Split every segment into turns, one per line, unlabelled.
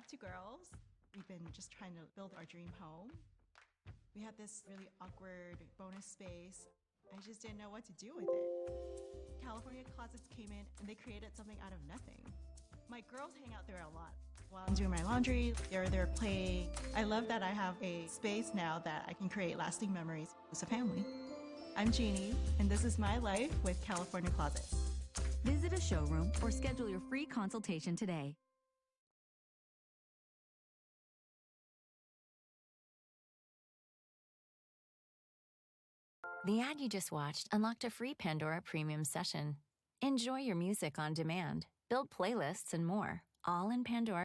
have two girls. We've been just trying to build our dream home. We had this really awkward bonus space. I just didn't know what to do with it. California Closets came in and they created something out of nothing. My girls hang out there a lot. While I'm doing my laundry, they're there playing. I love that I have a space now that I can create lasting memories as a family. I'm Jeannie, and this is my life with California Closets.
Visit a showroom or schedule your free consultation today. The ad you just watched unlocked a free Pandora Premium session. Enjoy your music on demand, build playlists, and more, all in Pandora.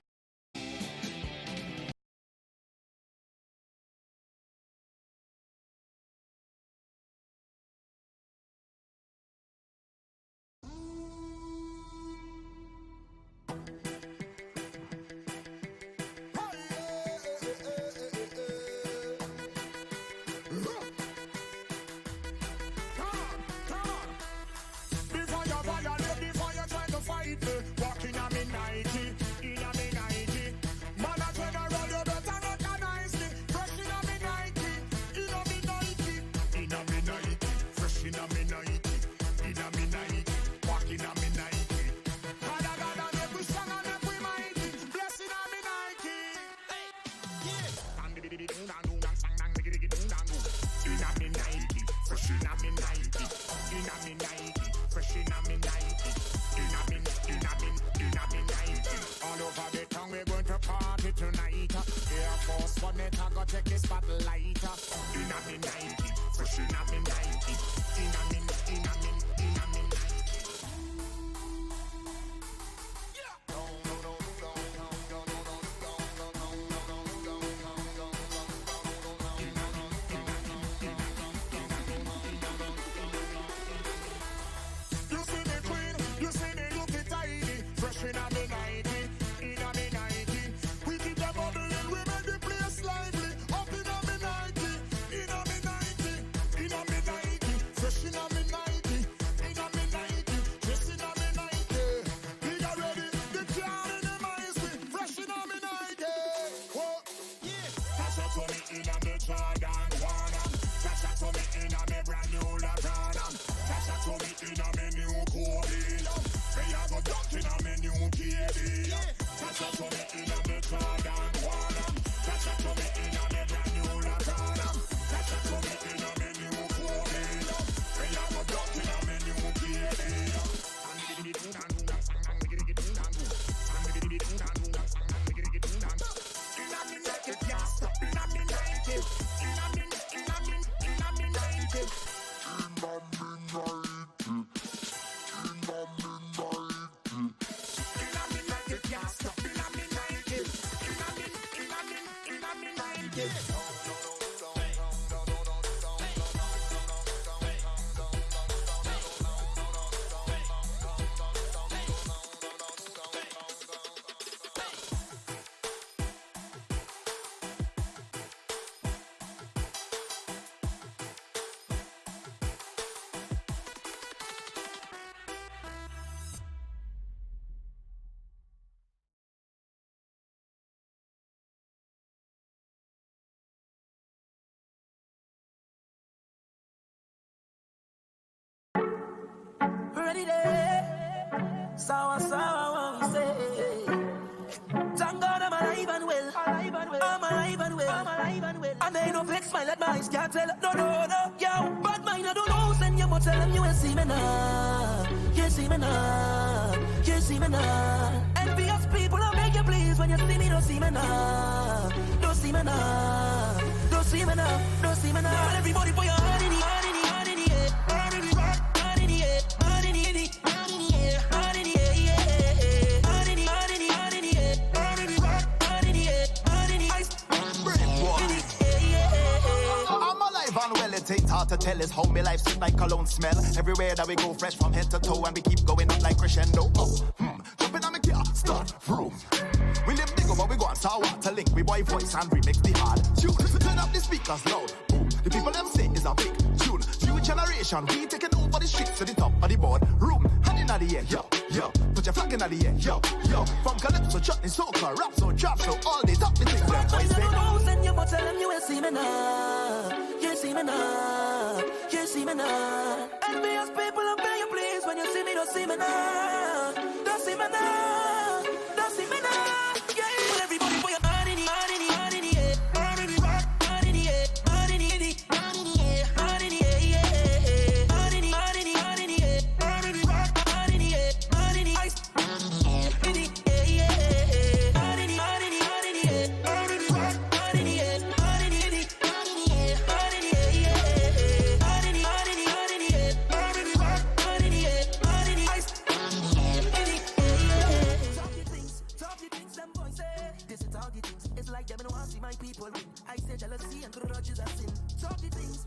Ready there, sour, what we say. Thank God I'm alive and well. I'm alive and well. And they no flex smile at my eyes can't tell. No, yo, bad mind I don't know. Send you more tell them you will see me now. You see me now. You see me now. Envious people I beg you please when you see me don't see me now. Don't see me now. Don't see me now. Don't see me now. Everybody put your hand in the hand in the hand in the air. Hand in the air. Hand in the air. Hand in the air. Hand in the air. Hand in the air.
It's hard to tell is how my life seems like cologne smell. Everywhere that we go fresh from head to toe and we keep going up like crescendo. Jumping on my car, start, vroom. We live big but we go on sour to link. We boy voice and remix the hard tune. Turn up the speakers loud, boom. The people them say is a big tune. New generation, we taking over the streets to the top of the board room. And in in at the end, yo, yo. Put your flag in at the end, yo, yo. From calypso, chutney, soca, rap, so trap, so all they talk the things them boys say.
Then you must tell them you ain't see me now. You see me now. You see me now. Envious people, I beg you please. When you see me, don't see me now. Don't see me now. Don't see me now. Yeah, well, everybody put your hand in the hand in the hand in the air. Hand in the rock, hand in the air. Hand in the hand in the air. Hand in the air, yeah. Hand in the hand in the hand in the air. Hand in the rock, hand in the air. Hand in the ice, hand in the air, yeah. Hand in the hand in the hand in the air. Hand in the rock, hand in the air. Hand in the hand in the hand in the air. Hand in the air, yeah. Hand in the hand in the hand in the air. Hand in the rock, hand in the air. Hand in the ice, hand in the air, yeah. Talk the things, them boys say. This is all the things. It's like them and want to see my people win. I say jealousy and grudges are sin. Talk the things,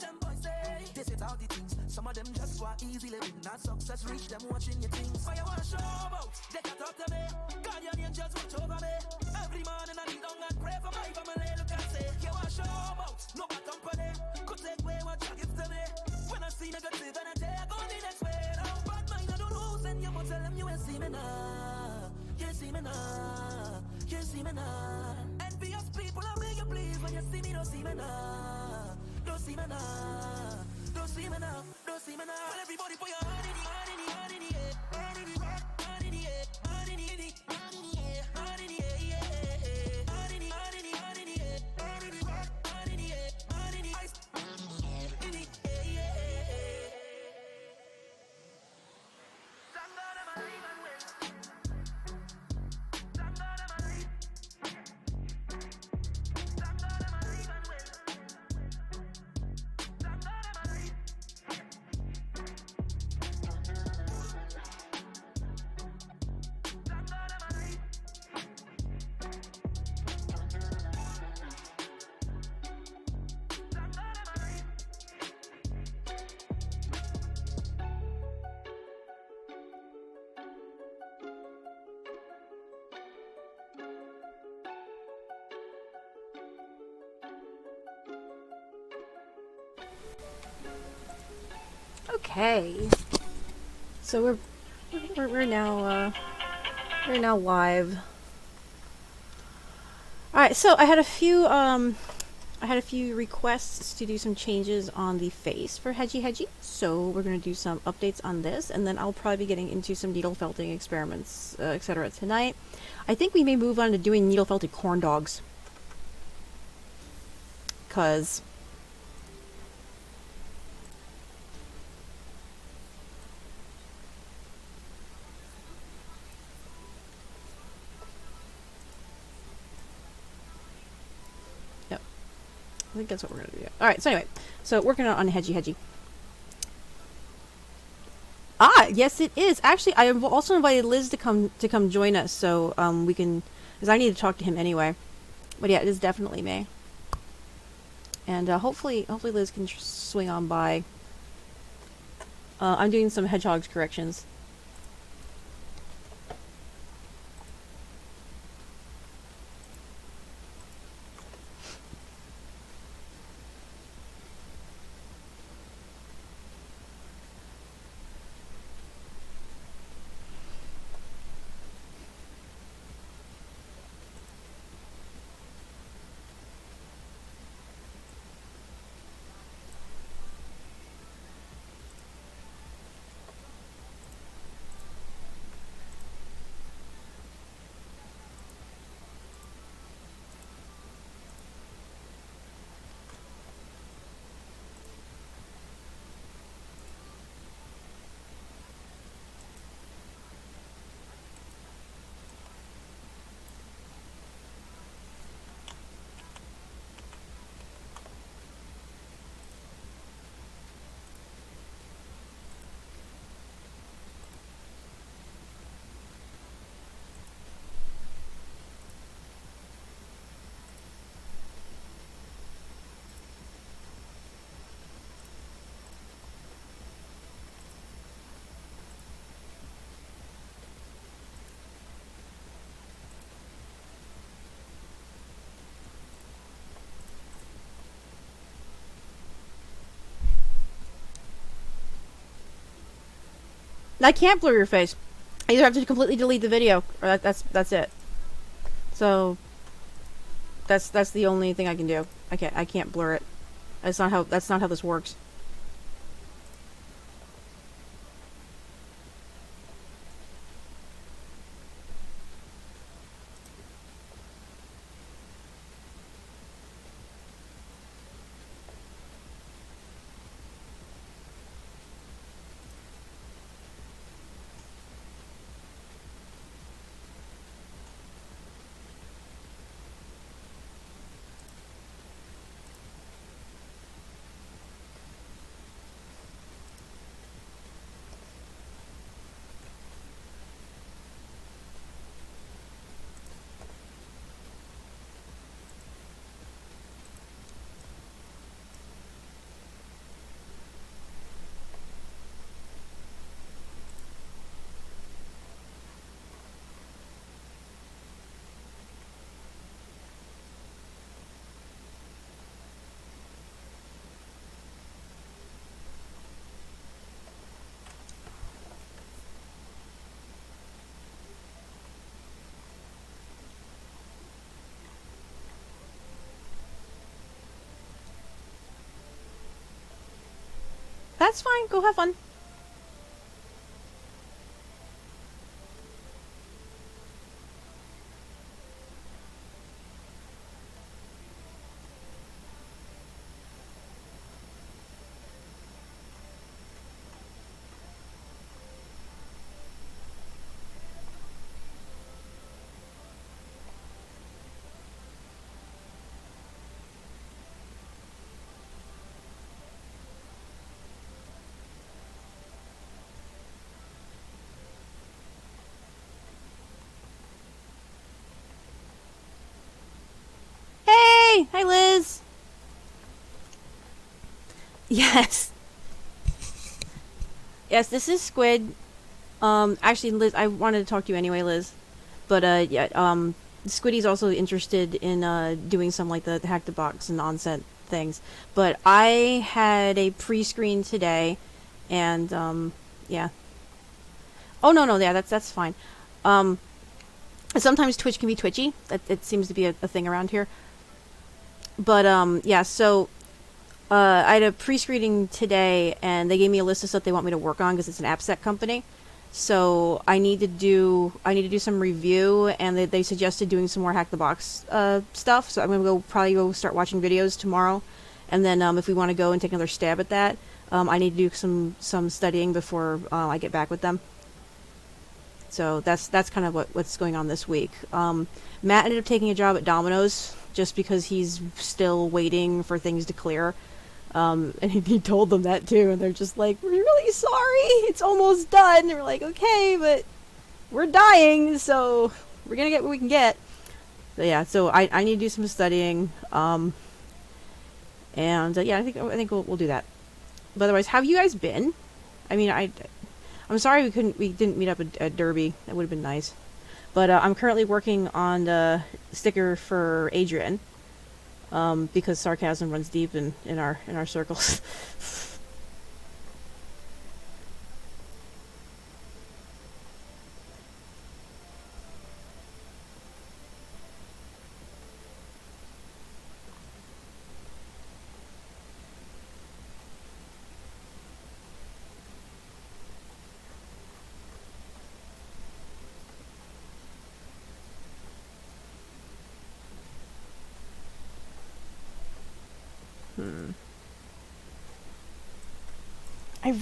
them boys say. This is all the things. Some of them just want easy living. Not success reach them watching your things. Fire want to show about. They can talk to me. Guardian angels watch over me. Every morning I kneel down and pray for my family. Look and say, you want to show about. No bad company. Could take away what you give to me. When I see negative energy, I go the next way. Now bad mind I don't lose. And you must tell them you ain't see me now. You see me now. You see me now. Envious people, I beg you please. When you see me, don't see me now. Don't see me now. Don't see me now. Don't see me now. Well, everybody put your hand in the hand in the hand in the air. Hand in the rock, hand in the air. Hand in the hand in the air. Hand in the air, yeah. Hand in the hand in the hand in the air. Hand in the rock, hand in the air. Hand in the ice, hand in the air, yeah. Thank God I'm alive and well. Thank God I'm alive. Thank God I'm alive and well. Thank God I'm alive. Thank God I'm alive. Thank God I'm alive.
Okay, so we're now live. All right, so I had a few requests to do some changes on the face for Hedgie Hedgie. So we're gonna do some updates on this, and then I'll probably be getting into some needle felting experiments, etc. tonight. I think we may move on to doing needle felted corn dogs, cause. I think that's what we're gonna do. Alright, so anyway. So working on Hedgie Hedgie. Ah, yes it is. Actually, I have also invited Liz to come join us, so we can, because I need to talk to him anyway. But yeah, it is definitely May. And hopefully Liz can swing on by. I'm doing some hedgehogs corrections. I can't blur your face. I either have to completely delete the video, or that's it. So that's the only thing I can do. I can't blur it. That's not how this works. That's fine. Go have fun. Hey! Hi, Liz! Yes. Yes, this is Squid. Actually, Liz, I wanted to talk to you anyway, Liz. But, yeah, Squiddy's also interested in, doing some, like, the Hack the Box and onset things. But I had a pre-screen today, and, yeah. Oh, no, yeah, that's fine. Sometimes Twitch can be twitchy. It seems to be a thing around here. But, yeah, so, I had a pre-screening today, and they gave me a list of stuff they want me to work on, because it's an AppSec company. So, I need to do some review, and they suggested doing some more Hack the Box, stuff, so I'm gonna probably go start watching videos tomorrow, and then, if we want to go and take another stab at that, I need to do some studying before, I get back with them. So, that's kind of what's going on this week. Matt ended up taking a job at Domino's, just because he's still waiting for things to clear. And he told them that too, and they're just like, we're really sorry, it's almost done. And we're like, okay, but we're dying, so we're gonna get what we can get. So yeah, so I need to do some studying, and yeah, I think we'll do that. But otherwise, how have you guys been? I mean, I'm sorry we didn't meet up at Derby. That would have been nice. But I'm currently working on the sticker for Adrian, because sarcasm runs deep in our circles. I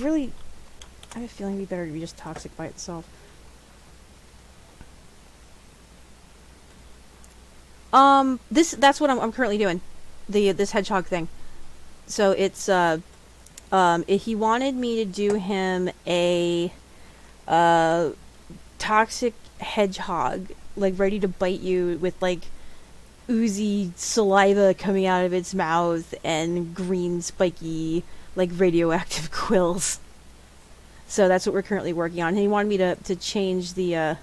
have a feeling it'd be better to be just toxic by itself. That's what I'm currently doing. This hedgehog thing. So it's, he wanted me to do him a, toxic hedgehog, like ready to bite you with like oozy saliva coming out of its mouth and green spiky like radioactive quills. So that's what we're currently working on. And he wanted me to change the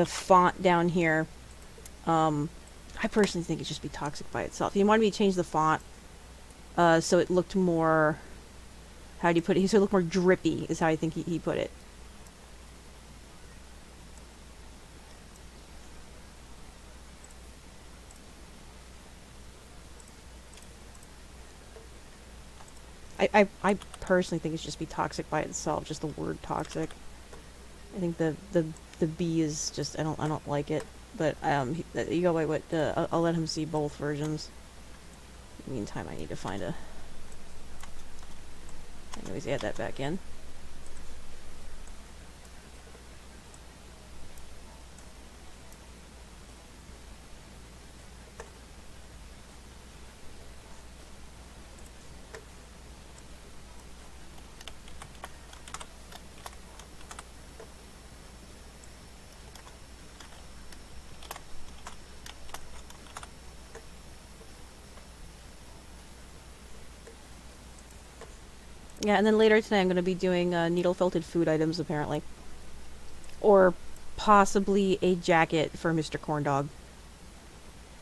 font down here. I personally think it should just be toxic by itself. He wanted me to change the font so it looked more, how do you put it? So it looked more drippy is how I think he put it. I personally think it should just be toxic by itself, just the word toxic. I think the B is just I don't like it. But you go wait. I'll let him see both versions. In the meantime, I need to find a. Anyways, add that back in. Yeah, and then later today I'm going to be doing needle-felted food items, apparently. Or possibly a jacket for Mr. Corndog.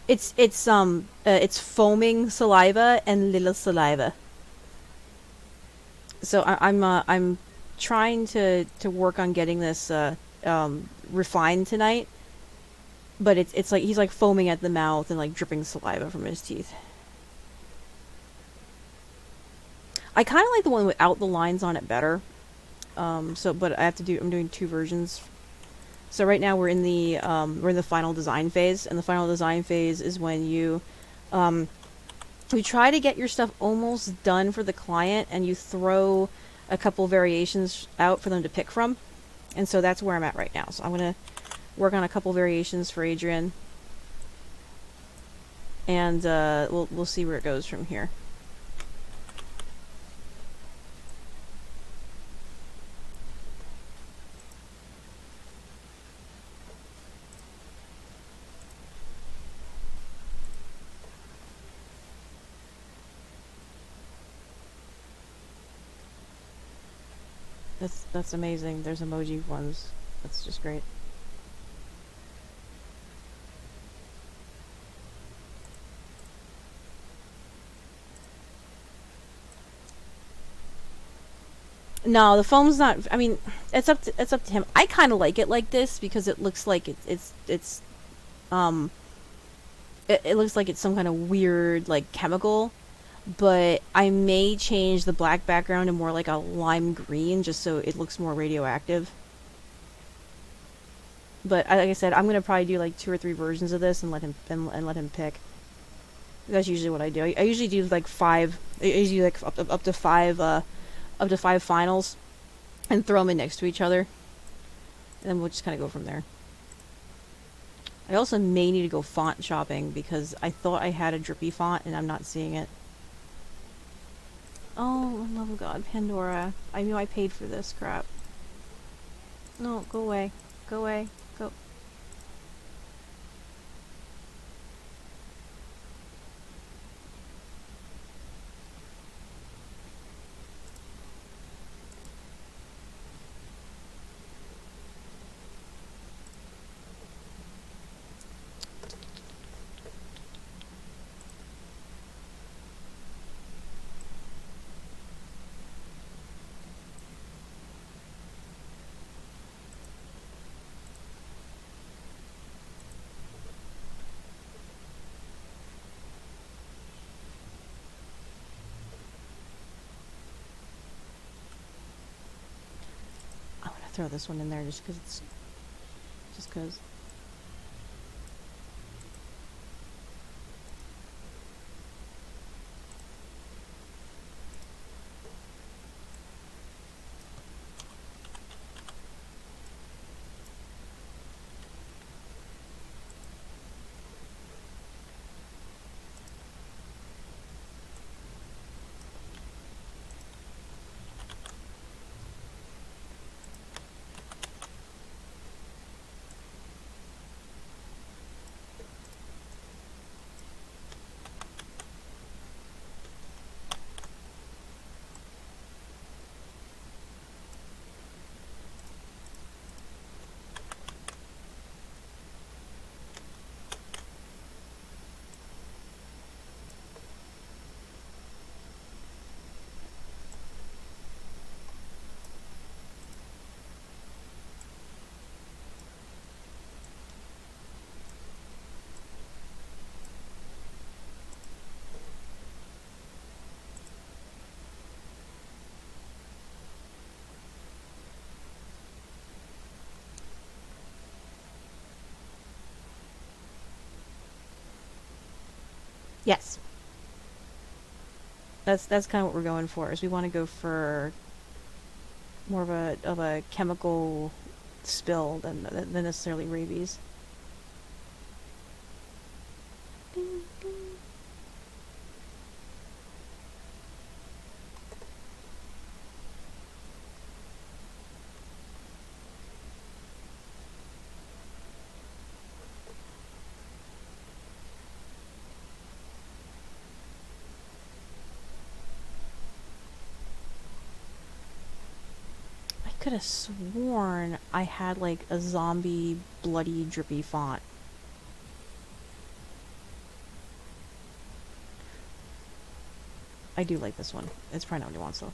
It's foaming saliva and little saliva. So I'm trying to work on getting this refined tonight. But it's like he's like foaming at the mouth and like dripping saliva from his teeth. I kind of like the one without the lines on it better. But I'm doing two versions. So right now we're in the final design phase, and the final design phase is when you try to get your stuff almost done for the client, and you throw a couple variations out for them to pick from. And so that's where I'm at right now. So I'm gonna work on a couple variations for Adrian, and we'll see where it goes from here. That's amazing. There's emoji ones. That's just great. No, the foam's not. I mean, it's up to him. I kind of like it like this because it looks like it looks like it's some kind of weird like chemical. But I may change the black background to more like a lime green, just so it looks more radioactive. But like I said, I'm gonna probably do like 2 or 3 versions of this and let him pick. That's usually what I do. I usually do like 5. I usually do like up to 5 finals, and throw them in next to each other, and then we'll just kind of go from there. I also may need to go font shopping because I thought I had a drippy font and I'm not seeing it. Oh, love of God, Pandora. I knew I paid for this crap. No, go away. Go away. Go. Throw this one in there just because. Yes. That's kind of what we're going for. Is we want to go for more of a chemical spill than necessarily rabies. Ding, ding. I could have sworn I had like a zombie bloody drippy font. I do like this one. It's probably not what he wants though.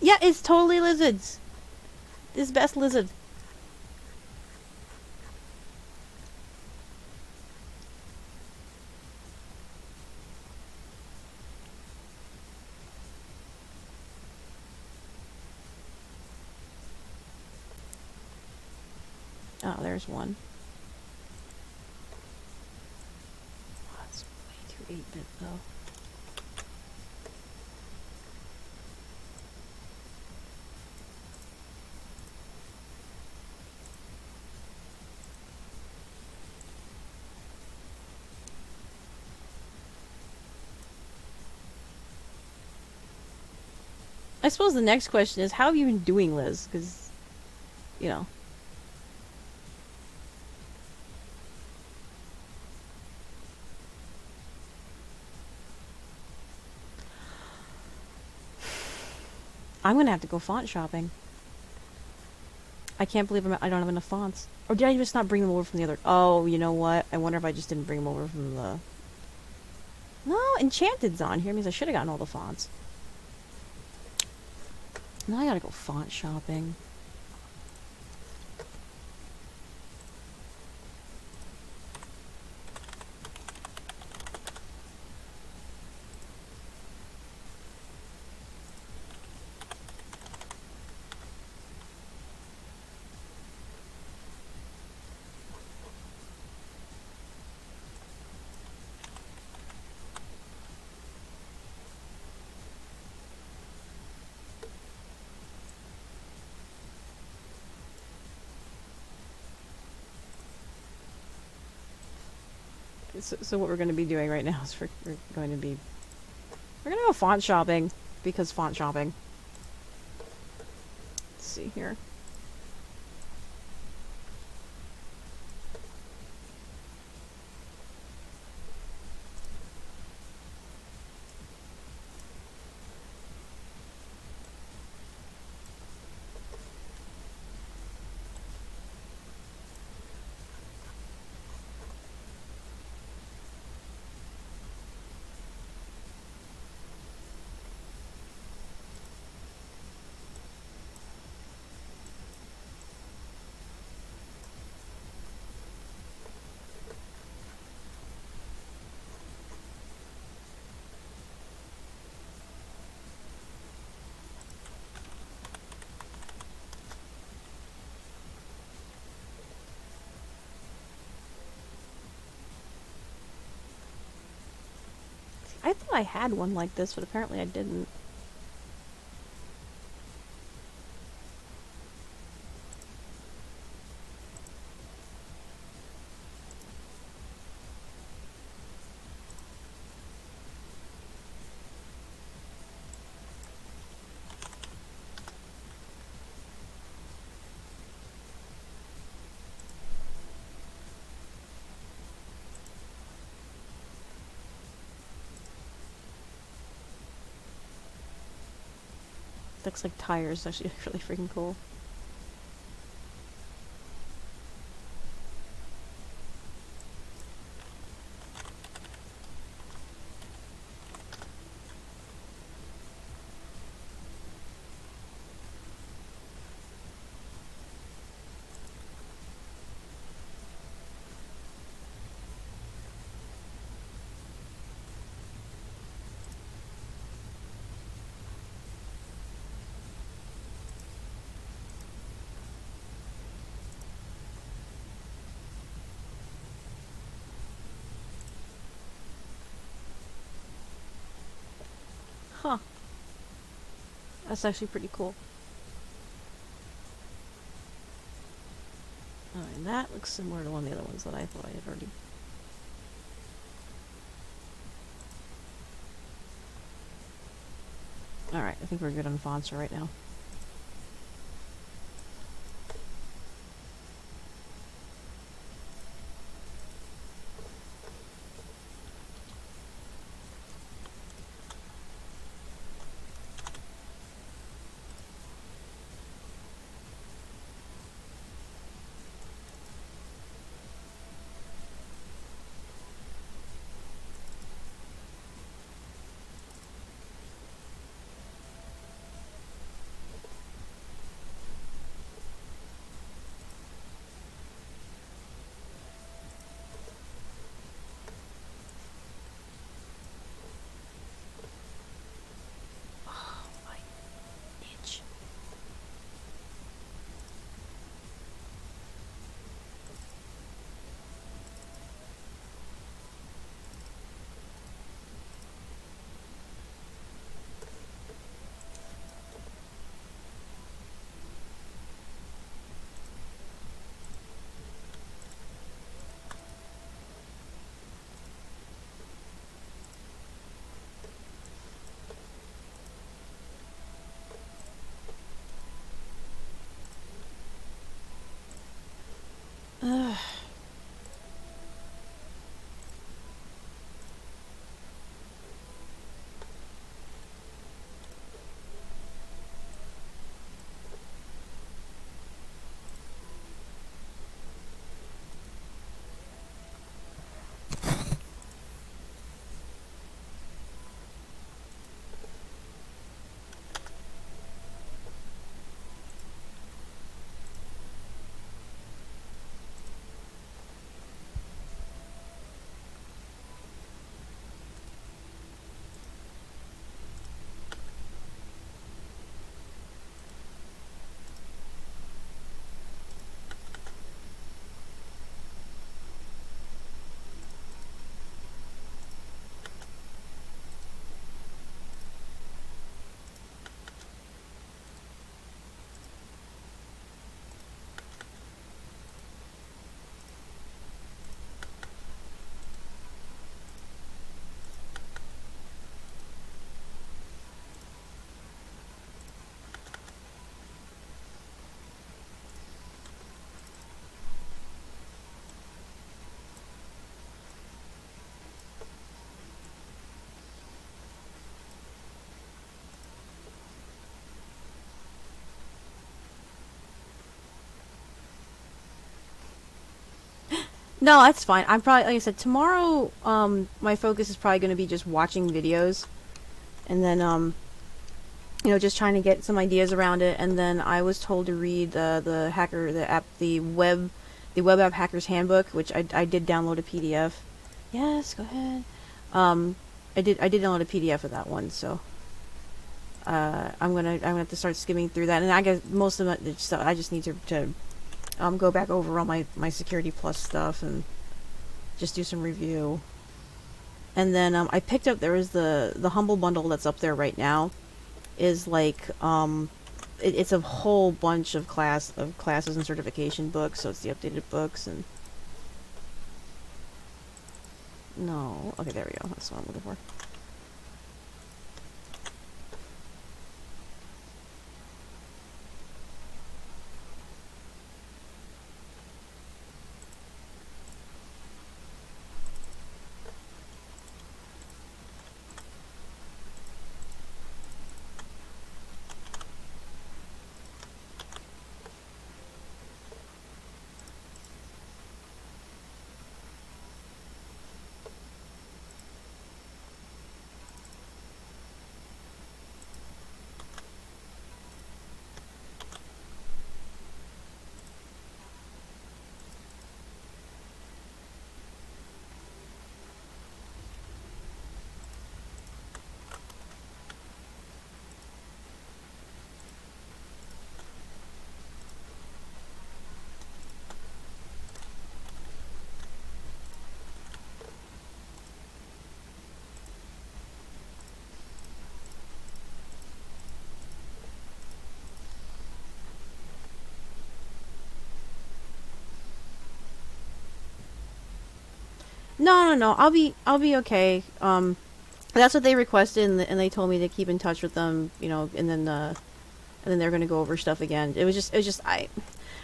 Yeah, it's totally lizards. This best lizard. Oh, there's one. Oh, that's way too 8-bit though. I suppose the next question is, how have you been doing, Liz? Because, you know. I'm gonna have to go font shopping. I can't believe I don't have enough fonts. Or did I just not bring them over from the other... Oh, you know what? I wonder if I just didn't bring them over from the... No, Enchanted's on here. Means I should have gotten all the fonts. Now I gotta go font shopping. So what we're going to be doing right now is we're going to go font shopping, because font shopping. Let's see here. I thought I had one like this, but apparently I didn't. Looks like tires. Actually, really freaking cool. Huh. That's actually pretty cool. Alright, that looks similar to one of the other ones that I thought I had already. Alright, I think we're good on fonts right now. Ugh. No, that's fine. I'm probably, like I said, tomorrow, my focus is probably going to be just watching videos. And then, you know, just trying to get some ideas around it. And then I was told to read the web app hacker's handbook, which I did download a PDF. Yes, go ahead. I did download a PDF of that one, so I'm gonna have to start skimming through that. And I guess most of it, so I just need to go back over all my Security Plus stuff and just do some review. And then I picked up, there is the Humble Bundle that's up there right now, is like it's a whole bunch of classes and certification books, so it's the updated books. And no, okay, there we go, that's what I'm looking for. No. I'll be okay. That's what they requested, and they told me to keep in touch with them, you know, and then they're gonna go over stuff again. It was just I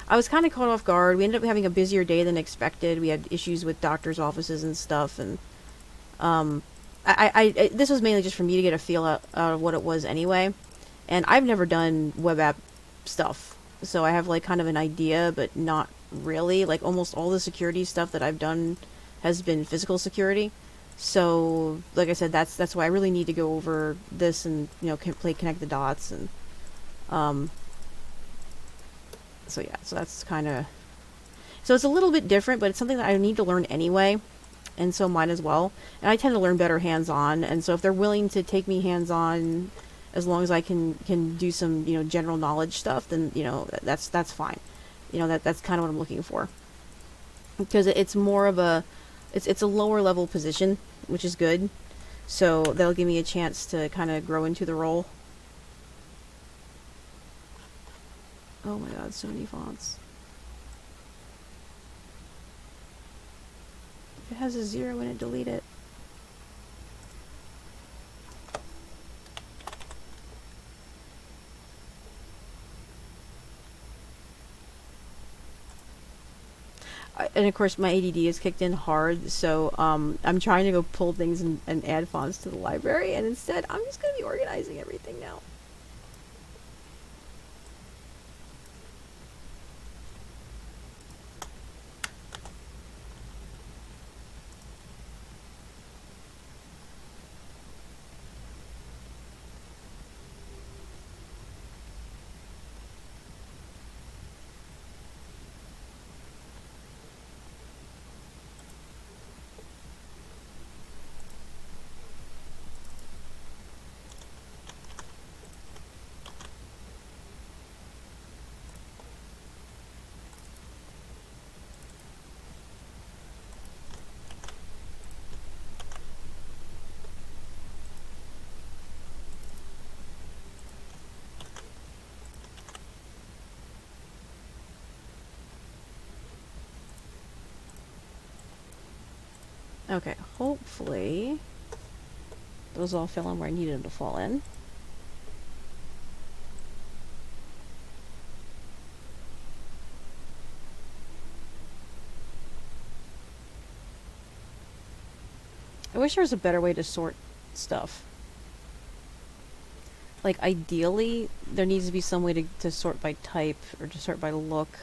was kind of caught off guard. We ended up having a busier day than expected. We had issues with doctors' offices and stuff, and I this was mainly just for me to get a feel out of what it was anyway. And I've never done web app stuff, so I have like kind of an idea, but not really. Like almost all the security stuff that I've done has been physical security. So, like I said, that's why I really need to go over this and, you know, connect the dots, and so yeah, so that's kind of, so it's a little bit different, but it's something that I need to learn anyway, and so might as well. And I tend to learn better hands-on, and so if they're willing to take me hands-on, as long as I can do some, you know, general knowledge stuff, then, you know, that's fine. You know, that's kind of what I'm looking for, because it's more of a, it's a lower level position, which is good. So that'll give me a chance to kind of grow into the role. Oh my god, so many fonts. If it has a 0 in it, delete it. And of course my ADD is kicked in hard, so I'm trying to go pull things and add fonts to the library, and instead I'm just going to be organizing everything now. Okay, hopefully those all fell in where I needed them to fall in. I wish there was a better way to sort stuff. Like, ideally, there needs to be some way to sort by type, or to sort by look.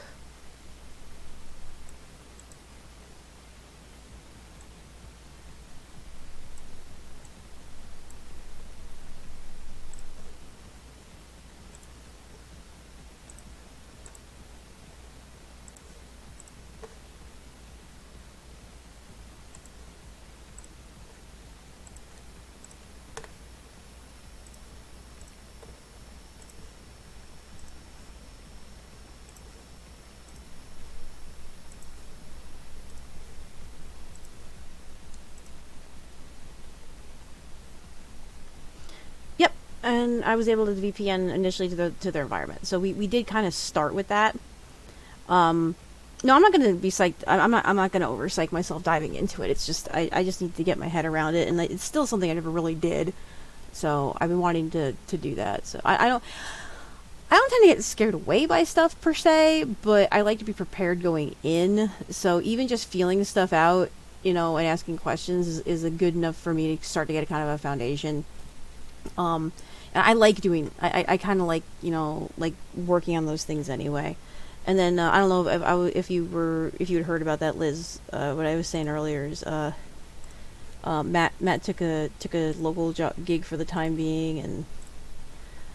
And I was able to VPN initially to their environment. So we did kind of start with that. No, I'm not going to be psyched. I'm not going to over psych myself diving into it. It's just I just need to get my head around it, and it's still something I never really did. So I've been wanting to do that. So I don't tend to get scared away by stuff per se, but I like to be prepared going in. So even just feeling stuff out, you know, and asking questions is a good enough for me to start to get a kind of a foundation. I like doing, I kind of like, you know, like working on those things anyway. And then, I don't know if you had heard about that, Liz, what I was saying earlier is, Matt took a local gig for the time being, and,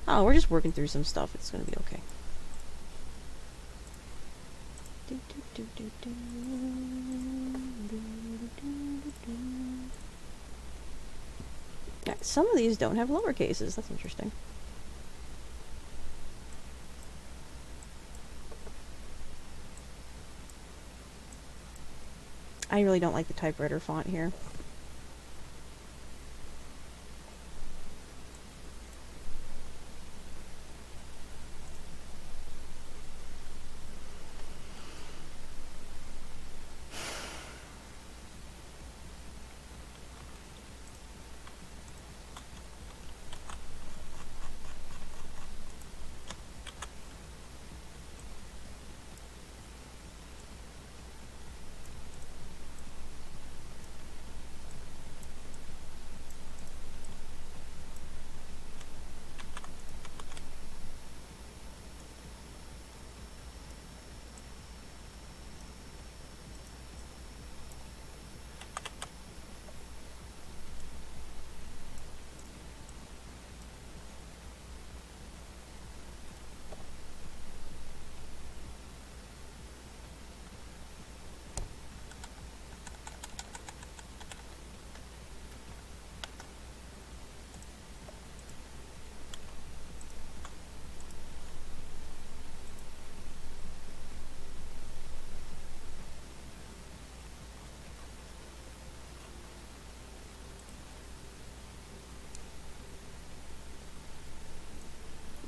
oh, we're just working through some stuff. It's gonna be okay. Yeah, some of these don't have lower cases. That's interesting. I really don't like the typewriter font here.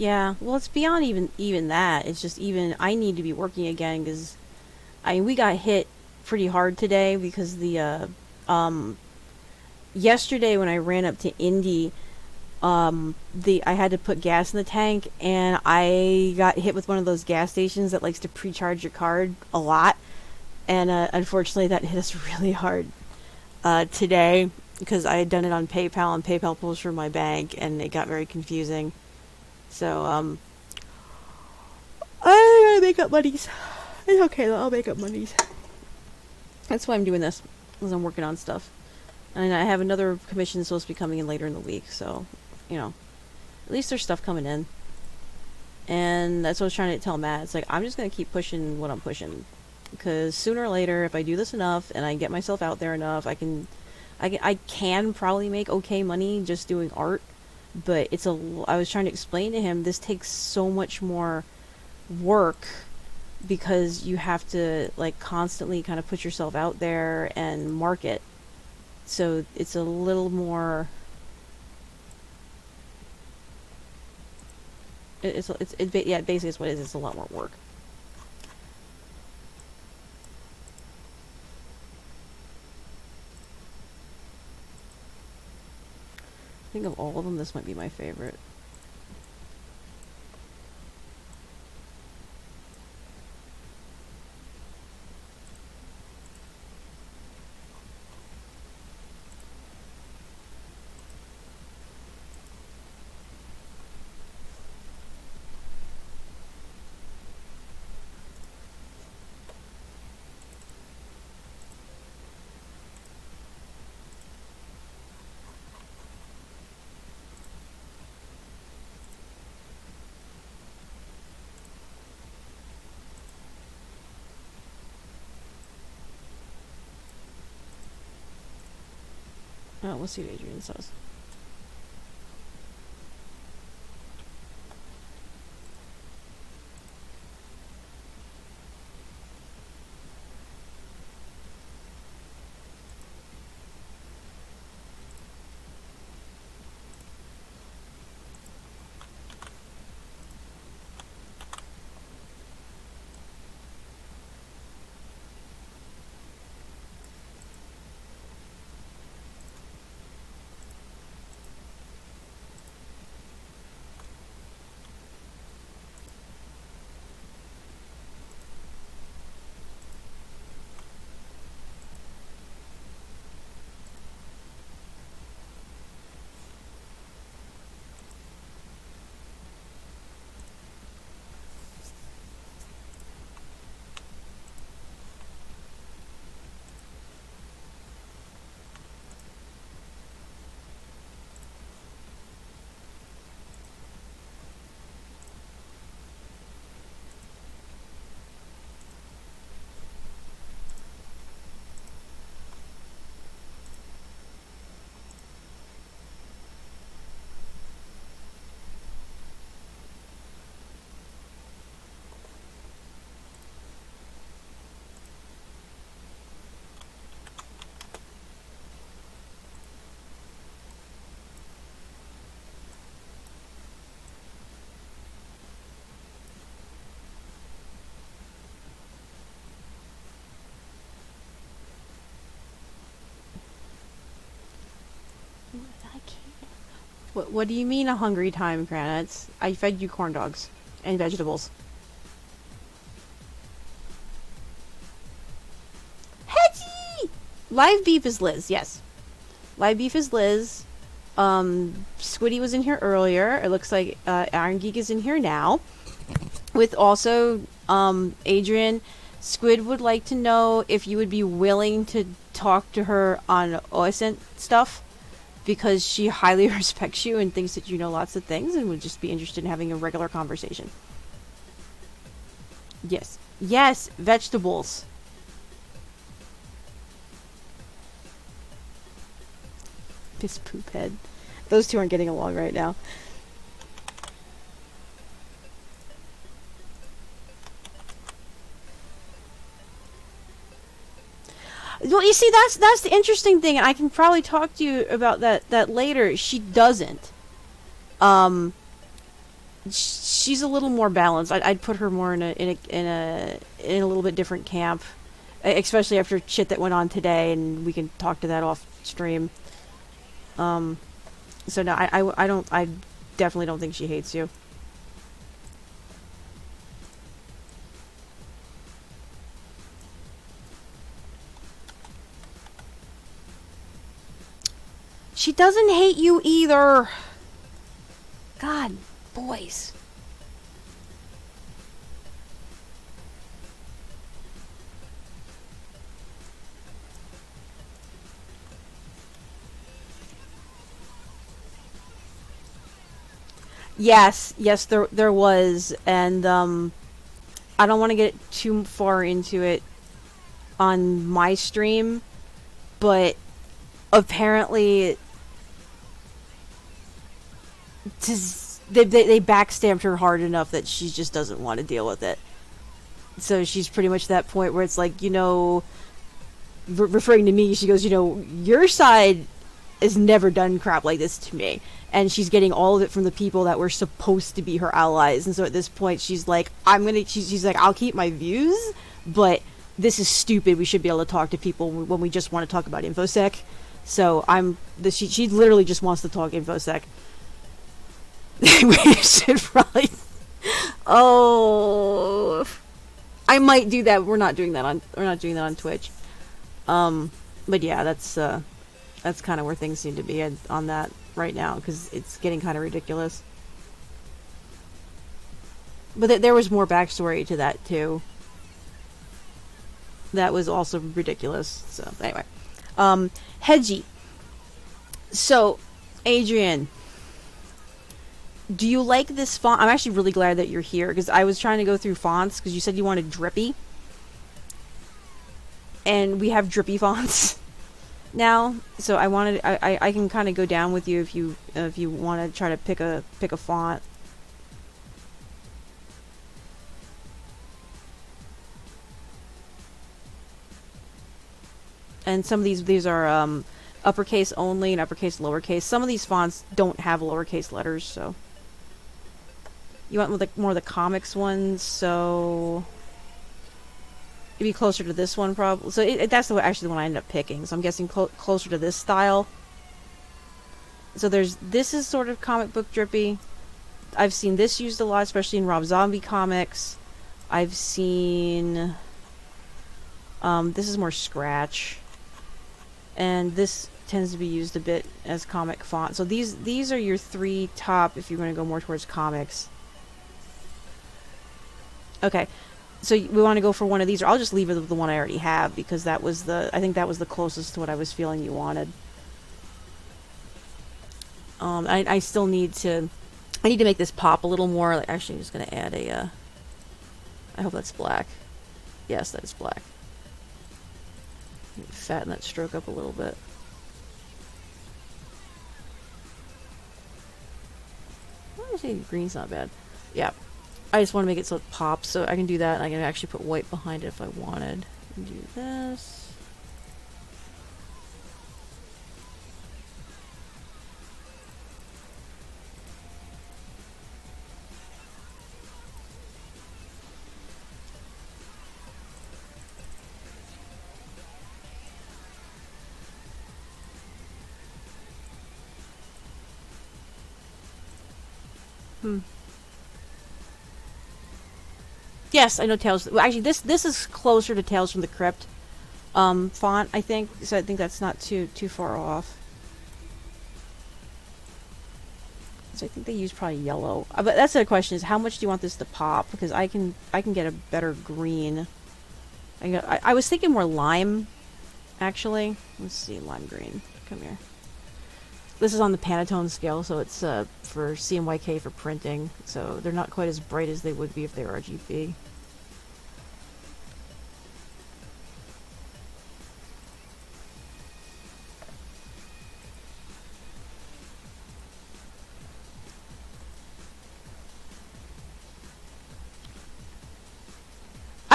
Yeah, well, it's beyond even that. It's just even I need to be working again because we got hit pretty hard today because yesterday when I ran up to Indy, I had to put gas in the tank, and I got hit with one of those gas stations that likes to pre-charge your card a lot, and unfortunately that hit us really hard today because I had done it on PayPal, and PayPal pulls from my bank, and it got very confusing. So I gotta make up monies. It's okay though, I'll make up monies. That's why I'm doing this, because I'm working on stuff. And I have another commission supposed to be coming in later in the week, so, you know, at least there's stuff coming in. And that's what I was trying to tell Matt. It's like, I'm just going to keep pushing what I'm pushing. Because sooner or later, if I do this enough, and I get myself out there enough, I can probably make okay money just doing art. But I was trying to explain to him, this takes so much more work, because you have to, like, constantly kind of put yourself out there and market. So it's a little more. Yeah, basically it's what it is. It's a lot more work. I think of all of them, this might be my favorite. Oh, we'll see what Adrian says. What do you mean a hungry time, Granite? I fed you corn dogs and vegetables. Hetty! Live beef is Liz, yes. Live beef is Liz. Squiddy was in here earlier. It looks like Iron Geek is in here now. With also Adrian. Squid would like to know if you would be willing to talk to her on OSINT stuff, because she highly respects you and thinks that you know lots of things and would just be interested in having a regular conversation. Yes. Yes, vegetables. Piss poop head. Those two aren't getting along right now. Well, you see, that's the interesting thing, and I can probably talk to you about that later. She doesn't. she's a little more balanced. I'd put her more in a little bit different camp, especially after shit that went on today, and we can talk to that off stream. So no, I definitely don't think she hates you. She doesn't hate you either. God, boys. Yes, there was, and I don't want to get too far into it on my stream, but apparently they backstamped her hard enough that she just doesn't want to deal with it. So she's pretty much that point where it's like, referring to me, she goes, your side has never done crap like this to me. And she's getting all of it from the people that were supposed to be her allies. And so at this point, she's like, she's like, I'll keep my views, but this is stupid. We should be able to talk to people when we just want to talk about InfoSec. So she literally just wants to talk InfoSec. We should probably, I might do that. We're not doing that on Twitch. But yeah, that's kind of where things seem to be on that right now, because it's getting kind of ridiculous. But there was more backstory to that too. That was also ridiculous. So anyway, Hedgie. So, Adrian, do you like this font? I'm actually really glad that you're here, because I was trying to go through fonts because you said you wanted drippy, and we have drippy fonts now. So I can kind of go down with you if you want to try to pick a font. And some of these are uppercase only and uppercase lowercase. Some of these fonts don't have lowercase letters, so you went with more of the comics ones, so it'd be closer to this one probably. So that's actually the one I ended up picking. So I'm guessing closer to this style. So this is sort of comic book drippy. I've seen this used a lot, especially in Rob Zombie comics. I've seen this is more scratch, and this tends to be used a bit as comic font. So these are your three top if you're going to go more towards comics. Okay, so we want to go for one of these, or I'll just leave it with the one I already have, because I think that was the closest to what I was feeling you wanted. I still need to make this pop a little more. Like, actually, I'm just going to add I hope that's black. Yes, that is black. Fatten that stroke up a little bit. I say green's not bad. Yeah. I just want to make it so it pops, so I can do that, and I can actually put white behind it if I wanted. Do this. Yes, I know Tales. Well, actually, this is closer to Tales from the Crypt font, I think. So I think that's not too far off. So I think they use probably yellow. But that's the question: is how much do you want this to pop? Because I can get a better green. I was thinking more lime, actually. Let's see, lime green. Come here. This is on the Pantone scale, so it's for CMYK for printing, so they're not quite as bright as they would be if they were RGB.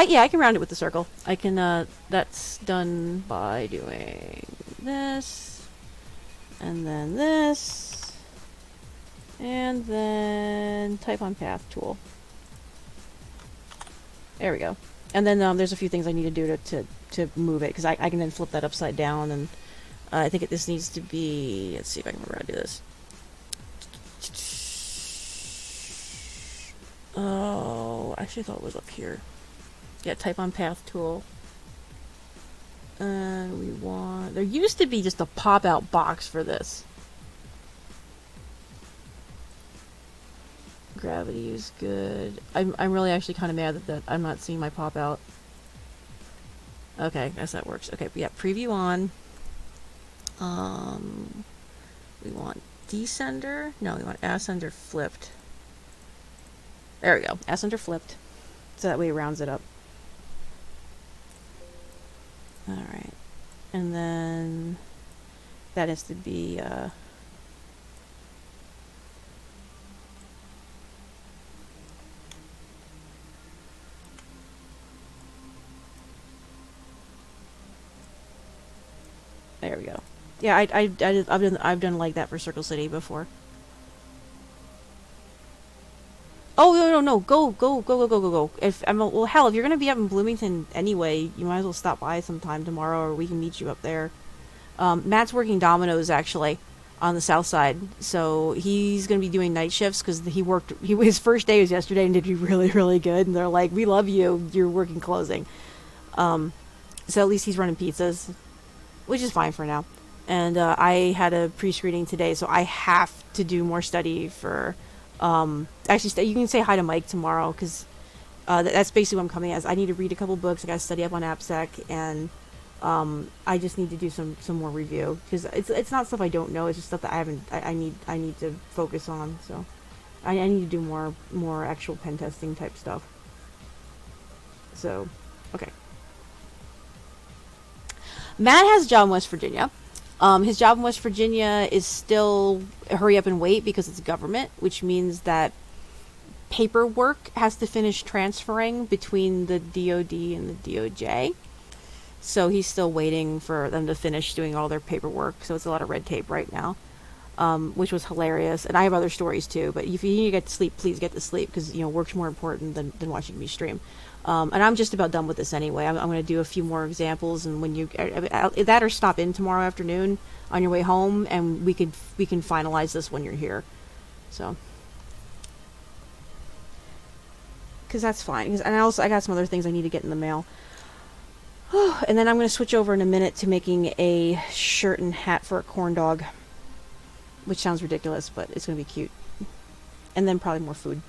Yeah, I can round it with the circle. I can, that's done by doing this. And then this. And then type on path tool. There we go. And then there's a few things I need to do to move it, because I can then flip that upside down, and I think this needs to be, let's see if I can remember how to do this. Oh, I actually thought it was up here. Yeah, type on path tool. And we want, there used to be just a pop-out box for this. Gravity is good. I'm really actually kind of mad that I'm not seeing my pop-out. Okay, guess that works. Okay, yeah, preview on. We want descender. No, we want ascender flipped. There we go. Ascender flipped. So that way it rounds it up. Alright. And then that has to be there we go. Yeah, I've done like that for Circle City before. Oh no! Go! If well, hell, if you're gonna be up in Bloomington anyway, you might as well stop by sometime tomorrow, or we can meet you up there. Matt's working Domino's actually on the south side, so he's gonna be doing night shifts because his first day was yesterday and did really really good. And they're like, "We love you. You're working closing." So at least he's running pizzas, which is fine for now. And I had a pre-screening today, so I have to do more study for. Actually, you can say hi to Mike tomorrow, because that's basically what I'm coming as. I need to read a couple books. I got to study up on AppSec, and I just need to do some more review, because it's not stuff I don't know. It's just stuff that I need to focus on. So I need to do more actual pen testing type stuff. So okay. Matt has a job in West Virginia. His job in West Virginia is still hurry up and wait because it's government, which means that paperwork has to finish transferring between the DOD and the DOJ. So he's still waiting for them to finish doing all their paperwork. So it's a lot of red tape right now, which was hilarious. And I have other stories too, but if you need to get to sleep, please get to sleep, because work's more important than watching me stream. And I'm just about done with this anyway. I'm going to do a few more examples, and when you that or stop in tomorrow afternoon on your way home, and we can finalize this when you're here. So, because that's fine. And I got some other things I need to get in the mail. And then I'm going to switch over in a minute to making a shirt and hat for a corn dog, which sounds ridiculous, but it's going to be cute. And then probably more food.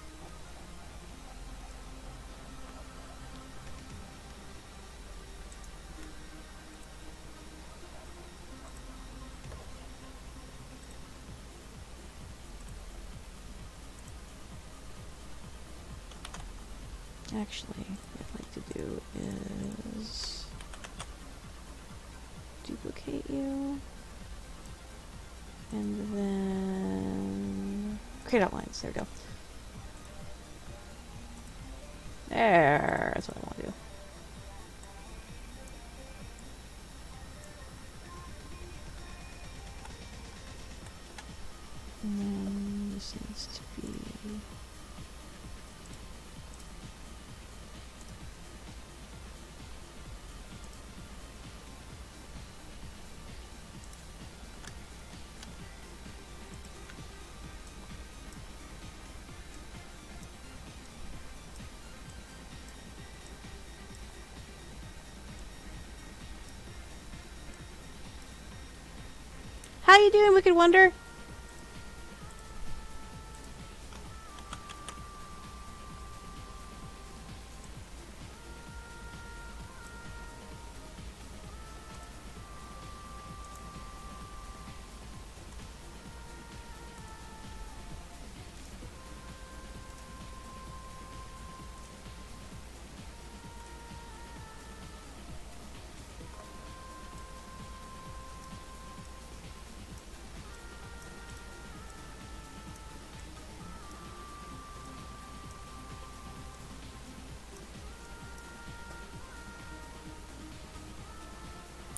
Actually, what I'd like to do is duplicate you, and then create outlines. There we go. There, that's what I want to do. And then this needs to be. How you doing, Wicked Wonder?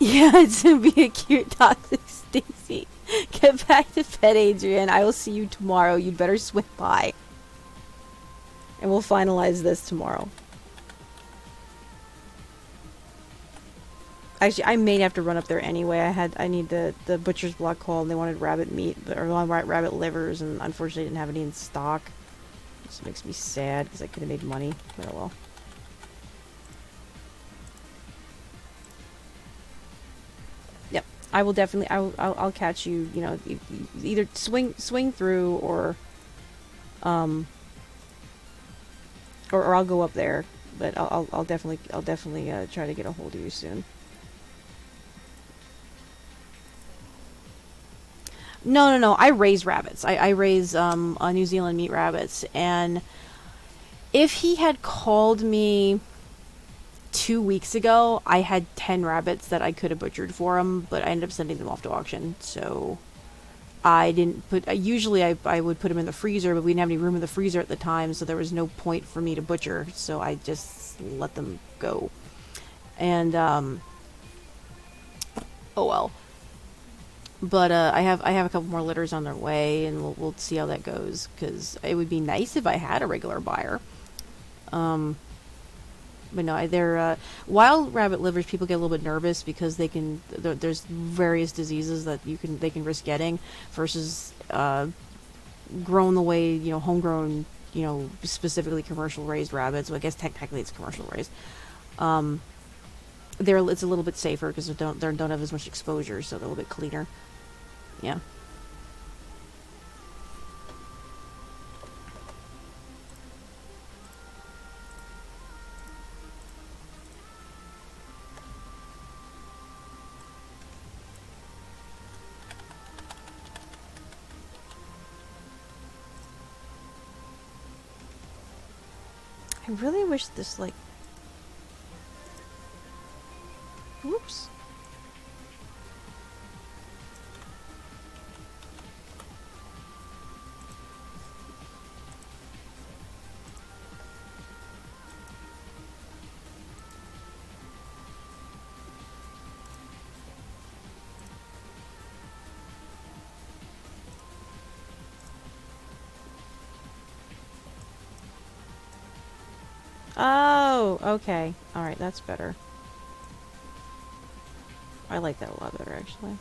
Yeah, it's gonna be a cute toxic Stacy. Get back to bed, Adrian. I will see you tomorrow. You'd better swing by. And we'll finalize this tomorrow. Actually, I may have to run up there anyway. I need the butcher's block call, and they wanted rabbit meat, or rabbit livers, and unfortunately didn't have any in stock. This makes me sad, because I could have made money, but oh well. Yep, I will definitely, I'll catch you, you know, either swing through, or I'll go up there, but I'll definitely try to get a hold of you soon. No. I raise rabbits. I raise New Zealand meat rabbits, and if he had called me 2 weeks ago, I had 10 rabbits that I could have butchered for him, but I ended up sending them off to auction. So I didn't put. Usually I would put them in the freezer, but we didn't have any room in the freezer at the time, so there was no point for me to butcher. So I just let them go. And oh well. But I have a couple more litters on their way, and we'll see how that goes. Because it would be nice if I had a regular buyer. But no, they're wild rabbit livers. People get a little bit nervous because there's various diseases that they can risk getting versus grown the way, you know, homegrown, you know, specifically commercial raised rabbits. Well, I guess technically it's commercial raised. It's a little bit safer because they don't have as much exposure, so they're a little bit cleaner. Yeah. I really wish this, like... Whoops. Oh, okay. Alright, that's better. I like that a lot better, actually.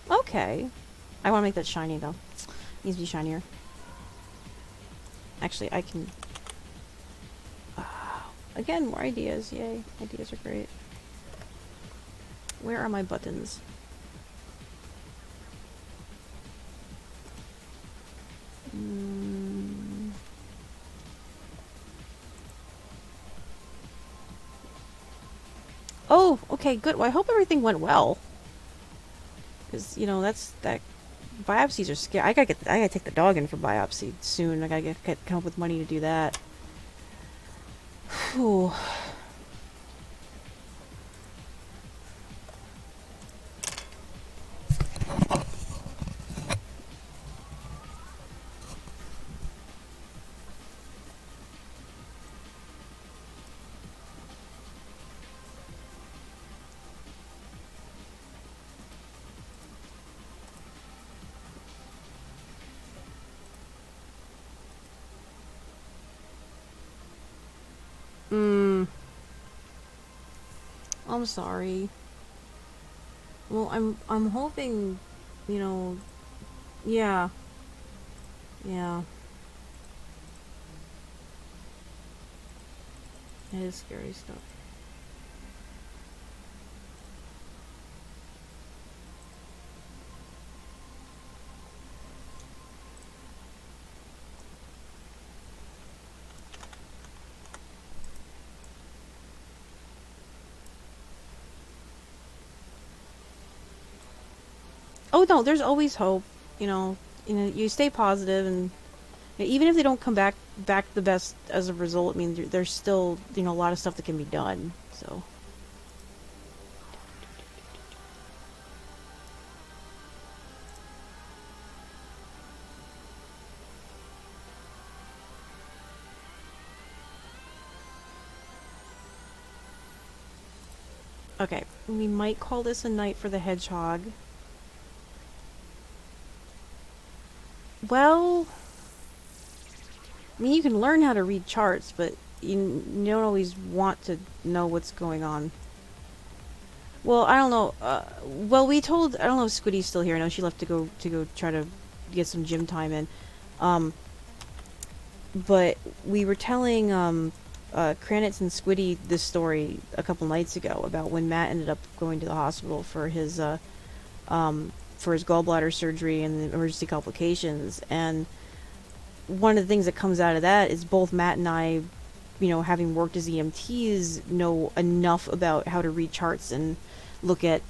Okay. I want to make that shiny, though. Needs to be shinier. Actually, I can... again, more ideas. Yay. Ideas are great. Where are my buttons? Oh, okay, good. Well, I hope everything went well. Because, you know, that biopsies are scary. I gotta take the dog in for biopsy soon. I gotta come up with money to do that. Whew. I'm sorry. Well, I'm hoping, you know, yeah. Yeah. It is scary stuff. Oh no, there's always hope. You know, you stay positive, and even if they don't come back the best as a result, I mean, there's still, you know, a lot of stuff that can be done. So. Okay, we might call this a night for the hedgehog. Well, I mean, you can learn how to read charts, but you don't always want to know what's going on. Well, I don't know. Well, we told, I don't know if Squiddy's still here. I know she left to go try to get some gym time in. But we were telling Kranitz and Squiddy this story a couple nights ago about when Matt ended up going to the hospital for his gallbladder surgery and the emergency complications. And one of the things that comes out of that is both Matt and I, you know, having worked as EMTs, know enough about how to read charts and look at,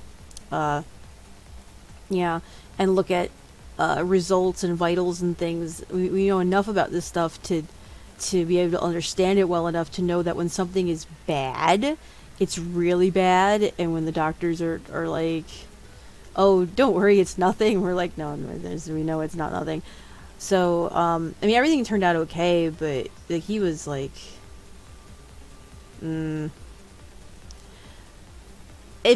results and vitals and things. We know enough about this stuff to be able to understand it well enough to know that when something is bad, it's really bad, and when the doctors are like, oh, don't worry, it's nothing, we're like, no, we know it's not nothing. So, I mean, everything turned out okay, but like, he was like, if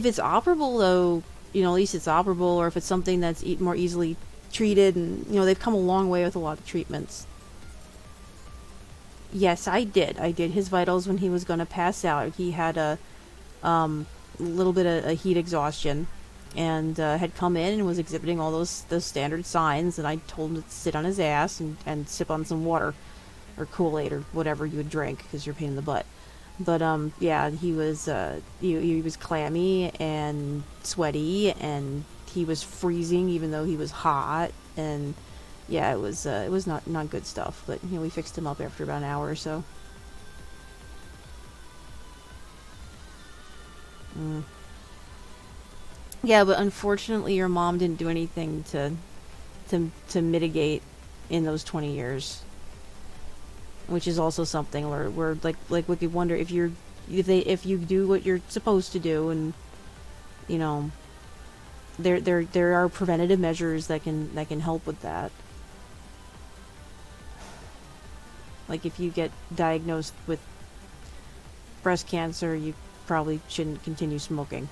it's operable, though, you know, at least it's operable, or if it's something that's more easily treated, and, you know, they've come a long way with a lot of treatments. Yes, I did his vitals when he was going to pass out. He had a little bit of a heat exhaustion, and had come in and was exhibiting all those standard signs, and I told him to sit on his ass and sip on some water, or Kool-Aid, or whatever you would drink, because you're a pain in the butt. But, yeah, he was clammy and sweaty, and he was freezing even though he was hot, and yeah, it was not good stuff. But, you know, we fixed him up after about an hour or so. Yeah, but unfortunately your mom didn't do anything to mitigate in those 20 years. Which is also something where like Wicked Wonder, if you do what you're supposed to do, and, you know, there are preventative measures that can help with that. Like, if you get diagnosed with breast cancer, you probably shouldn't continue smoking.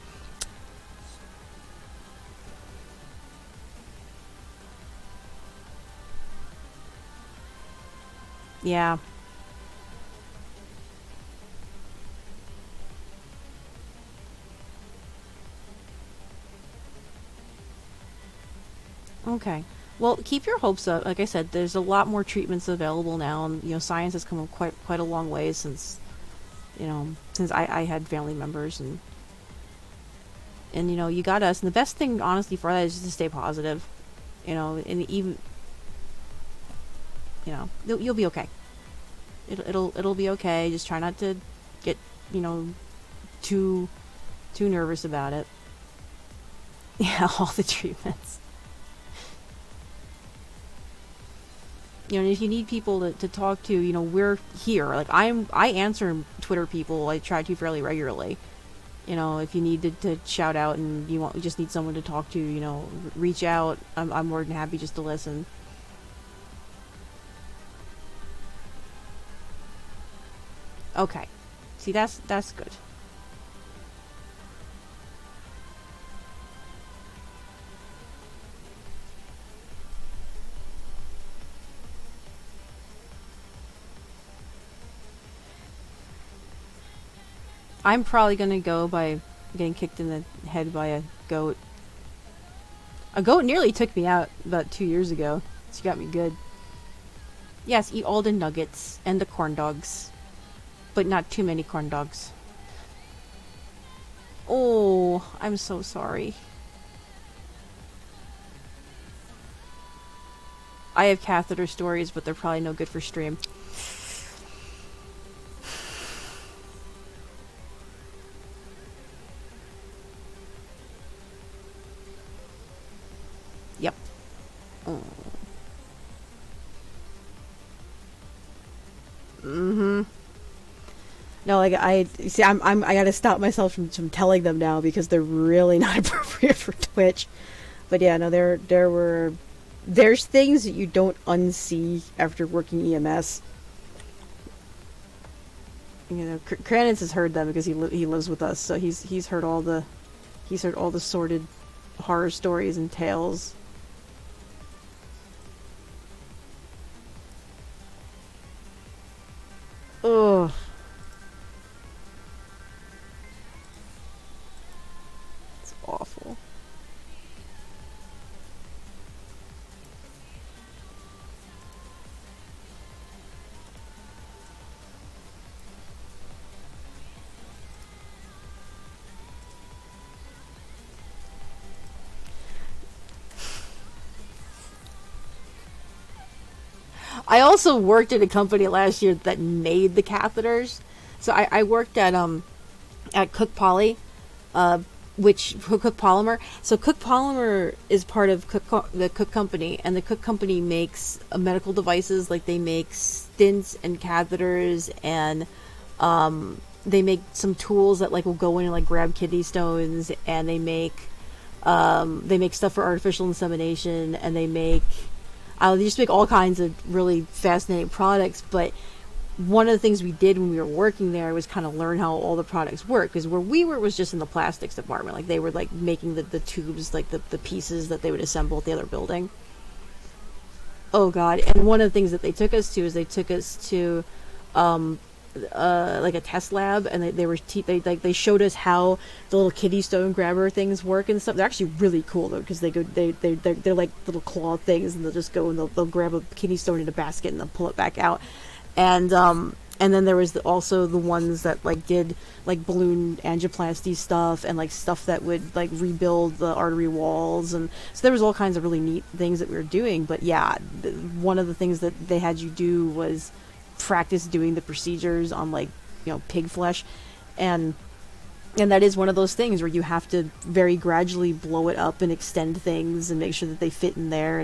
Yeah. Okay. Well, keep your hopes up. Like I said, there's a lot more treatments available now, and, you know, science has come quite a long way since, you know, since I had family members, and you know, you got us. And the best thing, honestly, for that is just to stay positive, you know, and even, you know, you'll be okay. It'll be okay. Just try not to get, you know, too nervous about it. Yeah, all the treatments. You know, and if you need people to talk to, you know, we're here. Like, I answer Twitter people. I try to fairly regularly. You know, if you need to shout out and you just need someone to talk to, you know, reach out. I'm more than happy just to listen. Okay. See, that's good. I'm probably gonna go by getting kicked in the head by a goat. A goat nearly took me out about 2 years ago. She got me good. Yes, eat all the nuggets and the corn dogs. But not too many corn dogs. Oh, I'm so sorry. I have catheter stories, but they're probably no good for stream. Yep. Oh. Mm-hmm. No, like, I gotta stop myself from telling them now, because they're really not appropriate for Twitch. But yeah, no, there's things that you don't unsee after working EMS. You know, Kranitz has heard them because he lives with us, so he's heard all the sordid horror stories and tales. Ugh. It's awful. I also worked at a company last year that made the catheters. So I worked at Cook Poly, which Cook Polymer. So Cook Polymer is part of the Cook Company, and the Cook Company makes medical devices. Like they make stents and catheters, and they make some tools that like will go in and like grab kidney stones, and they make stuff for artificial insemination, and they just make all kinds of really fascinating products. But one of the things we did when we were working there was kind of learn how all the products work, because where we were was just in the plastics department. Like they were like making the tubes, like the pieces that they would assemble at the other building. Oh god. And one of the things that they took us to like a test lab, and they showed us how the little kidney stone grabber things work and stuff. They're actually really cool though, because they're like little claw things, and they'll just go and they'll grab a kidney stone in a basket and they'll pull it back out. And then there was also the ones that like did like balloon angioplasty stuff, and like stuff that would like rebuild the artery walls, and so there was all kinds of really neat things that we were doing. But yeah, one of the things that they had you do was practice doing the procedures on like, you know, pig flesh, and that is one of those things where you have to very gradually blow it up and extend things and make sure that they fit in there,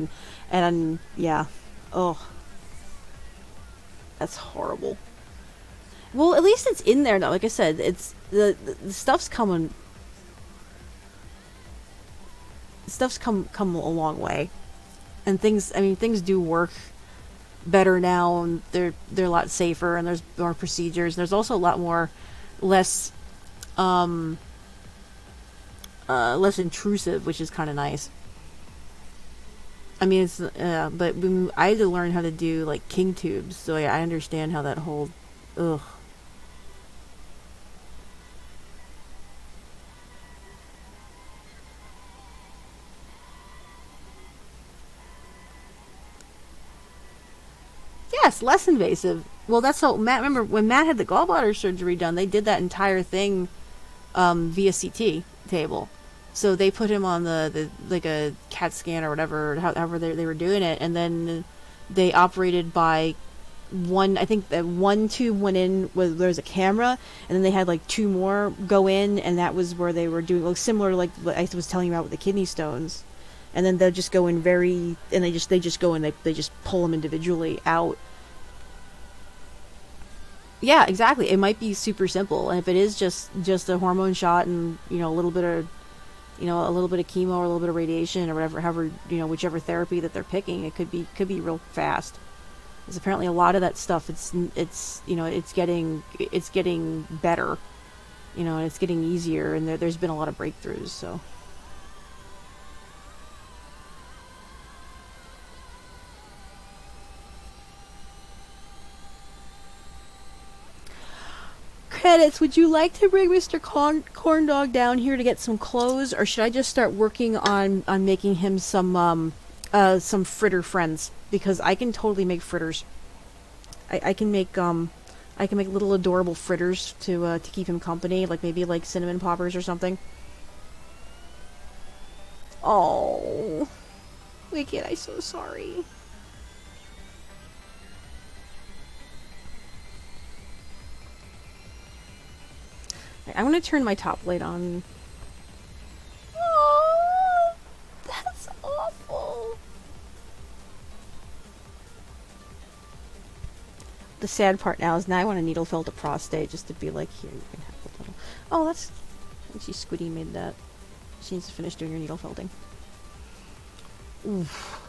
and yeah, oh, that's horrible. Well, at least it's in there now. Like I said, it's the stuff's come a long way, and things do work better now, and they're a lot safer, and there's more procedures. There's also a lot more less intrusive, which is kind of nice. I mean, it's but I had to learn how to do like king tubes, so I understand how that whole ugh. Yes, less invasive. Well, that's how Matt. Remember when Matt had the gallbladder surgery done? They did that entire thing via CT table. So they put him on the like a CAT scan or whatever, however they were doing it, and then they operated by one. I think that one tube went in where there was a camera, and then they had like two more go in, and that was where they were doing like similar to like what I was telling you about with the kidney stones. And then they'll just go in and they just go in, they just pull them individually out. Yeah, exactly. It might be super simple, and if it is just a hormone shot and a little bit of chemo or a little bit of radiation or whatever, whichever therapy that they're picking, it could be real fast. Because apparently a lot of that stuff it's getting better, and it's getting easier, and there's been a lot of breakthroughs. So. Credits, would you like to bring Mr. Corndog down here to get some clothes, or should I just start working on making him some fritter friends? Because I can totally make fritters. I can make little adorable fritters to keep him company, like maybe like cinnamon poppers or something. Oh, Wicked, I'm so sorry. I'm gonna turn my top light on. Oh, that's awful. The sad part now is I want to needle felt a prostate just to be like, here, you can have a little. Oh, that's. She Squiddy made that. She needs to finish doing her needle felting. Oof.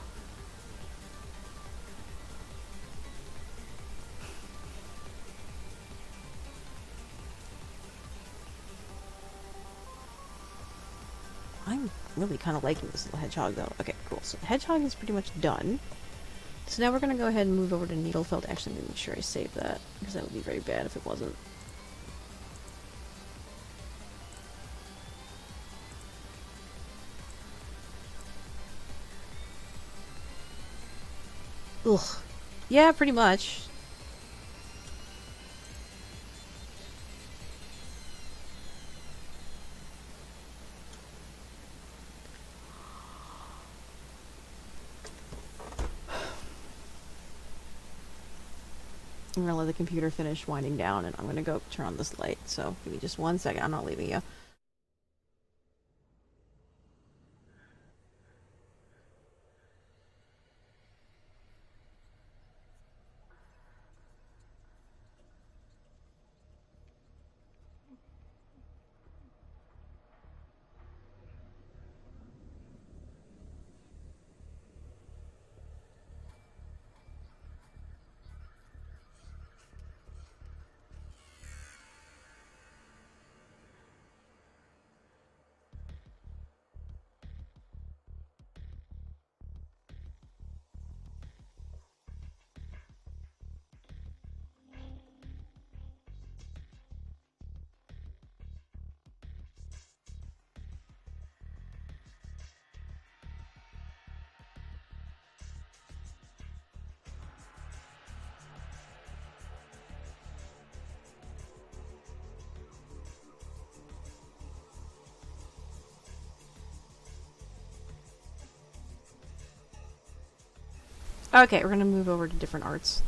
really kind of liking this little hedgehog, though. Okay, cool. So the hedgehog is pretty much done. So now we're going to go ahead and move over to Needlefelt. Actually, make sure I save that, because that would be very bad if it wasn't. Ugh. Yeah, pretty much. I'm gonna let the computer finish winding down, and I'm gonna go turn on this light. So give me just 1 second. I'm not leaving you. Okay, we're gonna move over to different arts.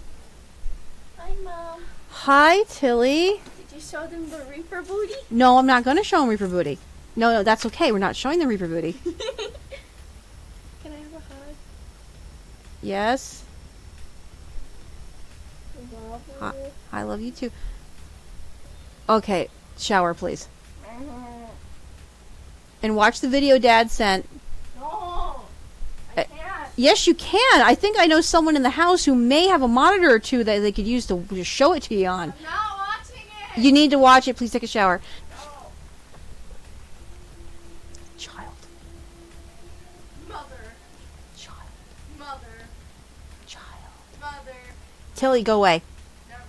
Hi, Mom.
Hi, Tilly.
Did you show them the Reaper booty?
No, I'm not gonna show him Reaper Booty. No, that's okay. We're not showing the Reaper Booty.
Can I have a hug?
Yes.
Love
Hi,
you.
I love you too. Okay, shower, please. And watch the video Dad sent.
No, I can't.
Yes, you can. I think I know someone in the house who may have a monitor or two that they could use to just show it to you on.
I'm not watching it.
You need to watch it. Please take a shower.
No.
Child.
Mother.
Child.
Mother.
Child.
Mother.
Tilly, go away.
Never.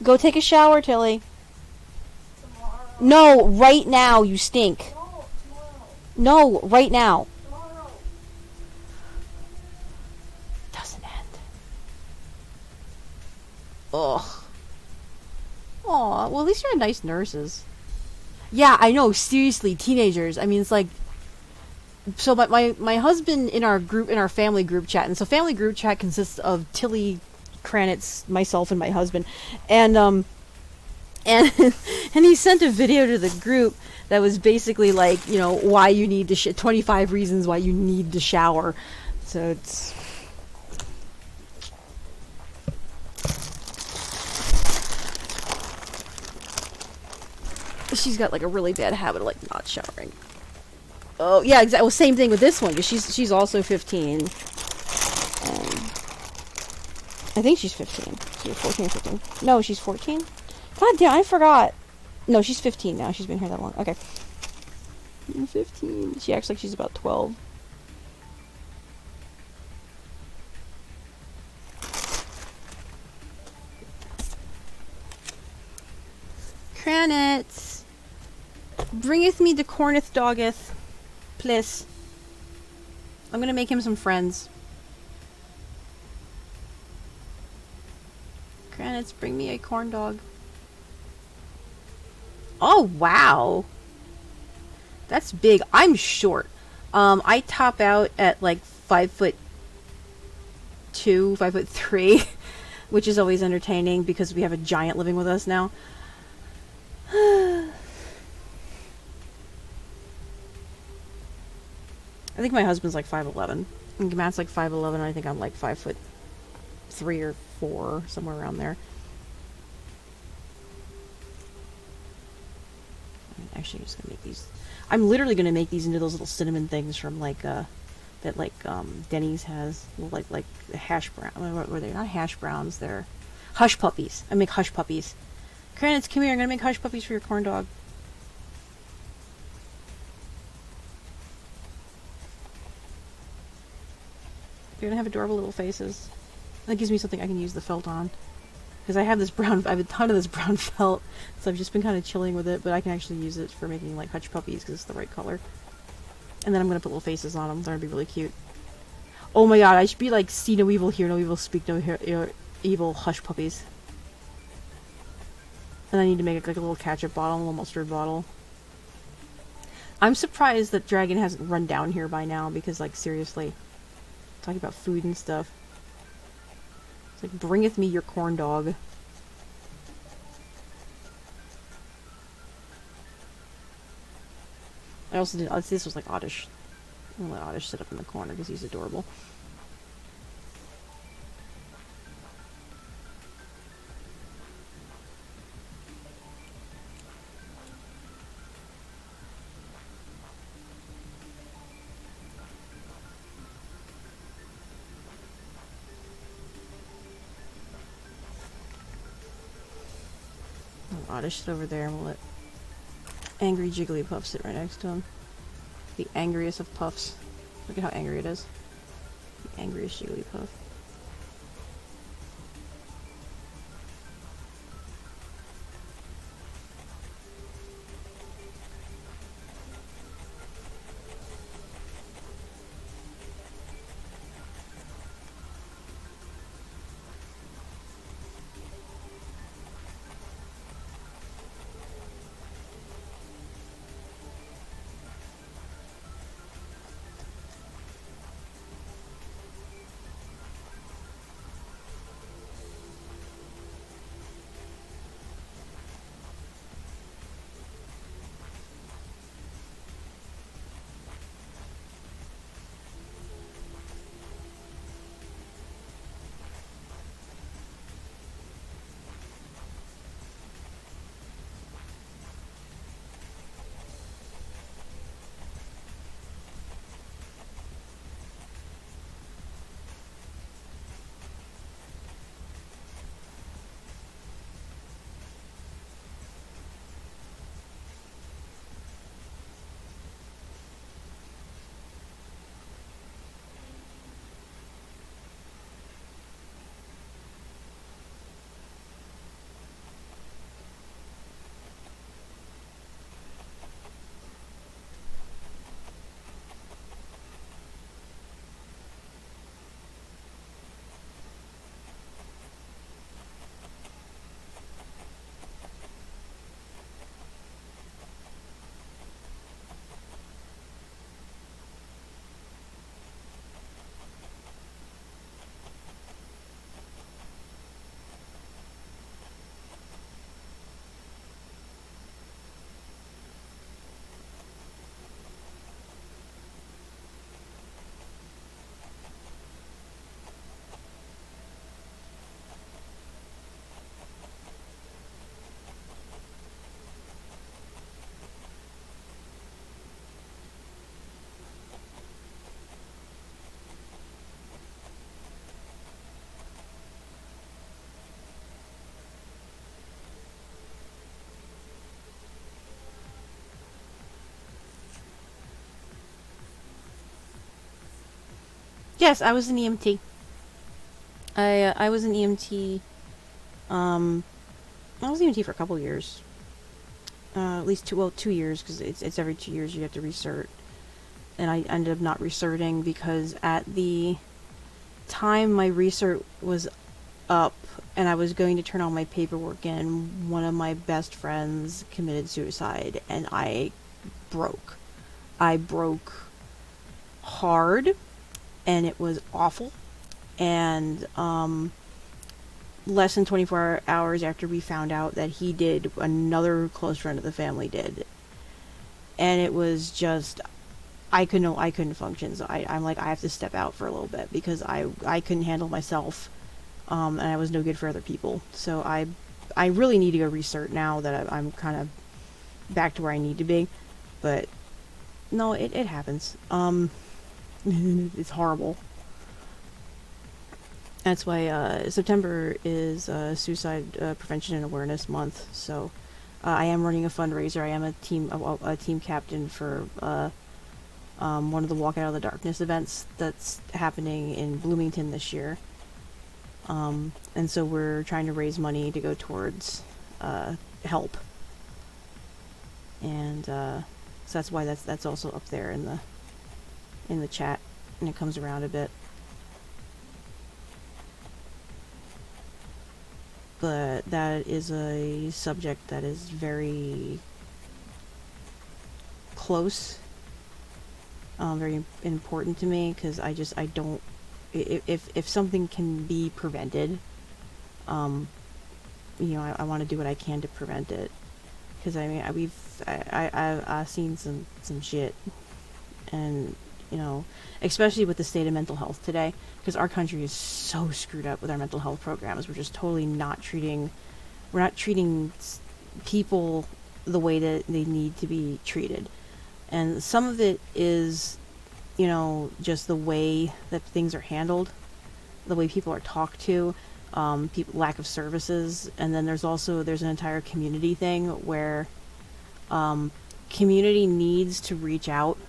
Go take a shower, Tilly.
Tomorrow.
No, right now. You stink.
No, tomorrow.
No, right now.
Tomorrow.
Doesn't end. Ugh. Aw, well, at least you're nice nurses. Yeah, I know. Seriously, teenagers. I mean, it's like. So, my husband in our family group chat, and so family group chat consists of Tilly, Kranitz, myself, and my husband, and and he sent a video to the group that was basically like, you know, why you need to 25 reasons why you need to shower. So it's. She's got like a really bad habit of like not showering. Oh yeah, exactly. Well, same thing with this one, because she's also 15. I think she's 15. She's 14 or 15. No, she's 14. God damn, I forgot. No, she's 15 now. She's been here that long. Okay. 15. She acts like she's about 12. Kranitz, bringeth me to Cornith Doggeth, please. I'm gonna make him some friends. Kranitz, bring me a corn dog. Oh, wow. That's big. I'm short. I top out at like 5'2", 5'3", which is always entertaining because we have a giant living with us now. I think my husband's like 5'11", and Matt's like 5'11", and I think I'm like 5'3" or 4, somewhere around there. I'm actually just gonna make these. I'm literally gonna make these into those little cinnamon things from like that like Denny's has, like hash brown. What were they? Not hash browns. They're hush puppies. I make hush puppies. Kranitz, come here. I'm gonna make hush puppies for your corn dog. They're gonna have adorable little faces. That gives me something I can use the felt on. Because I have this brown, I have a ton of this brown felt, so I've just been kind of chilling with it, but I can actually use it for making, like, hush puppies, because it's the right color. And then I'm gonna put little faces on them. They're gonna be really cute. Oh my god, I should be like, see no evil, hear no evil, speak no evil, hush puppies. And I need to make like a little ketchup bottle, a little mustard bottle. I'm surprised that Dragon hasn't run down here by now, because like, seriously. Talking about food and stuff. It's like, bringeth me your corn dog. I also did, this was like Oddish. I'm gonna let Oddish sit up in the corner because he's adorable. Oddish sit over there and we'll let Angry Jigglypuff sit right next to him. The angriest of puffs. Look at how angry it is. The angriest Jigglypuff. Yes, I was an EMT. I was an EMT. I was an EMT for a couple years. At least 2 years, because it's every 2 years you have to recert. And I ended up not recerting because at the time my recert was up and I was going to turn all my paperwork in, one of my best friends committed suicide and I broke. I broke hard. And it was awful. And less than 24 hours after we found out that he did, another close friend of the family did. And it was just, I couldn't function. So I'm like, I have to step out for a little bit because I couldn't handle myself. And I was no good for other people. So I really need to go recert now that I'm kind of back to where I need to be. But no, it happens. It's horrible. That's why September is Suicide Prevention and Awareness Month. So I am running a fundraiser. I am a team captain for one of the Walk Out of the Darkness events that's happening in Bloomington this year. And so we're trying to raise money to go towards help. And so that's why that's also up there in the chat, and it comes around a bit. But that is a subject that is very close, very important to me, because I don't, if something can be prevented, you know, I want to do what I can to prevent it, because I mean, I've seen some shit, and you know, especially with the state of mental health today, because our country is so screwed up with our mental health programs. We're just totally not treating people the way that they need to be treated. And some of it is, you know, just the way that things are handled, the way people are talked to, lack of services. And then there's an entire community thing where community needs to reach out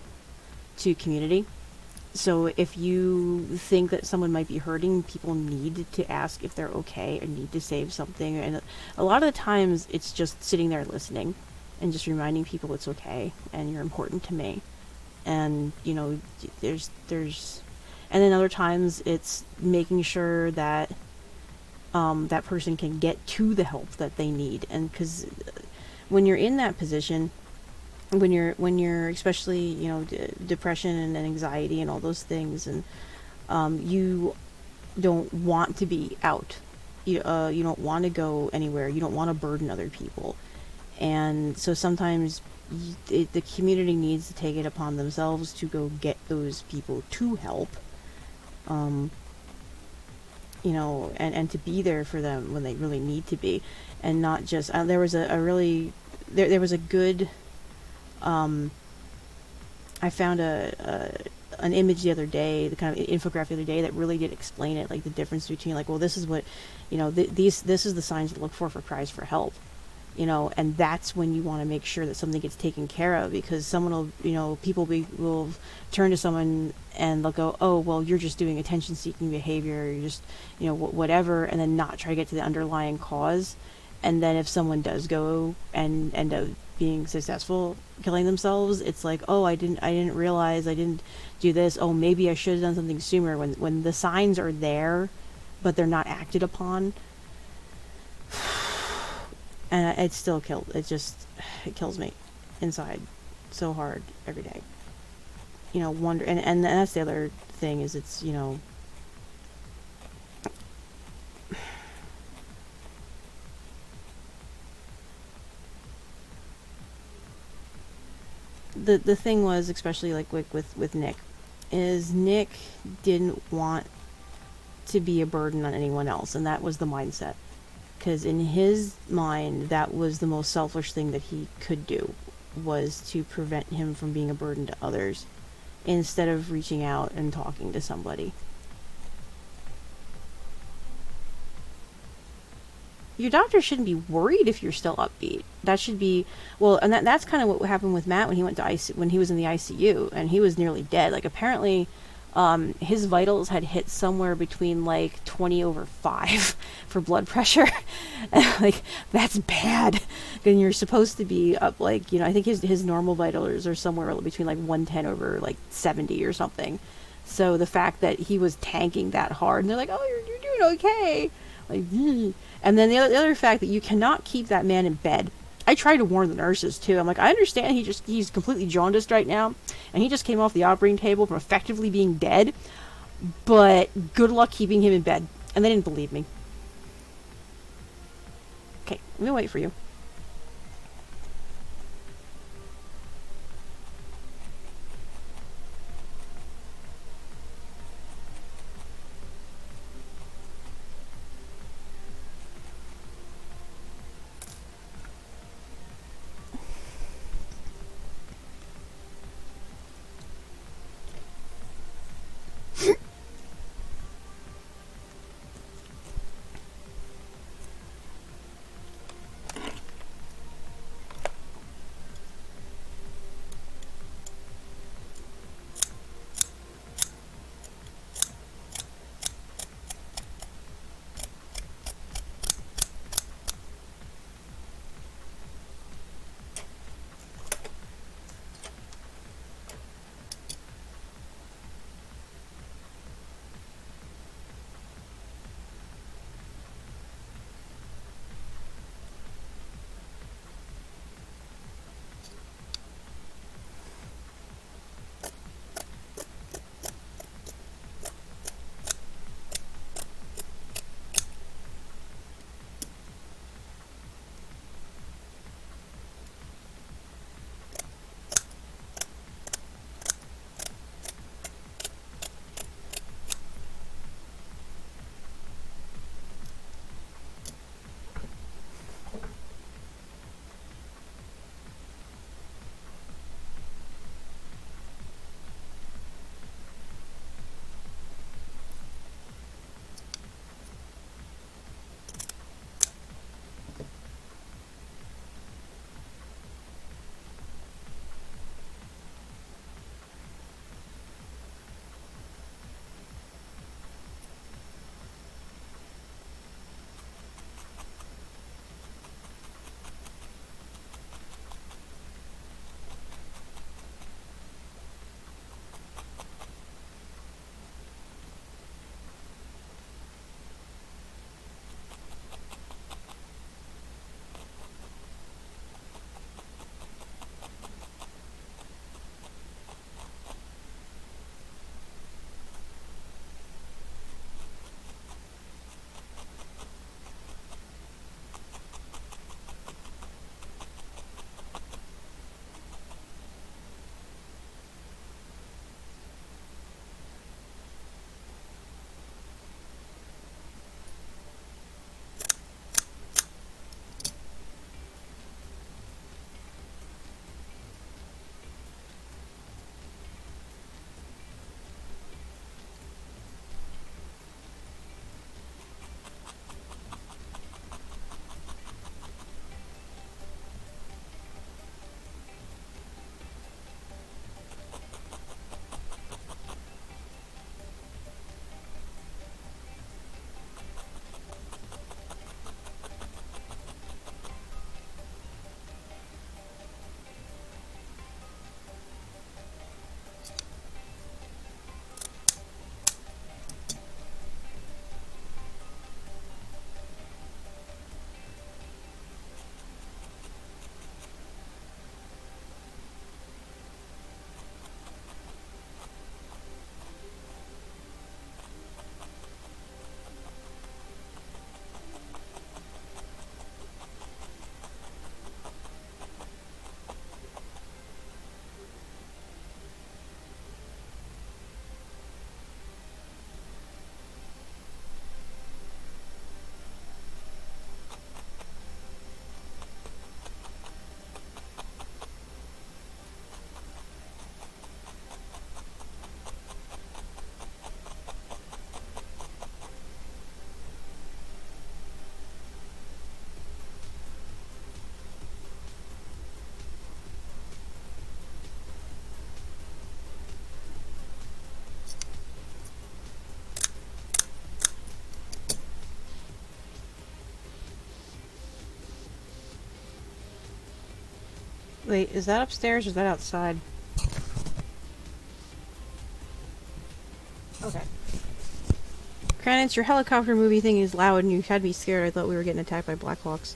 to community. So if you think that someone might be hurting, people need to ask if they're okay or need to save something. And a lot of the times it's just sitting there listening and just reminding people it's okay and you're important to me. And, you know, there's and then other times it's making sure that that person can get to the help that they need. And because when you're in that position, when you're especially, you know, depression and anxiety and all those things, and you don't want to be out, you don't want to go anywhere, you don't want to burden other people, and so sometimes the community needs to take it upon themselves to go get those people to help, you know, and to be there for them when they really need to be, and not just there was there was a good I found an image the other day, the kind of infographic the other day, that really did explain it, like the difference between, like, well, this is what, you know, this is the signs to look for cries for help, you know, and that's when you want to make sure that something gets taken care of, because someone will, you know, will turn to someone and they'll go, oh, well, you're just doing attention-seeking behavior, you're just, you know, whatever, and then not try to get to the underlying cause. And then if someone does go and end up being successful killing themselves, it's like, oh, I didn't realize, I didn't do this, oh, maybe I should have done something sooner, when the signs are there but they're not acted upon. And it still it kills me inside so hard every day, you know. And that's the other thing, is it's, you know, the thing was, especially like with Nick, is Nick didn't want to be a burden on anyone else, and that was the mindset, because in his mind that was the most selfish thing that he could do, was to prevent him from being a burden to others instead of reaching out and talking to somebody. Your doctor shouldn't be worried if you're still upbeat. That should be, well, and that's kind of what happened with Matt when he went to when he was in the ICU, and he was nearly dead. Like, apparently, his vitals had hit somewhere between like 20/5 for blood pressure. Like, that's bad. Then you're supposed to be up, like, you know, I think his normal vitals are somewhere between like 110/70 or something. So the fact that he was tanking that hard, and they're like, oh, you're doing okay. Like, and then the other fact that you cannot keep that man in bed. I tried to warn the nurses too. I'm like, I understand he's completely jaundiced right now, and he just came off the operating table from effectively being dead, but good luck keeping him in bed. And they didn't believe me. Okay, I'm gonna wait for you. Wait, is that upstairs or is that outside? Okay. Kranitz, your helicopter movie thing is loud and you had me scared. I thought we were getting attacked by Blackhawks.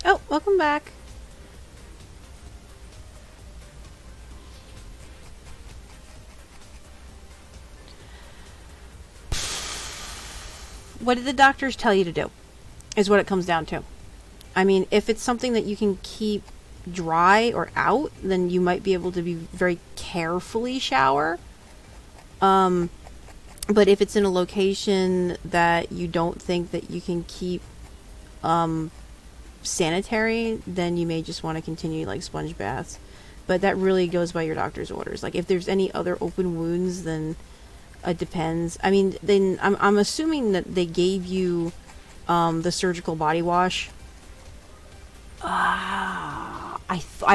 Oh, welcome back. What did the doctors tell you to do? Is what it comes down to. I mean, if it's something that you can keep dry or out, then you might be able to be very carefully shower. But if it's in a location that you don't think that you can keep sanitary, then you may just want to continue like sponge baths. But that really goes by your doctor's orders. Like if there's any other open wounds, then it depends. I mean, then I'm assuming that they gave you the surgical body wash. I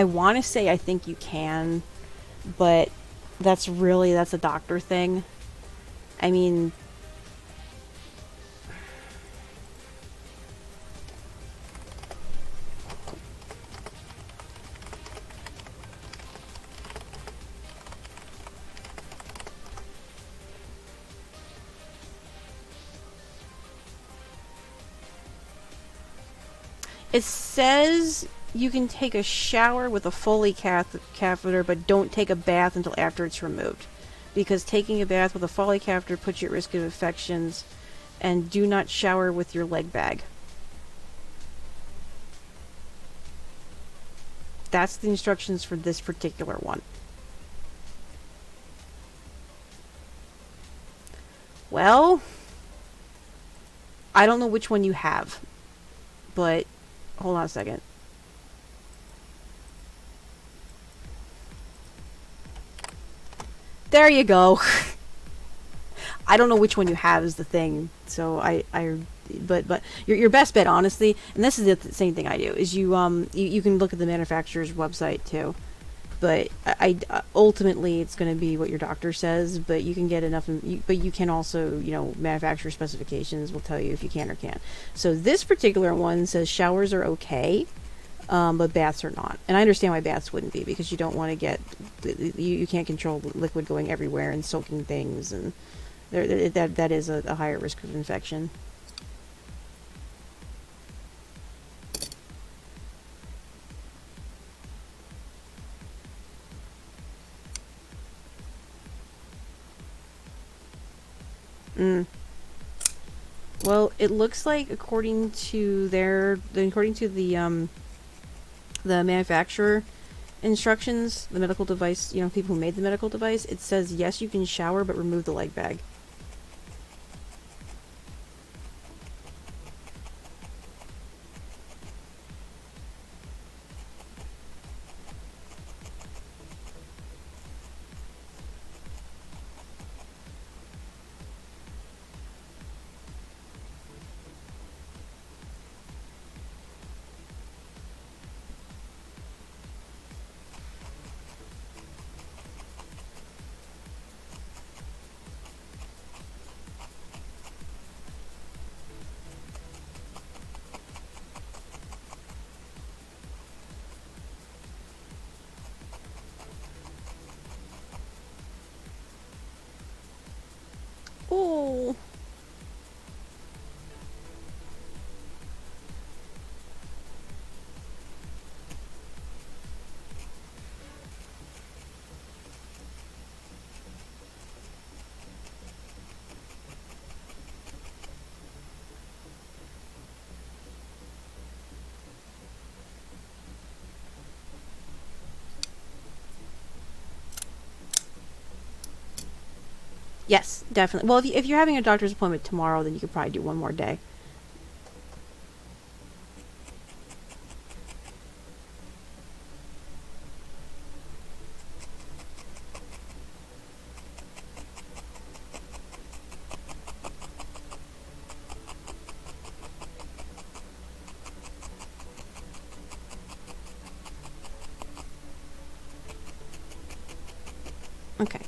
want to say I think you can, but that's a doctor thing. I mean, it says you can take a shower with a Foley catheter, but don't take a bath until after it's removed. Because taking a bath with a Foley catheter puts you at risk of infections, and do not shower with your leg bag. That's the instructions for this particular one. Well, I don't know which one you have, but hold on a second. There you go. I don't know which one you have is the thing. So but your best bet, honestly, and this is the same thing I do, is you can look at the manufacturer's website too. But I ultimately it's going to be what your doctor says, but you can get enough. But you can also, manufacturer specifications will tell you if you can or can't. So this particular one says showers are okay, but baths are not. And I understand why baths wouldn't be, because you don't want to get you can't control liquid going everywhere and soaking things, and that is a higher risk of infection. Well, it looks like according to the manufacturer instructions, the medical device, people who made the medical device, it says yes, you can shower, but remove the leg bag. Yes, definitely. Well, if you're having a doctor's appointment tomorrow, then you could probably do one more day. Okay.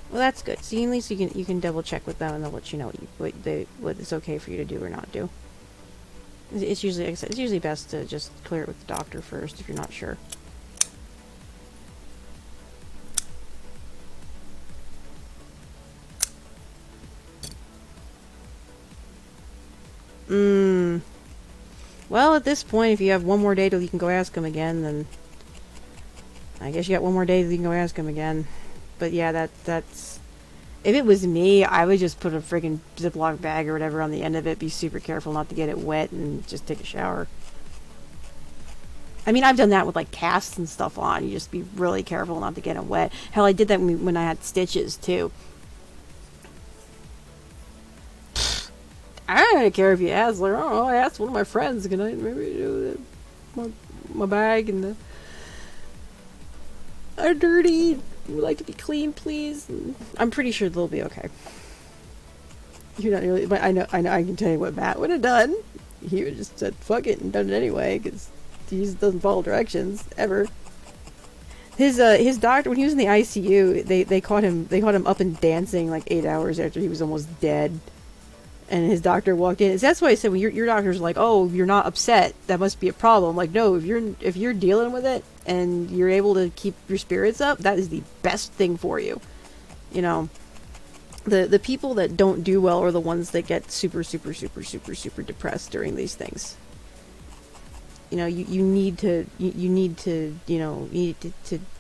Well, that's good. So at least you can double check with them, and they'll let you know what it's okay for you to do or not do. It's usually, like I said, it's usually best to just clear it with the doctor first if you're not sure. Well, at this point, if you have one more day till you can go ask him again, then I guess you got one more day till you can go ask him again. But yeah, that's... If it was me, I would just put a friggin' Ziploc bag or whatever on the end of it, be super careful not to get it wet, and just take a shower. I mean, I've done that with, like, casts and stuff on. You just be really careful not to get it wet. Hell, I did that when I had stitches, too. I don't care if you ask. Like, oh, I asked one of my friends, can I maybe do my bag and the... are dirty. Would like to be clean, please. And I'm pretty sure they'll be okay. You're not really, but I know. I can tell you what Matt would have done. He would have just said fuck it and done it anyway, because he just doesn't follow directions ever. His doctor, when he was in the ICU, they caught him up and dancing like 8 hours after he was almost dead. And his doctor walked in. That's why I said when your doctor's like, oh, you're not upset, that must be a problem. Like, no, if you're dealing with it and you're able to keep your spirits up, that is the best thing for you. You know, the people that don't do well are the ones that get super depressed during these things. You know, you need to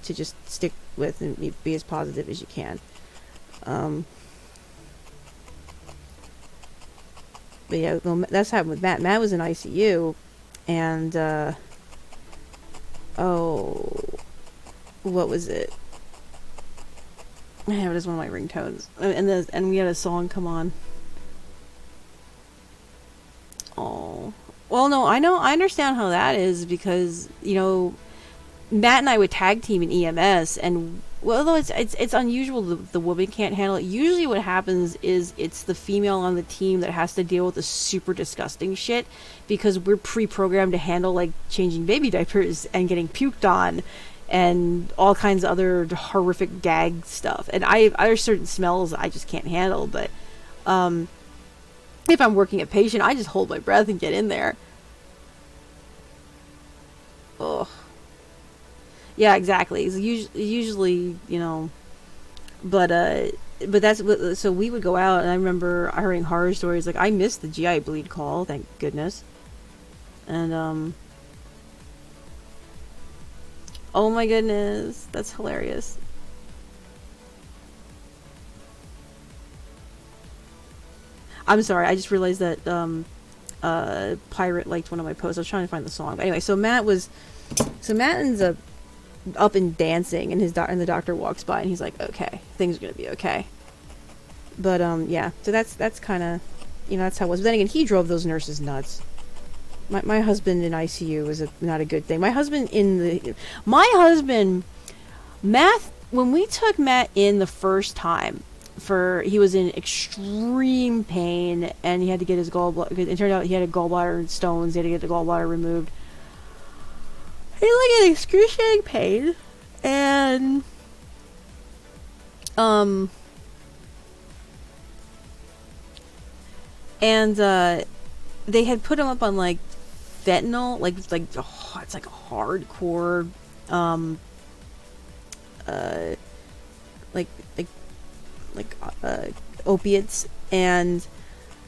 just stick with and be as positive as you can. But yeah, well, that's happened with Matt. Matt was in ICU, and what was it? Yeah, it was one of my ringtones, and we had a song come on. Oh, well, no, I understand how that is, because you know, Matt and I would tag team in EMS, and well, although it's unusual the woman can't handle it. Usually what happens is it's the female on the team that has to deal with the super disgusting shit, because we're pre-programmed to handle like changing baby diapers and getting puked on and all kinds of other horrific gag stuff. And there's certain smells I just can't handle, but if I'm working a patient, I just hold my breath and get in there. Ugh. Yeah, exactly. It's usually, you know, but that's what, so we would go out, and I remember hearing horror stories. Like, I missed the GI bleed call, thank goodness. And, oh my goodness, that's hilarious. I'm sorry, I just realized that, Pirate liked one of my posts. I was trying to find the song. But anyway, so Matt ends up and dancing, and the doctor walks by, and he's like, okay, things are gonna be okay. But yeah, so that's kind of, you know, that's how it was. But then again, he drove those nurses nuts. My husband in ICU was not a good thing. Matt, when we took Matt in the first time, he was in extreme pain, and he had to get his gallbladder. It turned out he had a gallbladder stones. He had to get the gallbladder removed. He was like in excruciating pain, and they had put him up on like fentanyl, it's like a hardcore opiates, and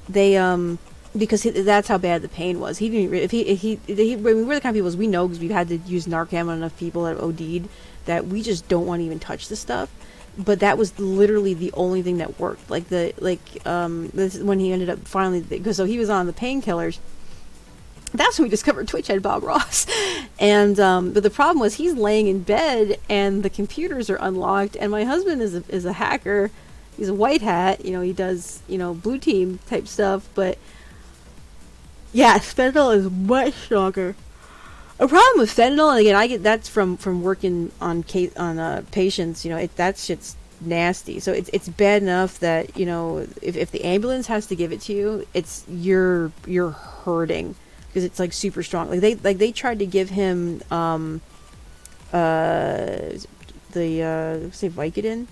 they because that's how bad the pain was. He didn't. We're the kind of people, we know, because we've had to use Narcan on enough people that OD'd, that we just don't want to even touch the stuff. But that was literally the only thing that worked. This, when he ended up finally, because so he was on the painkillers, That's when we discovered Twitch had Bob Ross. And but the problem was he's laying in bed and the computers are unlocked, and my husband is a hacker. He's a white hat, he does, blue team type stuff, but yeah, fentanyl is much stronger. A problem with fentanyl, and again, I get that's from working on patients, that shit's nasty. So it's bad enough that, if the ambulance has to give it to you, you're hurting. Because it's like super strong. They tried to give him say Vicodin.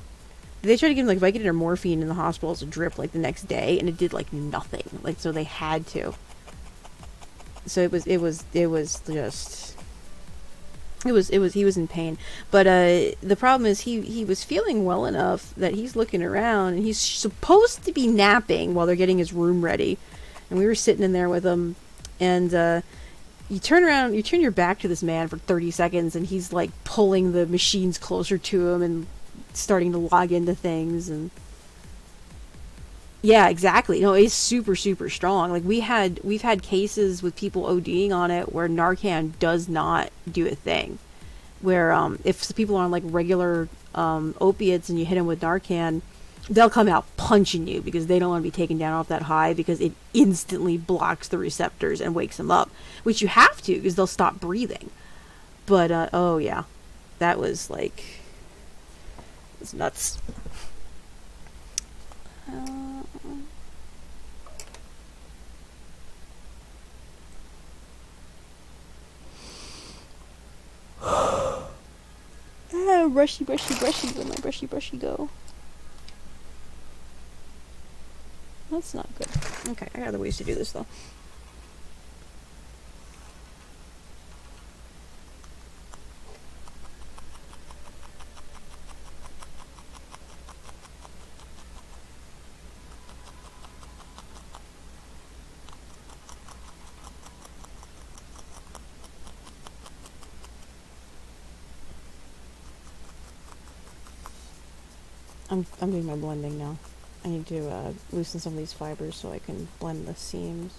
They tried to give him like Vicodin or morphine in the hospital as a drip like the next day, and it did like nothing. So they had to. So it was he was in pain. But the problem is he was feeling well enough that he's looking around and he's supposed to be napping while they're getting his room ready, and we were sitting in there with him. And you turn around, you turn your back to this man for 30 seconds, and he's like pulling the machines closer to him and starting to log into things. And yeah, exactly. It's super, super strong. Like we've had cases with people ODing on it where Narcan does not do a thing. Where if people are on like regular opiates and you hit them with Narcan, they'll come out punching you because they don't want to be taken down off that high, because it instantly blocks the receptors and wakes them up, which you have to because they'll stop breathing. But oh yeah, that was like, it's nuts. Brushy, where my brushy go? That's not good. Okay, I got other ways to do this though. I'm doing my blending now. I need to loosen some of these fibers so I can blend the seams.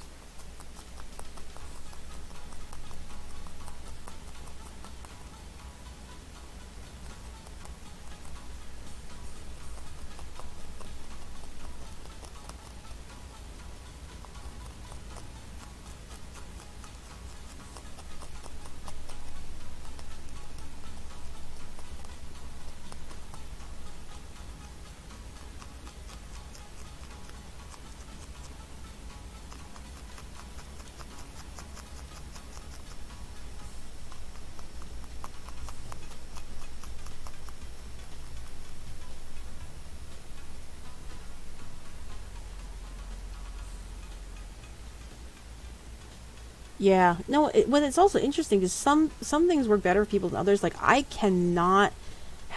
Yeah, no. But it's also interesting because some things work better for people than others. Like I cannot.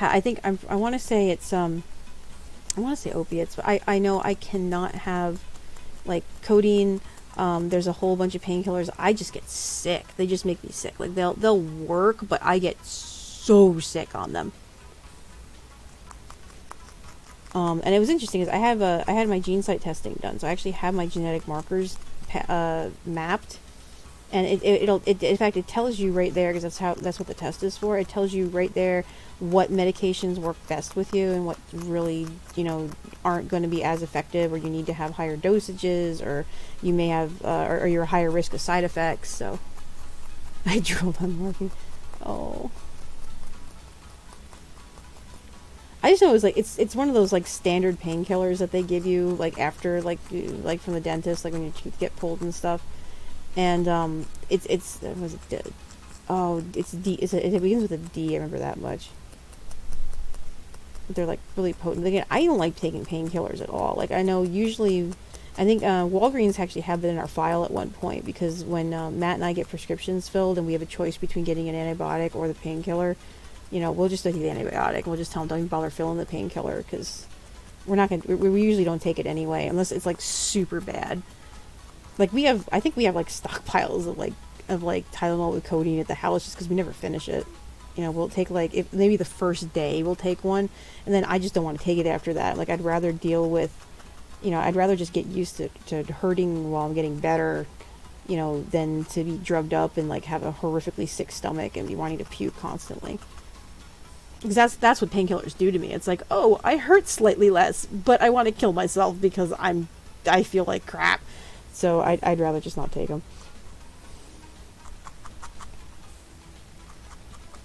I think I want to say it's I want to say opiates, but I know I cannot have like codeine. There's a whole bunch of painkillers. I just get sick. They just make me sick. Like they'll work, but I get so sick on them. And it was interesting because I had my gene site testing done, so I actually have my genetic markers mapped. And it in fact it tells you right there, because that's what the test is for. It tells you right there what medications work best with you and what really aren't going to be as effective, or you need to have higher dosages, or you may have or you're a higher risk of side effects. So I drilled on morphine. Oh, I just know it's one of those like standard painkillers that they give you like after like from the dentist, like when your teeth get pulled and stuff. And it begins with a D. I remember that much. They're like really potent. Again, I don't like taking painkillers at all. Like I know usually, I think Walgreens actually have it in our file at one point, because when Matt and I get prescriptions filled and we have a choice between getting an antibiotic or the painkiller, we'll just take the antibiotic. We'll just tell them don't even bother filling the painkiller, because we usually don't take it anyway unless it's like super bad. Like I think we have like stockpiles of Tylenol with codeine at the house, just because we never finish it. We'll take if maybe the first day we'll take one, and then I just don't want to take it after that. Like I'd rather deal with, I'd rather just get used to hurting while I'm getting better, you know, than to be drugged up and like have a horrifically sick stomach and be wanting to puke constantly. Because that's what painkillers do to me. It's like, oh, I hurt slightly less, but I want to kill myself because I feel like crap. So I'd rather just not take them.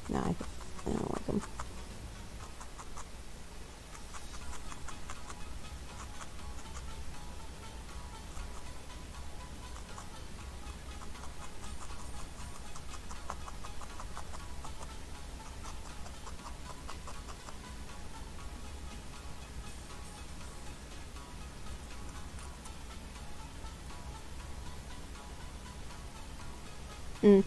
Nah, I don't like them. Mm.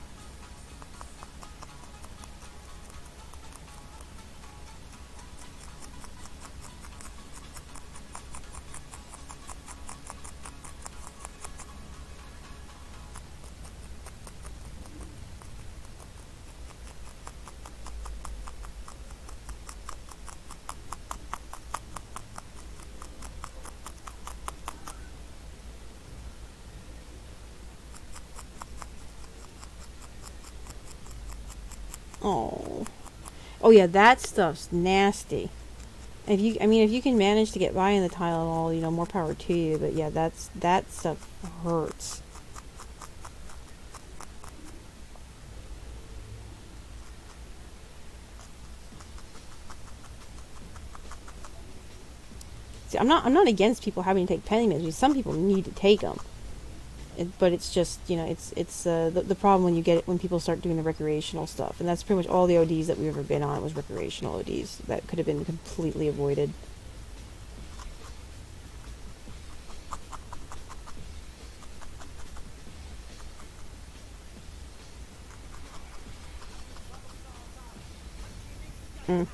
Oh. Oh yeah, that stuff's nasty. If you, I mean, if you can manage to get by in the Tylenol, you know, more power to you. But yeah, that stuff hurts. See, I'm not against people having to take pain meds. Some people need to take them. But it's just, you know, it's the problem when you get it, when people start doing the recreational stuff, and that's pretty much all the ODs that we've ever been on was recreational ODs that could have been completely avoided. Mm.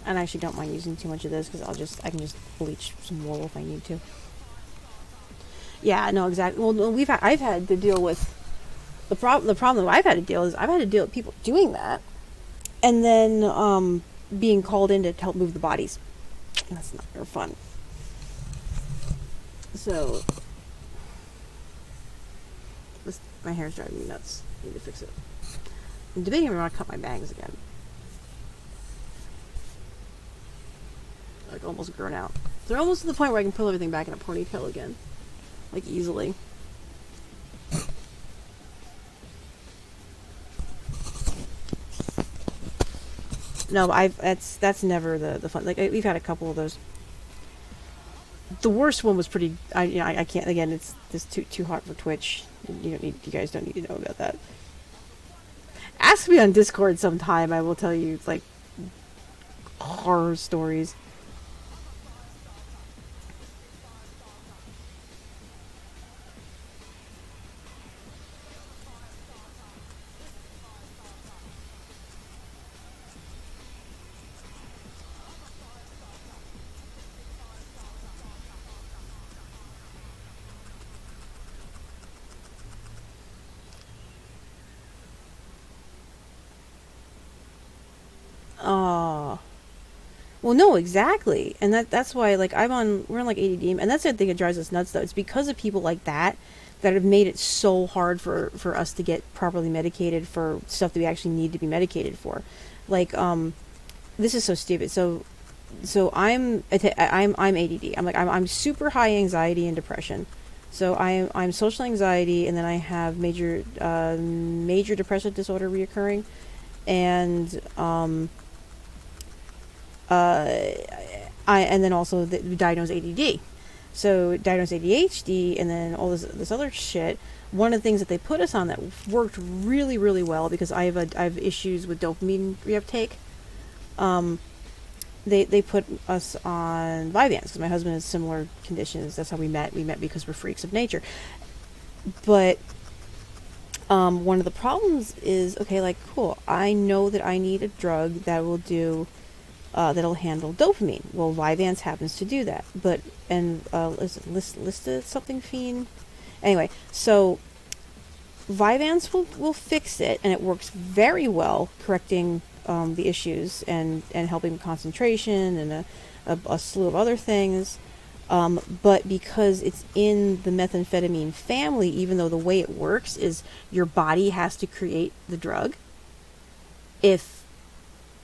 And I actually don't mind using too much of this because I can just bleach some wool if I need to. Yeah, no, exactly. Well, no, I've had to deal with the problem I've had to deal with people doing that, and then being called in to help move the bodies. That's not very fun. So, my hair's driving me nuts. I need to fix it. I'm debating if I want to cut my bangs again. Like almost grown out. They're almost to the point where I can pull everything back in a ponytail again, like easily. No, that's never the fun. Like we've had a couple of those. The worst one was pretty. I can't. Again, it's too hot for Twitch. You guys don't need to know about that. Ask me on Discord sometime. I will tell you like horror stories. Well, no, exactly, and that's why like we're on like ADD, and that's the thing that drives us nuts though. It's because of people like that have made it so hard for us to get properly medicated for stuff that we actually need to be medicated for. Like this is so stupid. So I'm ADD. I'm super high anxiety and depression. So I'm social anxiety, and then I have major depressive disorder reoccurring, and and then also diagnosed ADD. So diagnosed ADHD, and then all this other shit. One of the things that they put us on that worked really, really well, because I have issues with dopamine reuptake. They put us on Vyvanse, because my husband has similar conditions. That's how we met. We met because we're freaks of nature. But one of the problems is, okay, like, cool, I know that I need a drug that will do, that'll handle dopamine. Well, Vyvanse happens to do that. But, and, is it listed something fiend? Anyway, so Vyvanse will fix it, and it works very well, correcting the issues and helping concentration and a slew of other things. But because it's in the methamphetamine family, even though the way it works is your body has to create the drug, if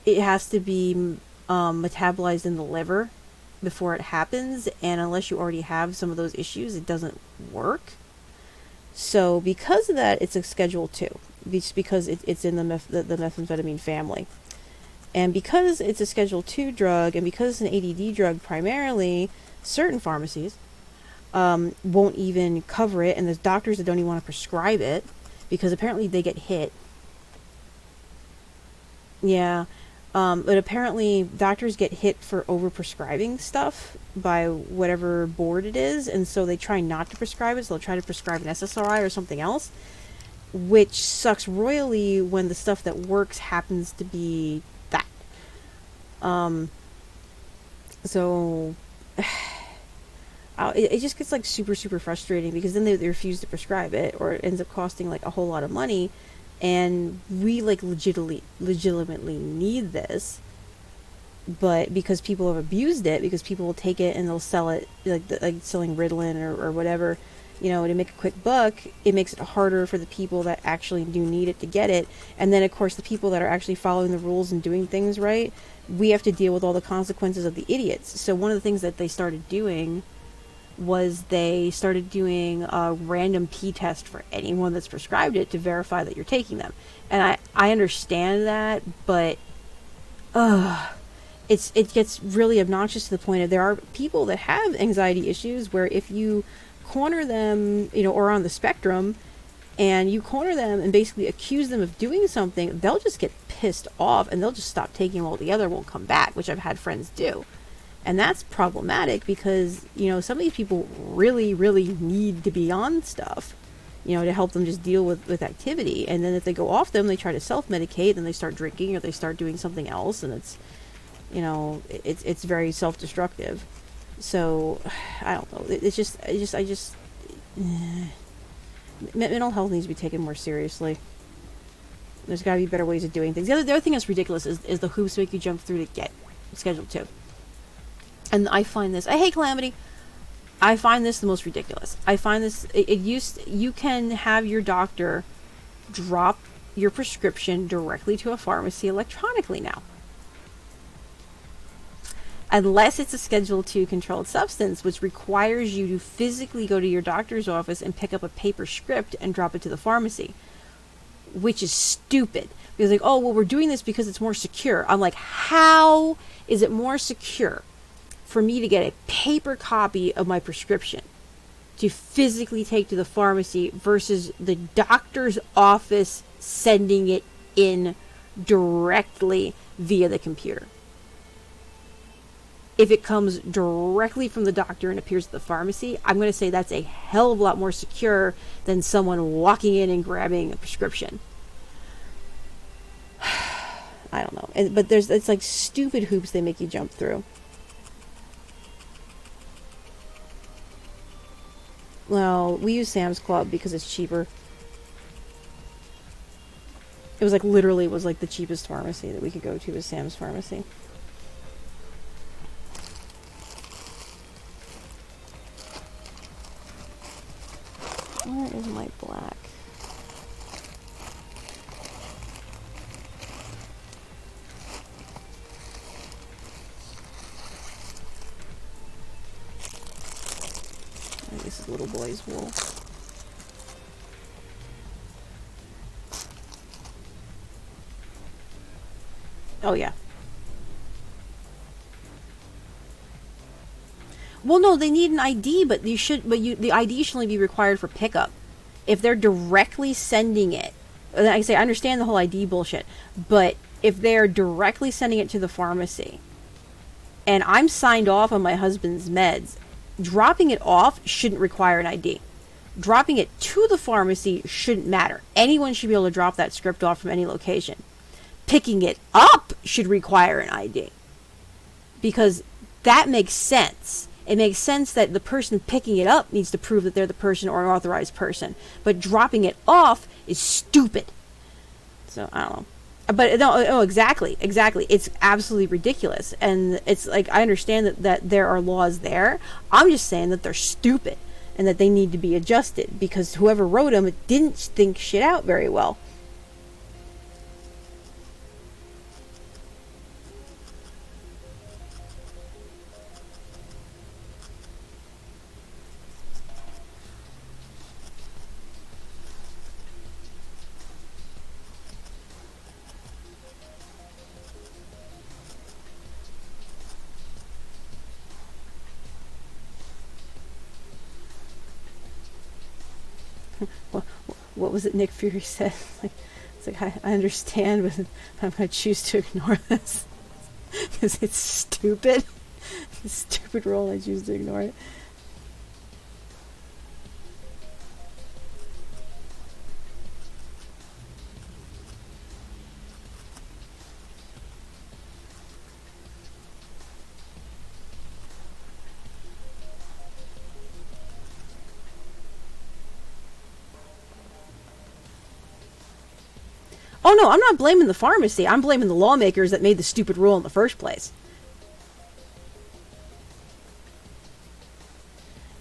it has to be metabolized in the liver before it happens, and unless you already have some of those issues, it doesn't work. So because of that, it's a Schedule 2, just because it's in the methamphetamine family. And because it's a Schedule 2 drug, and because it's an ADD drug primarily, certain pharmacies won't even cover it, and there's doctors that don't even want to prescribe it, because apparently they get hit. Yeah. But apparently doctors get hit for overprescribing stuff by whatever board it is, and so they try not to prescribe it, so they'll try to prescribe an SSRI or something else, which sucks royally when the stuff that works happens to be that. So it just gets like super, super frustrating, because then they refuse to prescribe it, or it ends up costing like a whole lot of money. And we like legitimately need this, but because people have abused it, because people will take it and they'll sell it like selling Ritalin or whatever, you know, to make a quick buck, it makes it harder for the people that actually do need it to get it. And then of course the people that are actually following the rules and doing things right, we have to deal with all the consequences of the idiots. So one of the things that they started doing was they started doing a random p-test for anyone that's prescribed it to verify that you're taking them. And I understand that, but it gets really obnoxious to the point of there are people that have anxiety issues where if you corner them, you know, or on the spectrum, and you corner them and basically accuse them of doing something, they'll just get pissed off and they'll just stop taking them altogether, won't come back, which I've had friends do. And that's problematic because, you know, some of these people really, really need to be on stuff, you know, to help them just deal with activity. And then if they go off them, they try to self-medicate, and they start drinking or they start doing something else. And it's, you know, it's very self-destructive. So, I don't know. Mental health needs to be taken more seriously. There's got to be better ways of doing things. The other thing that's ridiculous is the hoops make you jump through to get Schedule 2. And I find this, hey Calamity, I find this the most ridiculous. I find this, you can have your doctor drop your prescription directly to a pharmacy electronically now. Unless it's a Schedule 2 controlled substance, which requires you to physically go to your doctor's office and pick up a paper script and drop it to the pharmacy. Which is stupid. Because like, oh, well, we're doing this because it's more secure. I'm like, how is it more secure for me to get a paper copy of my prescription to physically take to the pharmacy versus the doctor's office sending it in directly via the computer? If it comes directly from the doctor and appears at the pharmacy, I'm going to say that's a hell of a lot more secure than someone walking in and grabbing a prescription. I don't know. But it's like stupid hoops they make you jump through. Well, we use Sam's Club because it's cheaper. It was like literally was like the cheapest pharmacy that we could go to was Sam's Pharmacy. Where is my black? I think this is little boy's wool. Oh yeah. Well, no, they need an ID, but the ID should only be required for pickup. If they're directly sending it, like I say, I understand the whole ID bullshit, but if they're directly sending it to the pharmacy, and I'm signed off on my husband's meds, dropping it off shouldn't require an ID. Dropping it to the pharmacy shouldn't matter. Anyone should be able to drop that script off from any location. Picking it up should require an ID. Because that makes sense. It makes sense that the person picking it up needs to prove that they're the person or an authorized person. But dropping it off is stupid. So, I don't know. But, no, exactly. It's absolutely ridiculous. And it's like, I understand that there are laws there. I'm just saying that they're stupid. And that they need to be adjusted. Because whoever wrote them didn't think shit out very well. What was it Nick Fury said? It's like I understand, but I'm going to choose to ignore this. Because it's stupid. It's a stupid rule, I choose to ignore it. Oh no, I'm not blaming the pharmacy. I'm blaming the lawmakers that made the stupid rule in the first place.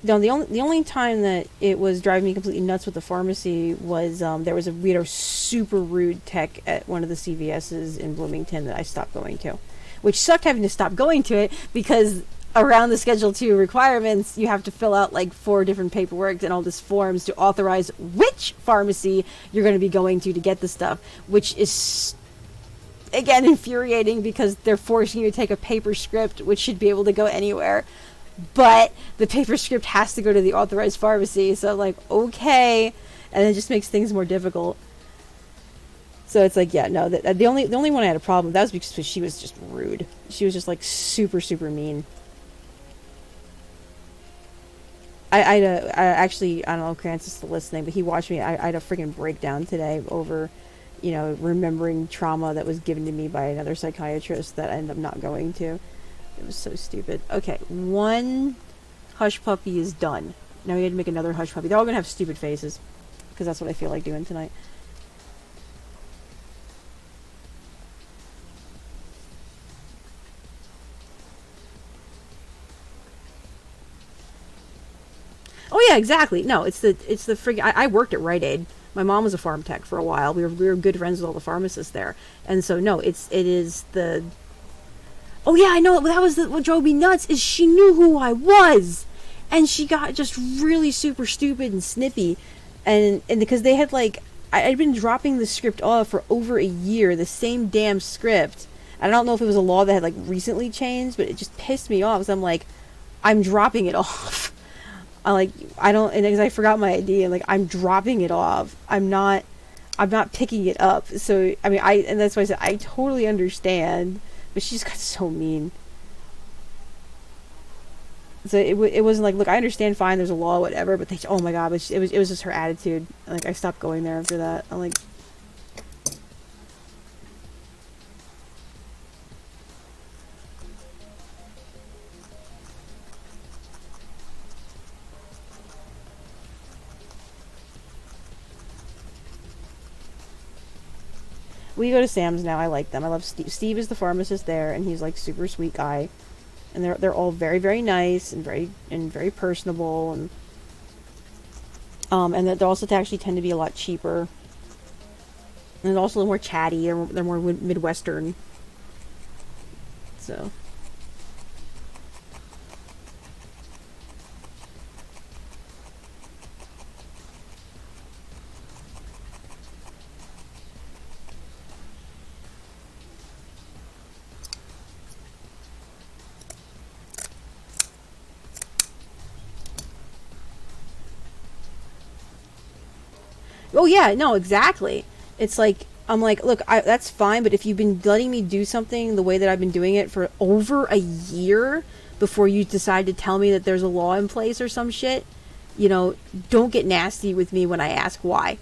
No, the only time that it was driving me completely nuts with the pharmacy was we had a super rude tech at one of the CVS's in Bloomington that I stopped going to, which sucked having to stop going to it because around the Schedule 2 requirements, you have to fill out like 4 different paperwork and all these forms to authorize which pharmacy you're going to be going to get the stuff, which is, again, infuriating because they're forcing you to take a paper script, which should be able to go anywhere. But the paper script has to go to the authorized pharmacy, so I'm like, okay. And it just makes things more difficult. So it's like, yeah, no, the only one I had a problem with, that was because she was just rude. She was just like super, super mean. I don't know if Krantz is still listening, but he watched me. I had a freaking breakdown today over, remembering trauma that was given to me by another psychiatrist that I ended up not going to. It was so stupid. Okay, one hush puppy is done. Now we had to make another hush puppy. They're all going to have stupid faces, because that's what I feel like doing tonight. Oh yeah, exactly. No, it's the friggin'. I worked at Rite Aid. My mom was a farm tech for a while. We were good friends with all the pharmacists there, and so no, it is the. Oh yeah, I know. That was what drove me nuts. Is she knew who I was, and she got just really super stupid and snippy, and because they had like I'd been dropping the script off for over a year, the same damn script. I don't know if it was a law that had like recently changed, but it just pissed me off. So I'm like, I'm dropping it off. And because I forgot my ID, and like I'm dropping it off. I'm not picking it up. So I mean, and that's why I said I totally understand, but she just got so mean. So it wasn't like, look, I understand, fine, there's a law, whatever, but oh my god, it was just her attitude. Like I stopped going there after that. I'm like. We go to Sam's now. I like them. I love Steve. Steve is the pharmacist there, and he's like super sweet guy. And they're all very, very nice and very personable, and they also actually tend to be a lot cheaper. And they're also a little more chatty. They're more Midwestern. So. Oh yeah, no, exactly. It's like, I'm like, look, that's fine, but if you've been letting me do something the way that I've been doing it for over a year before you decide to tell me that there's a law in place or some shit, you know, don't get nasty with me when I ask why.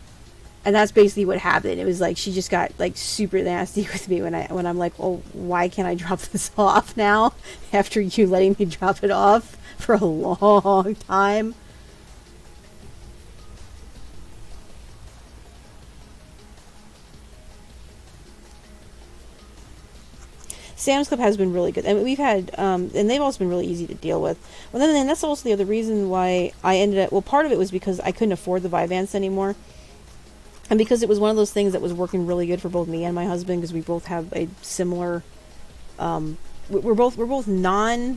And that's basically what happened. It was like she just got like super nasty with me when I'm like, oh, why can't I drop this off now after you letting me drop it off for a long time? Sam's Club has been really good, and we've had, and they've also been really easy to deal with. Well, then that's also the other reason why I ended up. Well, part of it was because I couldn't afford the Vyvanse anymore, and because it was one of those things that was working really good for both me and my husband, because we both have a similar. We're both not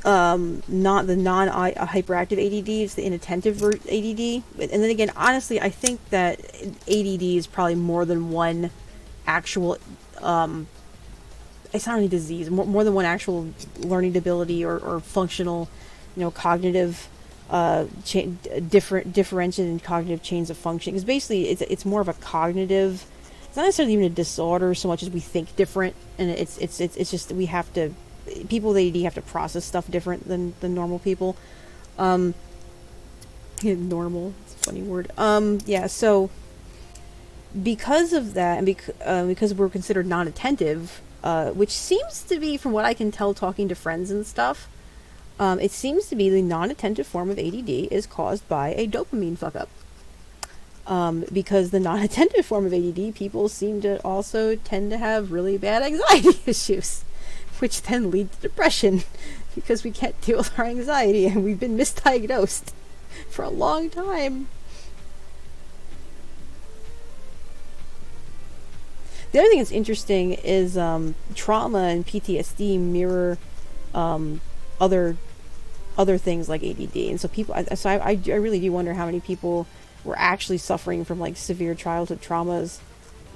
the hyperactive ADD. It's the inattentive ADD, and then again, honestly, I think that ADD is probably more than one actual. It's not really disease, more than one actual learning ability or functional, you know, cognitive, differentiated cognitive chains of function. Because basically, it's more of a cognitive. It's not necessarily even a disorder so much as we think different, and it's just we have to. People with ADD have to process stuff different than normal people. Normal, it's a funny word. Yeah, so. Because of that, and because we're considered non-attentive, which seems to be, from what I can tell talking to friends and stuff, it seems to be the non-attentive form of ADD is caused by a dopamine fuck-up. Because the non-attentive form of ADD, people seem to also tend to have really bad anxiety issues, which then lead to depression, because we can't deal with our anxiety, and we've been misdiagnosed for a long time. The other thing that's interesting is trauma and PTSD mirror other things like ADD, and so people. I really do wonder how many people were actually suffering from like severe childhood traumas,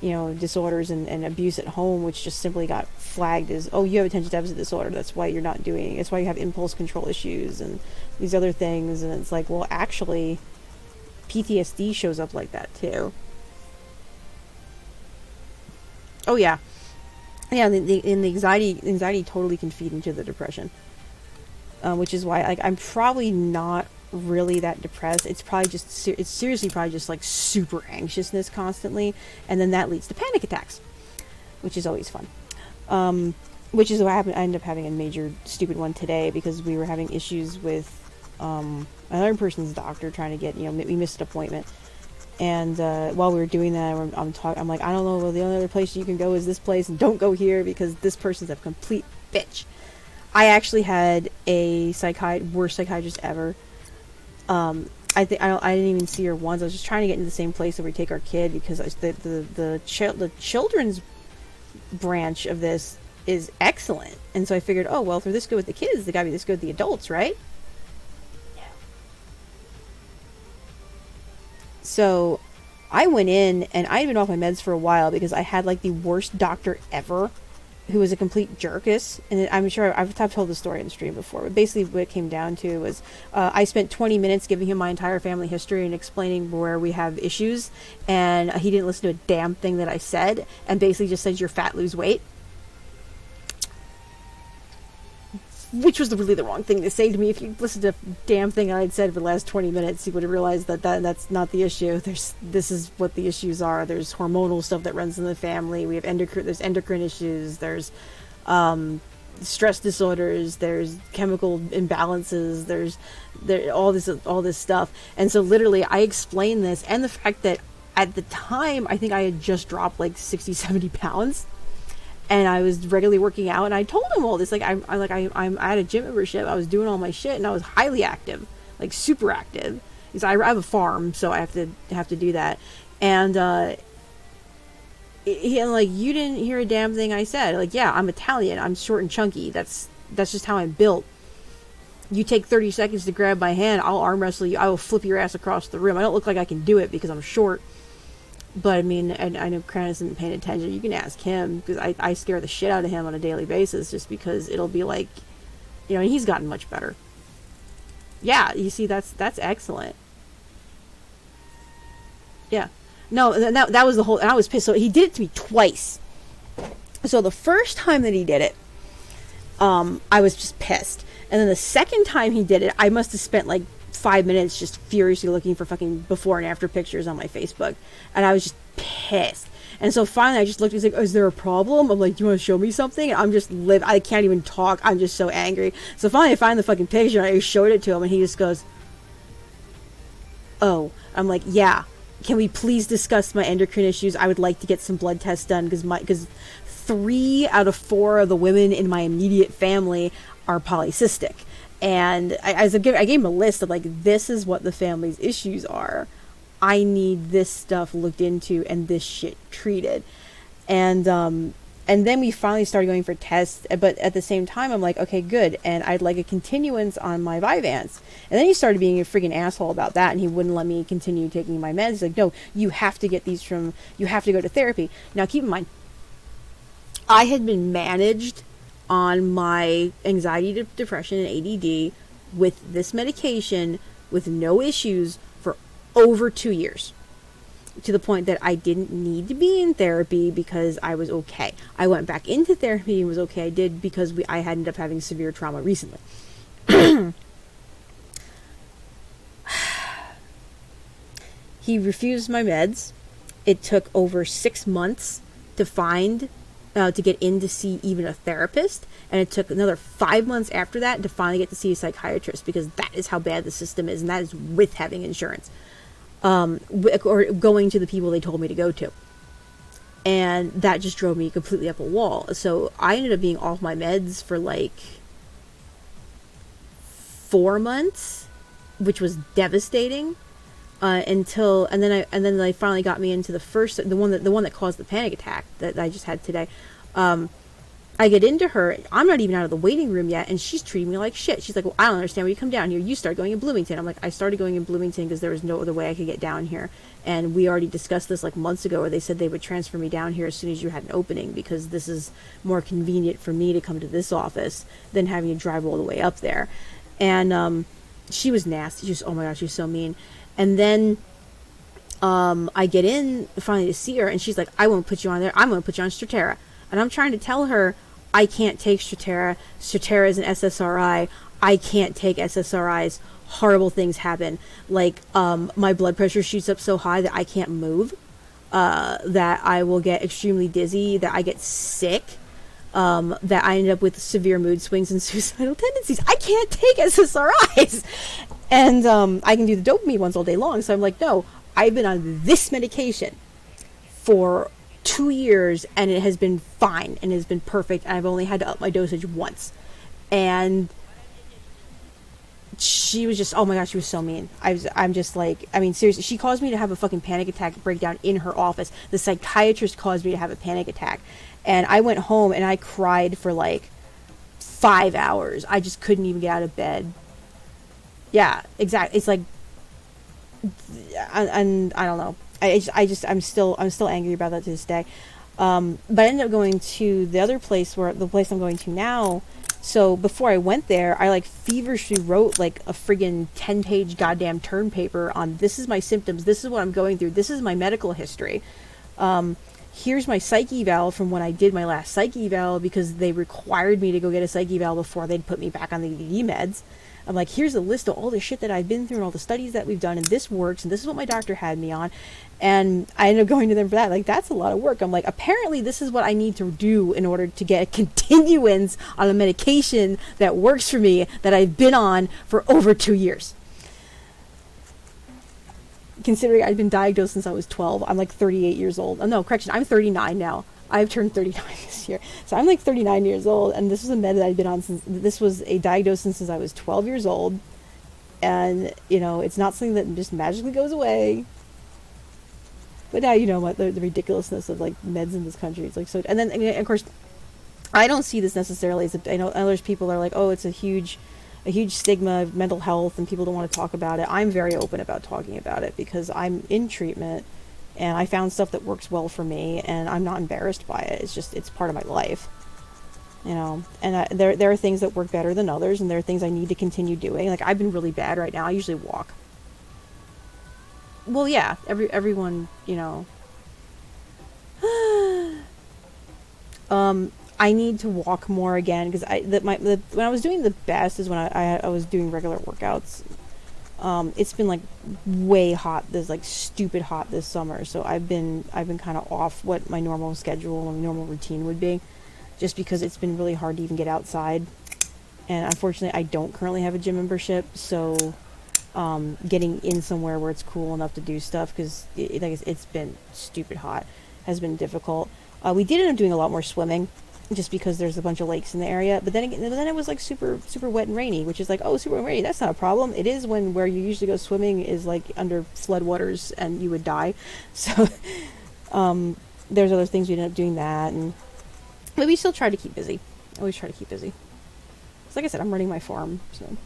you know, disorders and abuse at home, which just simply got flagged as, oh, you have attention deficit disorder. That's why you're not doing. That's why you have impulse control issues and these other things. And it's like, well, actually, PTSD shows up like that too. Oh yeah, the anxiety totally can feed into the depression, which is why I'm probably not really that depressed. It's probably just it's seriously probably just like super anxiousness constantly, and then that leads to panic attacks, which is always fun. Which is what happened. I ended up having a major stupid one today because we were having issues with another person's doctor trying to get, you know, we missed an appointment. And while we were doing that, I'm like, I don't know, well, the only other place you can go is this place, and don't go here because this person's a complete bitch. I actually had a worst psychiatrist ever. I didn't even see her once. I was just trying to get into the same place that we take our kid, because the children's branch of this is excellent. And so I figured, oh, well, if they're this good with the kids, they gotta be this good with the adults, right? So I went in, and I'd been off my meds for a while because I had like the worst doctor ever, who was a complete jerkus. And I'm sure I've told the story in the stream before, but basically what it came down to was I spent 20 minutes giving him my entire family history and explaining where we have issues, and he didn't listen to a damn thing that I said, and basically just said, you're fat, lose weight. Which was really the wrong thing to say to me. If you listened to a damn thing I had said for the last 20 minutes, you would have realized that's not the issue. This is what the issues are. There's hormonal stuff that runs in the family. We have there's endocrine issues. There's stress disorders. There's chemical imbalances. There's all this stuff. And so literally I explained this, and the fact that at the time I think I had just dropped like 60, 70 pounds. And I was regularly working out, and I told him all this. Like I had a gym membership. I was doing all my shit, and I was highly active, like super active. Because I have a farm, so I have to do that. And he like, you didn't hear a damn thing I said. Like, yeah, I'm Italian. I'm short and chunky. That's just how I'm built. You take 30 seconds to grab my hand, I'll arm wrestle you. I will flip your ass across the room. I don't look like I can do it because I'm short. But I mean, I know Kranis isn't paying attention. You can ask him, because I scare the shit out of him on a daily basis, just because it'll be like, you know, and he's gotten much better. Yeah, you see, that's excellent. Yeah. No, that was the whole, and I was pissed. So he did it to me twice. So the first time that he did it, I was just pissed. And then the second time he did it, I must have spent like 5 minutes just furiously looking for fucking before and after pictures on my Facebook. And I was just pissed. And so finally I just looked, he's like, is there a problem? I'm like, do you want to show me something? And I'm just I can't even talk. I'm just so angry. So finally I find the fucking picture and I showed it to him and he just goes, oh. I'm like, yeah. Can we please discuss my endocrine issues? I would like to get some blood tests done because 3 out of 4 of the women in my immediate family are polycystic. And I gave him a list of like, this is what the family's issues are. I need this stuff looked into and this shit treated. And then we finally started going for tests, but at the same time I'm like, okay, good, and I'd like a continuance on my Vyvanse. And then he started being a freaking asshole about that, and he wouldn't let me continue taking my meds. He's like, no, you have to get these you have to go to therapy. Now keep in mind, I had been managed on my anxiety, depression, and ADD with this medication with no issues for over 2 years. To the point that I didn't need to be in therapy because I was okay. I went back into therapy and was okay. I did because I had ended up having severe trauma recently. He refused my meds. It took over 6 months to get in to see even a therapist. And it took another 5 months after that to finally get to see a psychiatrist, because that is how bad the system is, and that is with having insurance. Or going to the people they told me to go to. And that just drove me completely up a wall. So I ended up being off my meds for like 4 months, which was devastating. And then they finally got me into the one that caused the panic attack that I just had today. I get into her, I'm not even out of the waiting room yet, and she's treating me like shit. She's like, well, I don't understand why you come down here. You start going in Bloomington. I'm like, I started going in Bloomington because there was no other way I could get down here. And we already discussed this like months ago, where they said they would transfer me down here as soon as you had an opening, because this is more convenient for me to come to this office than having to drive all the way up there. And she was nasty. She was, oh my gosh, she was so mean. And then I get in finally to see her, and she's like, I won't put you on there. I'm going to put you on Strattera. And I'm trying to tell her, I can't take Strattera. Strattera is an SSRI. I can't take SSRIs. Horrible things happen. Like, my blood pressure shoots up so high that I can't move. That I will get extremely dizzy. That I get sick. That I end up with severe mood swings and suicidal tendencies. I can't take SSRIs. And I can do the dopamine ones all day long. So I'm like, no, I've been on this medication for 2 years, and it has been fine, and it has been perfect, and I've only had to up my dosage once. And she was just, oh my gosh, she was so mean. I'm just like, I mean, seriously, she caused me to have a fucking panic attack breakdown in her office. The psychiatrist caused me to have a panic attack. And I went home, and I cried for like 5 hours. I just couldn't even get out of bed. Yeah, exactly. It's like, and I don't know. I'm still angry about that to this day. But I ended up going to the other place, the place I'm going to now. So before I went there, I like feverishly wrote like a friggin' 10-page goddamn term paper on, this is my symptoms, this is what I'm going through, this is my medical history. Here's my psych eval from when I did my last psych eval, because they required me to go get a psych eval before they'd put me back on the ED meds. I'm like, here's a list of all the shit that I've been through and all the studies that we've done, and this works, and this is what my doctor had me on. And I ended up going to them for that. Like, that's a lot of work. I'm like, apparently this is what I need to do in order to get a continuance on a medication that works for me, that I've been on for over 2 years. Considering I've been diagnosed since I was 12, I'm like 38 years old. Oh, no, correction, I'm 39 now. I've turned 39 this year. So I'm like 39 years old, and this was a med that I've been on this was a diagnosis since I was 12 years old. And, you know, it's not something that just magically goes away. But now you know what the ridiculousness of like meds in this country. It's like so, and then of course, I don't see this necessarily as I know there's people that are like, oh, it's a huge stigma of mental health and people don't want to talk about it. I'm very open about talking about it because I'm in treatment and I found stuff that works well for me, and I'm not embarrassed by it. It's part of my life, you know. And there are things that work better than others, and there are things I need to continue doing. Like, I've been really bad right now. I usually walk. well, yeah, everyone, you know. I need to walk more again because when I was doing the best is when I was doing regular workouts. It's been like way hot, this like stupid hot this summer, so I've been kind of off what my normal schedule and normal routine would be, just because it's been really hard to even get outside, and unfortunately I don't currently have a gym membership, so getting in somewhere where it's cool enough to do stuff, because it's been stupid hot, has been difficult. We did end up doing a lot more swimming, just because there's a bunch of lakes in the area, but then it was like super wet and rainy, which is like, oh, super rainy, that's not a problem. It is when where you usually go swimming is like under floodwaters and you would die. So there's other things we ended up doing that, but we still try to keep busy. Always try to keep busy. So like I said, I'm running my farm, so.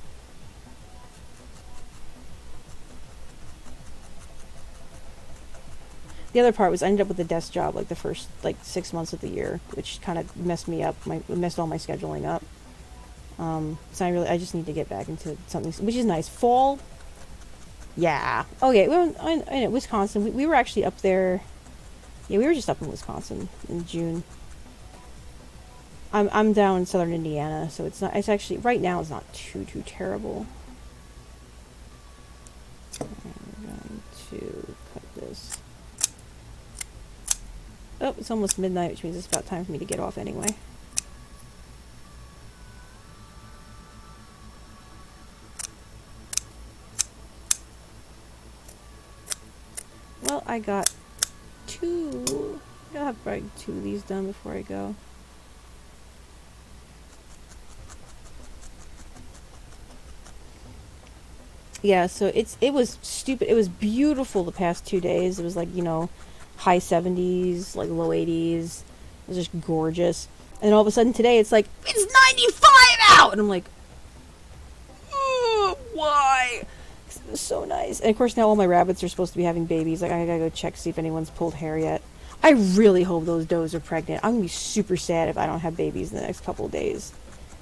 The other part was I ended up with a desk job like the first 6 months of the year, which kind of messed me up. Messed all my scheduling up. So I just need to get back into something, which is nice. Fall. Yeah. Okay. We were in Wisconsin. We were actually up there. Yeah, we were just up in Wisconsin in June. I'm down in southern Indiana, so it's not. It's actually right now. It's not too terrible. I'm going to cut this. Oh, it's almost midnight, which means it's about time for me to get off anyway. Well, I got two. I'll have probably 2 of these done before I go. Yeah, so it was stupid. It was beautiful the past 2 days. It was like, you know, high 70s, like low 80s. It was just gorgeous. And all of a sudden today it's like, it's 95 out! And I'm like, why? It was so nice. And of course now all my rabbits are supposed to be having babies. Like, I gotta go check, see if anyone's pulled hair yet. I really hope those does are pregnant. I'm gonna be super sad if I don't have babies in the next couple of days.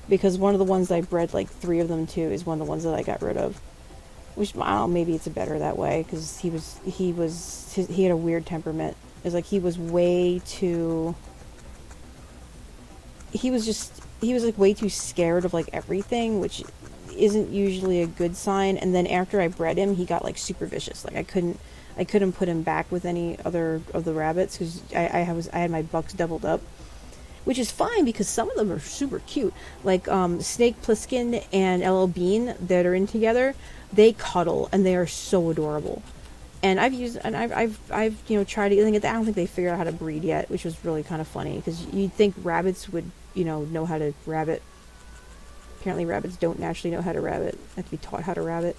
Because one of the ones I bred like 3 of them to is one of the ones that I got rid of. Which, I don't know, maybe it's better that way, because he had a weird temperament. It's like he was way too... He was like way too scared of like everything, which isn't usually a good sign. And then after I bred him, he got like super vicious. Like I couldn't put him back with any other of the rabbits, because I had my bucks doubled up. Which is fine, because some of them are super cute. Like Snake Plissken and LL Bean that are in together, they cuddle and they are so adorable. And I've you know, tried to, I don't think they figured out how to breed yet, which was really kind of funny, because you'd think rabbits would, you know how to rabbit. Apparently rabbits don't naturally know how to rabbit. They have to be taught how to rabbit.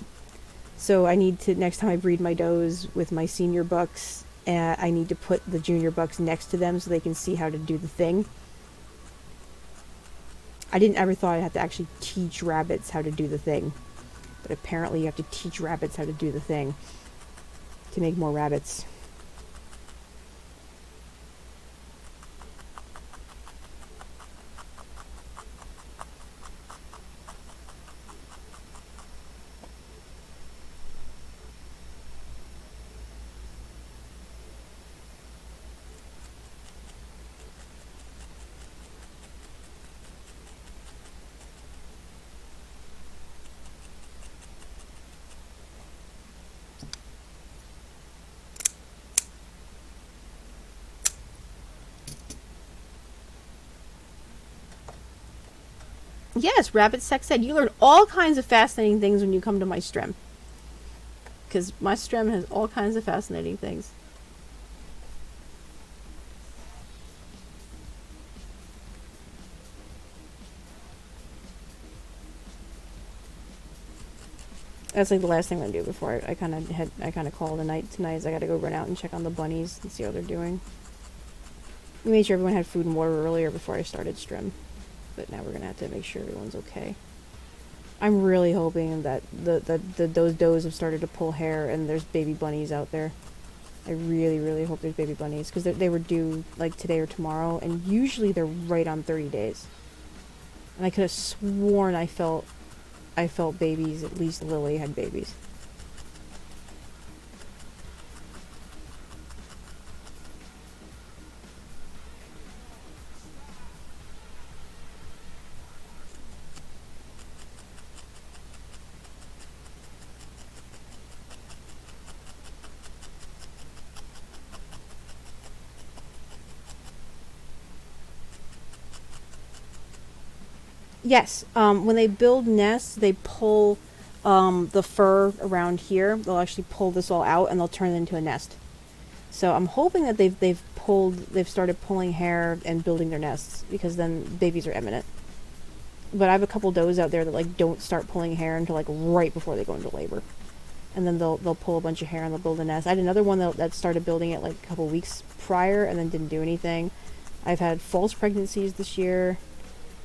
So I need to, next time I breed my does with my senior bucks, I need to put the junior bucks next to them so they can see how to do the thing. I didn't ever thought I'd have to actually teach rabbits how to do the thing. But apparently you have to teach rabbits how to do the thing to make more rabbits. Yes, Rabbit Sex Ed. You learn all kinds of fascinating things when you come to my stream. Because my stream has all kinds of fascinating things. That's like the last thing I'm gonna do before I kind of call it a night tonight. Is I gotta go run out and check on the bunnies and see how they're doing. We made sure everyone had food and water earlier before I started stream. But now we're gonna have to make sure everyone's okay. I'm really hoping that those does have started to pull hair and there's baby bunnies out there. I really, really hope there's baby bunnies, because they were due like today or tomorrow, and usually they're right on 30 days. And I could have sworn I felt babies. At least Lily had babies. Yes. When they build nests, they pull the fur around here. They'll actually pull this all out and they'll turn it into a nest. So I'm hoping that they've started pulling hair and building their nests, because then babies are imminent. But I have a couple does out there that like don't start pulling hair until like right before they go into labor, and then they'll pull a bunch of hair and they'll build a nest. I had another one that started building it like a couple weeks prior and then didn't do anything. I've had false pregnancies this year.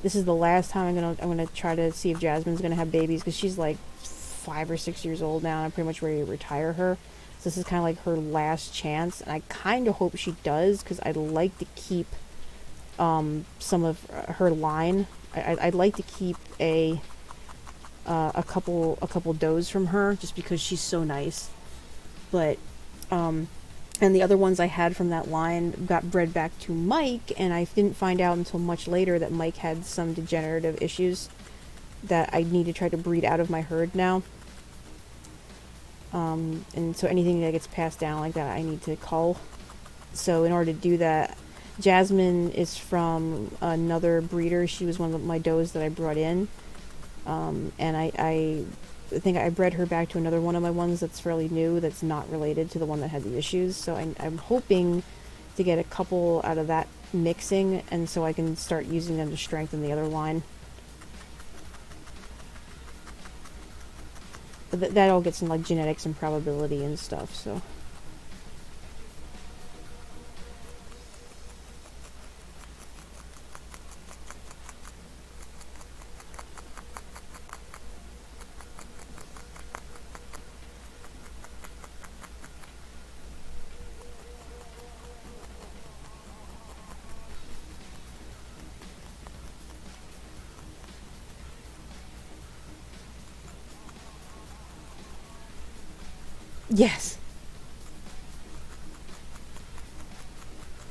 This is the last time I'm gonna try to see if Jasmine's gonna have babies, because she's like 5 or 6 years old now and I'm pretty much ready to retire her. So this is kind of like her last chance, and I kind of hope she does, because I'd like to keep some of her line. I'd like to keep a couple does from her, just because she's so nice. But and the other ones I had from that line got bred back to Mike, and I didn't find out until much later that Mike had some degenerative issues that I need to try to breed out of my herd now. And so anything that gets passed down like that, I need to cull. So in order to do that, Jasmine is from another breeder. She was one of my does that I brought in. And I think I bred her back to another one of my ones that's fairly new, that's not related to the one that had the issues. So I'm hoping to get a couple out of that mixing, and so I can start using them to strengthen the other line. But that all gets in like genetics and probability and stuff, so. Yes.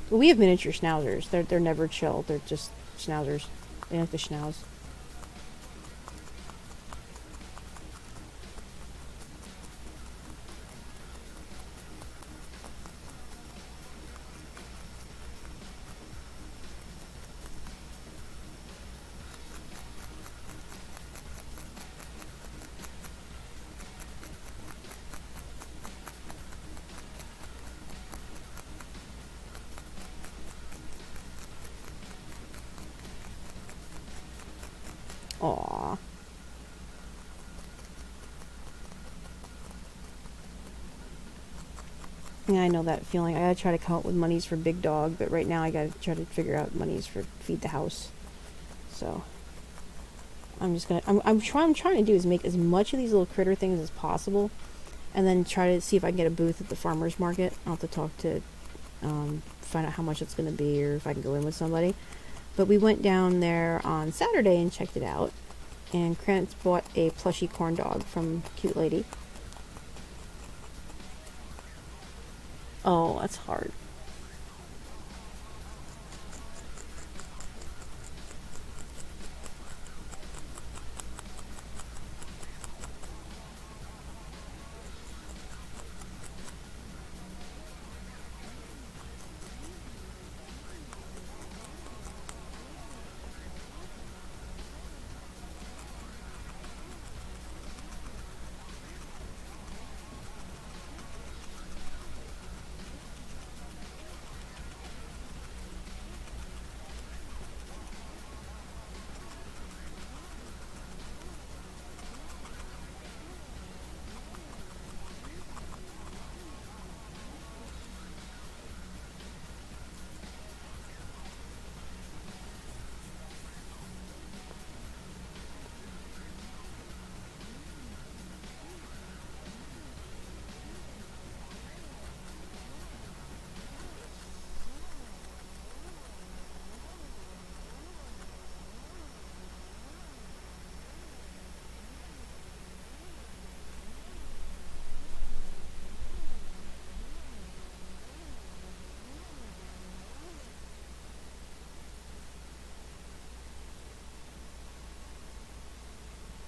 Well, we have miniature schnauzers. They're never chill. They're just schnauzers. They have to schnauz. Aww. Yeah, I know that feeling. I gotta try to come up with monies for Big Dog, but right now I gotta try to figure out monies for Feed the House. So I'm just gonna I'm trying to do is make as much of these little critter things as possible, and then try to see if I can get a booth at the farmer's market. I'll have to talk to find out how much it's gonna be, or if I can go in with somebody. But we went down there on Saturday and checked it out, and Krantz bought a plushy corn dog from Cute Lady. Oh, that's hard.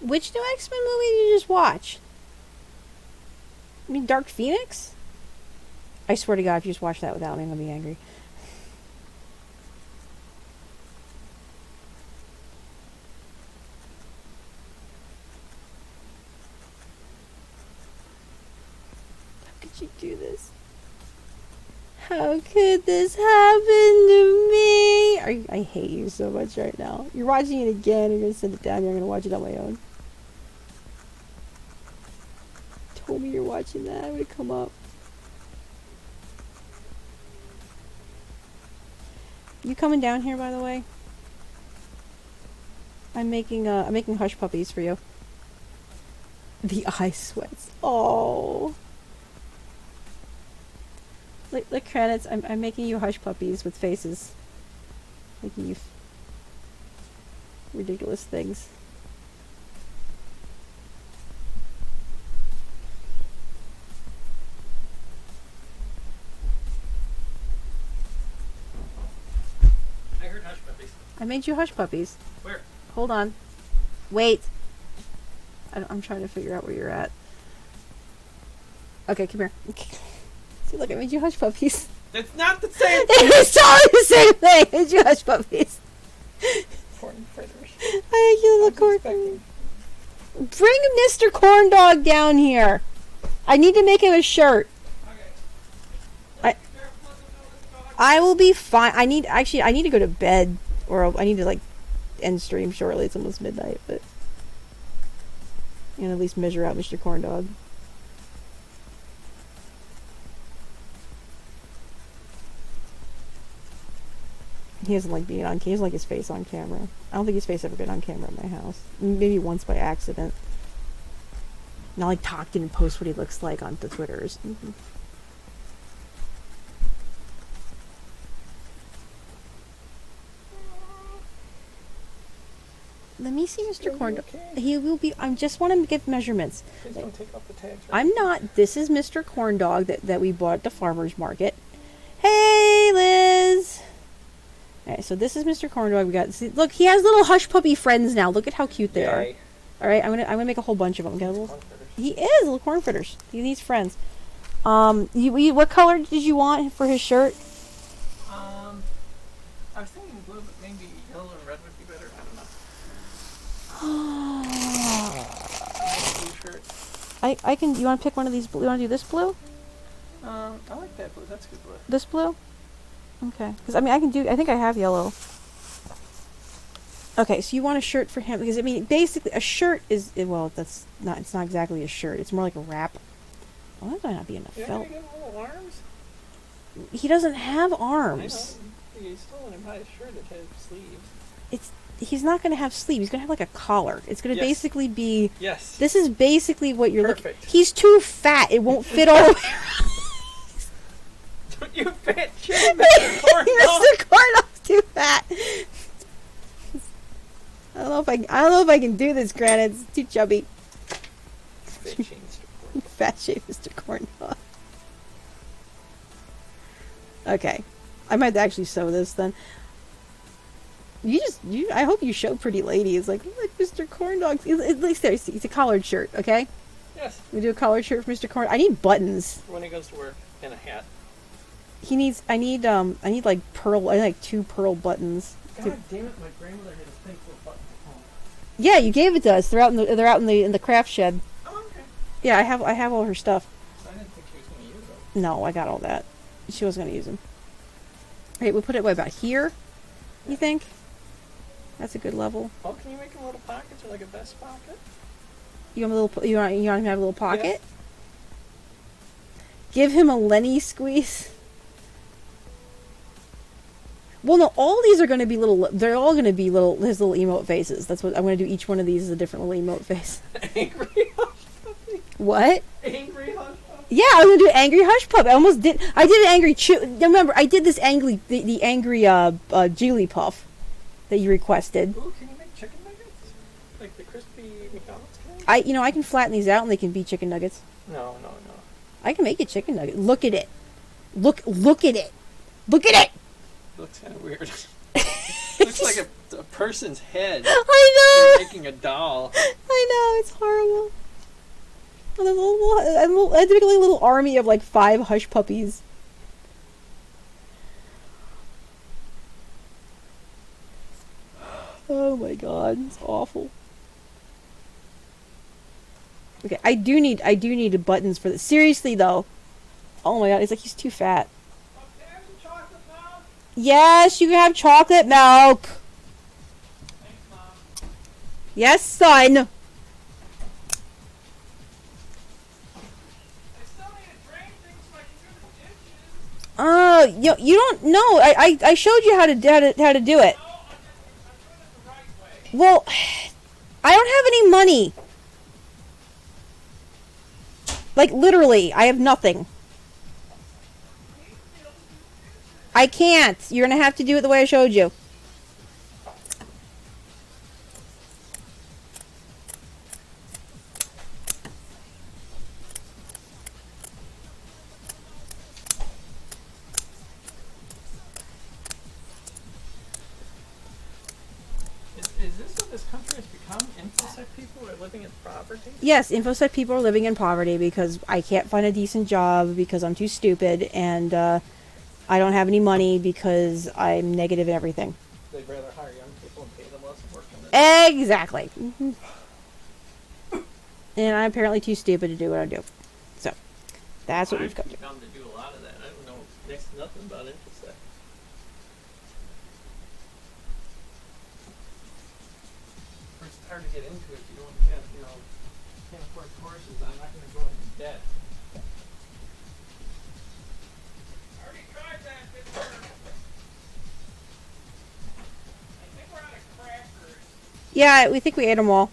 Which new X-Men movie did you just watch? I mean, Dark Phoenix? I swear to God, if you just watch that without me, I'm gonna be angry. How could this happen to me? I hate you so much right now. You're watching it again. You're gonna send it down. You're gonna watch it on my own. Told me you're watching that. I'm gonna come up. You coming down here, by the way? I'm making hush puppies for you. The eye sweats. Oh. Look, credits. I'm making you hush puppies with faces. Making you ridiculous things.
I heard hush puppies.
I made you hush puppies.
Where?
Hold on. Wait. I'm trying to figure out where you're at. Okay, come here. See, look, I made you hush puppies.
That's not the same thing!
It's totally the same thing! I made you hush puppies.
Corn fritters.
I made you little corn. Bring Mr. Corn Dog down here. I need to make him a shirt. I will be fine. I need to go to bed, or I need to like end stream shortly. It's almost midnight, but and at least measure out Mr. Corn Dog. He doesn't like being on. He doesn't like his face on camera. I don't think his face ever been on camera in my house. Maybe once by accident. Not like talk and post what he looks like on the Twitters. Let me see Mr. Corn Dog.
Okay.
He will be. I just want him to give measurements.
Please don't take off the tags. Right?
I'm not. This is Mr. Corn Dog that we bought at the farmer's market. Hey, Liz! Alright, so this is Mr. Corn Dog. We got. See, look, he has little hush puppy friends now. Look at how cute they are.
Yay.
Alright, I'm gonna make a whole bunch of them. Get a little.
Corn fritters.
He is little corn fritters. He needs friends. What color did you want for his shirt?
I was thinking blue, but maybe yellow and red would be better. I don't know. Nice blue shirt.
I can. You want to pick one of these blue? You want to do this blue?
I like that blue. That's good blue.
This blue? Okay. Because, I mean, I think I have yellow. Okay, so you want a shirt for him. Because, I mean, basically, a shirt is, well, it's not exactly a shirt. It's more like a wrap. Well, that might not be enough
You're
felt.
gonna get little arms?
He doesn't have
I
arms.
know. You still want him buy a shirt that has sleeves.
He's not going to have sleeves. He's going to have like a collar. It's going to
Yes.
basically be...
Yes.
This is basically what you're looking...
Perfect.
He's too fat. It won't fit all the way around.
Don't you fat shame Mr. Corn Dog?
Mr. Corn Dog's too fat. I don't know if I can do this, Granite. It's too chubby.
Fat shame Mr. Corn Dog.
Fat shape Mr. Corn Dog. Okay. I might actually sew this then. I hope you show pretty ladies. Like, look, Mr. Corn Dog. At least there's, it's a collared shirt, okay?
Yes.
We do a collared shirt for Mr. Corn. I need buttons.
When he goes to work and a hat.
I need like 2 pearl buttons.
God damn it! My grandmother had a pink little button at home.
Yeah, you gave it to us. They're out in the craft shed.
Oh, okay.
Yeah, I have all her stuff.
So I didn't think she was going to use them.
No, I got all that. She wasn't gonna use them. Hey, we'll put it about here. You think? That's a good level.
Oh, can you make him little pockets or like a vest pocket?
You want him to have a little pocket?
Yes.
Give him a Lenny squeeze. Well, no, all these are going to be little. They're all going to be his little emote faces. That's what I'm going to do. Each one of these is a different little emote face.
Angry hush puppy.
What?
Angry hush puppy.
Yeah, I'm going to do angry hush pup. I almost did. I did an angry remember, I did this angry the angry Jigglypuff that you requested.
Ooh, can you make chicken nuggets? Like the crispy McDonald's kind?
I can flatten these out and they can be chicken nuggets.
No.
I can make a chicken nugget. Look at it. Look at it. Look at it.
Looks kind of weird. Looks like a person's head.
I know.
Making a doll.
I know. It's horrible. And I did a little army of like 5 hush puppies. Oh my god, it's awful. Okay, I do need buttons for this. Seriously though. Oh my god, it's like he's too fat. Yes, you can have chocolate milk.
Thanks, Mom.
Yes, son.
I still need to drain things so I can do the dishes.
You don't know. I showed you how to do it.
No, I'm doing it the right way.
Well, I don't have any money. Like, literally, I have nothing. I can't. You're gonna have to do it the way I showed you.
Is this what this country has become? InfoSec people are living in poverty?
Yes, InfoSec people are living in poverty because I can't find a decent job because I'm too stupid, and I don't have any money because I'm negative in everything.
They'd rather hire young people and pay them less and work in the...
Exactly. And I'm apparently too stupid to do what I do. So, that's what we've come to.
come to do a lot of that. I don't know next to nothing about InfoSec. It's hard to get into it if you don't have, can't afford courses. I'm not going to go into debt. I already tried that. Didn't work. I think we're out of crackers.
Yeah, we think we ate them all.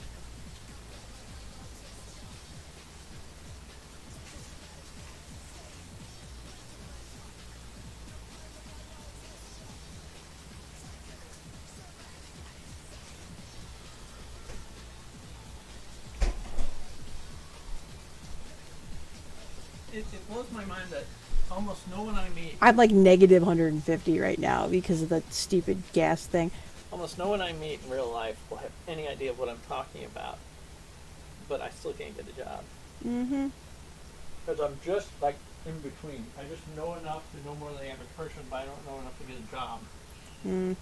It blows my mind that almost no one I meet,
I'm like negative 150 right now because of the stupid gas thing.
almost no one I meet in real life will have any idea of what I'm talking about. But I still can't get a job.
Mm-hmm.
Because I'm just like in between. I just know enough to know more than the average person, but I don't know enough to get a job.
Mm.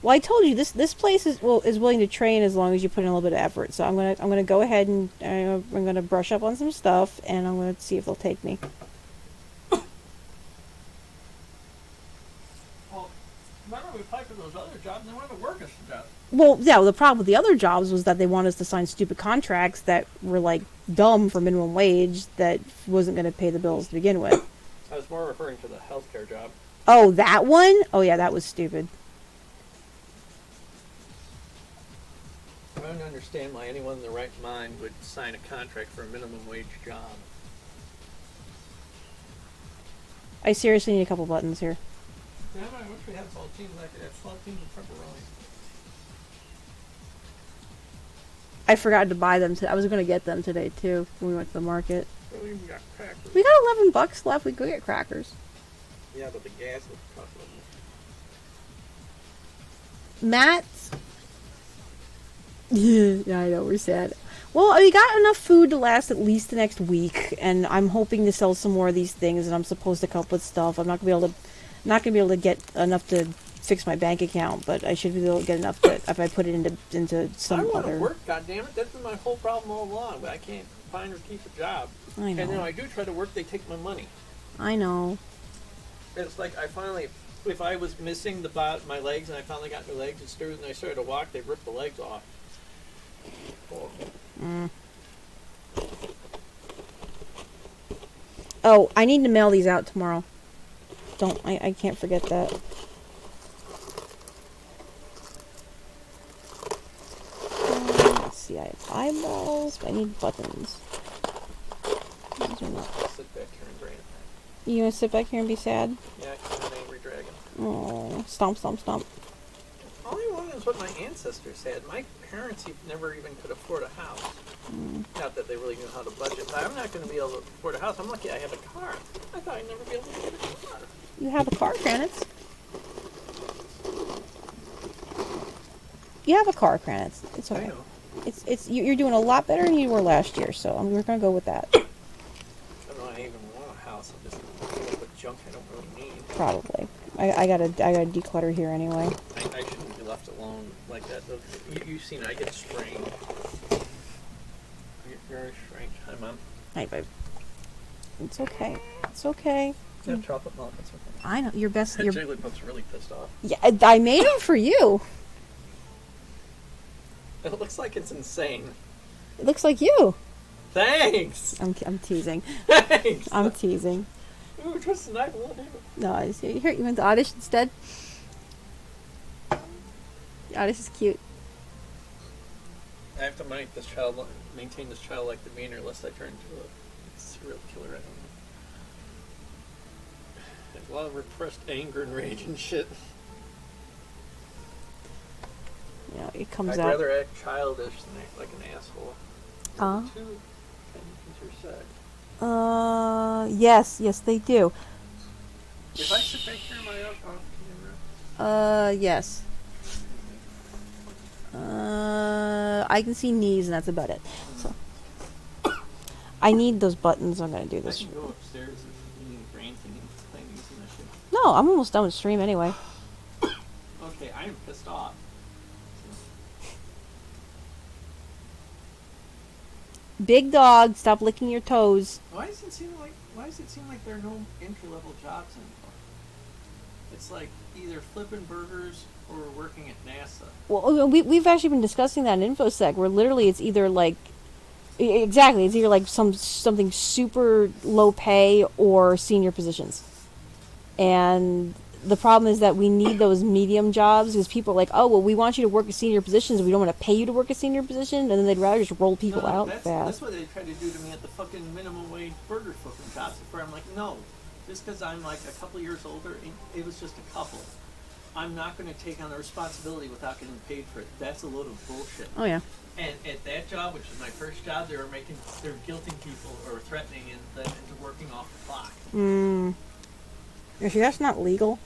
Well, I told you this place is willing to train as long as you put in a little bit of effort. So I'm gonna go ahead and I'm gonna brush up on some stuff, and I'm gonna see if they'll take me.
Well, remember we applied for those other jobs and they wanted to work us to death.
Well, yeah. The problem with the other jobs was that they wanted us to sign stupid contracts that were like dumb for minimum wage that wasn't gonna pay the bills to begin with.
I was more referring to the healthcare job.
Oh, that one? Oh yeah, that was stupid.
I don't understand why anyone in their right mind would sign a contract for a minimum wage job.
I seriously need a couple buttons here.
Damn, I wish we had saltines. I could have saltines and pepperoni.
I forgot to buy them. I was going to get them today too when we went to the market.
We even got crackers.
We got $11 left. We could get crackers.
Yeah, but the gas would cost a little more.
Matt's. Yeah, I know, we're sad. Well, we got enough food to last at least the next week, and I'm hoping to sell some more of these things. And I'm supposed to come up with stuff. I'm not gonna be able to get enough to fix my bank account, but I should be able to get enough that if I put it into some
I want
other.
to work, goddammit. That's been my whole problem all along. But I can't find or keep a job.
I know.
And then when I do try to work, they take my money.
I know.
It's like I finally, if I was missing my legs and I finally got new legs and I started to walk, they ripped the legs off.
Mm. Oh, I need to mail these out tomorrow. I can't forget that. Let's see, I have eyeballs, but I need buttons. These are not.
I'll sit back here and drain it.
You want to sit back here and be sad?
Yeah, 'cause I'm an angry dragon.
Oh, stomp, stomp, stomp.
All I want is what my ancestors had. My parents never even could afford a house. Not that they really knew how to budget, but I'm not going to be able to afford a house. I'm lucky I have a car. I thought I'd never be able to get a car.
You have a car, Kranitz. You have a car, Kranitz. It's okay.
I know.
You're doing a lot better than you were last year, so we're gonna go with that.
I don't know. I even want a house. I'm just full of junk I don't really need.
Probably. I gotta declutter here anyway.
I shouldn't be left alone like that. You've seen I get strained. I get very strange. Hi, Mom.
Hi, babe. It's okay. It's okay.
Yeah, chocolate muffins.
I know your best. Your
Jigglypuff's really pissed off.
yeah, I made them for you.
It looks like it's insane.
It looks like you.
Thanks.
I'm teasing.
Thanks.
I'm teasing.
Ooh, twist the knife a little bit.
No, I see. Here, you went to Oddish instead. Oddish is cute.
I have to maintain this childlike demeanor lest I turn into a serial killer. I don't know. There's a lot of repressed anger and rage and shit.
You know, it comes
I'd
out.
rather act childish than act like an asshole.
Huh?
Two intersect.
Yes, they do.
If I sit back here in my off camera.
Yes. I can see knees, and that's about it. So, I need those buttons. I'm gonna do
I
this.
can go upstairs if you ranting and playing using that shit.
No, I'm almost done with stream anyway.
Okay, I am pissed off.
Big dog, stop licking your toes.
Why does it seem like there are no entry level jobs anymore? It's like either flipping burgers or working at NASA.
Well, we've actually been discussing that in InfoSec, where literally it's either like, exactly, it's either like something super low pay or senior positions. And the problem is that we need those medium jobs because people are like, oh, well, we want you to work at senior positions, we don't want to pay you to work at senior position, and then they'd rather just roll people out
that's
fast.
what they tried to do to me at the fucking minimum wage burger flipping jobs. Where I'm like, no, just because I'm like a couple years older, it was just a couple. I'm not going to take on the responsibility without getting paid for it. That's a load of bullshit.
Oh, yeah.
And at that job, which is my first job, they're guilting people or threatening them into working off the clock.
Actually, that's not legal.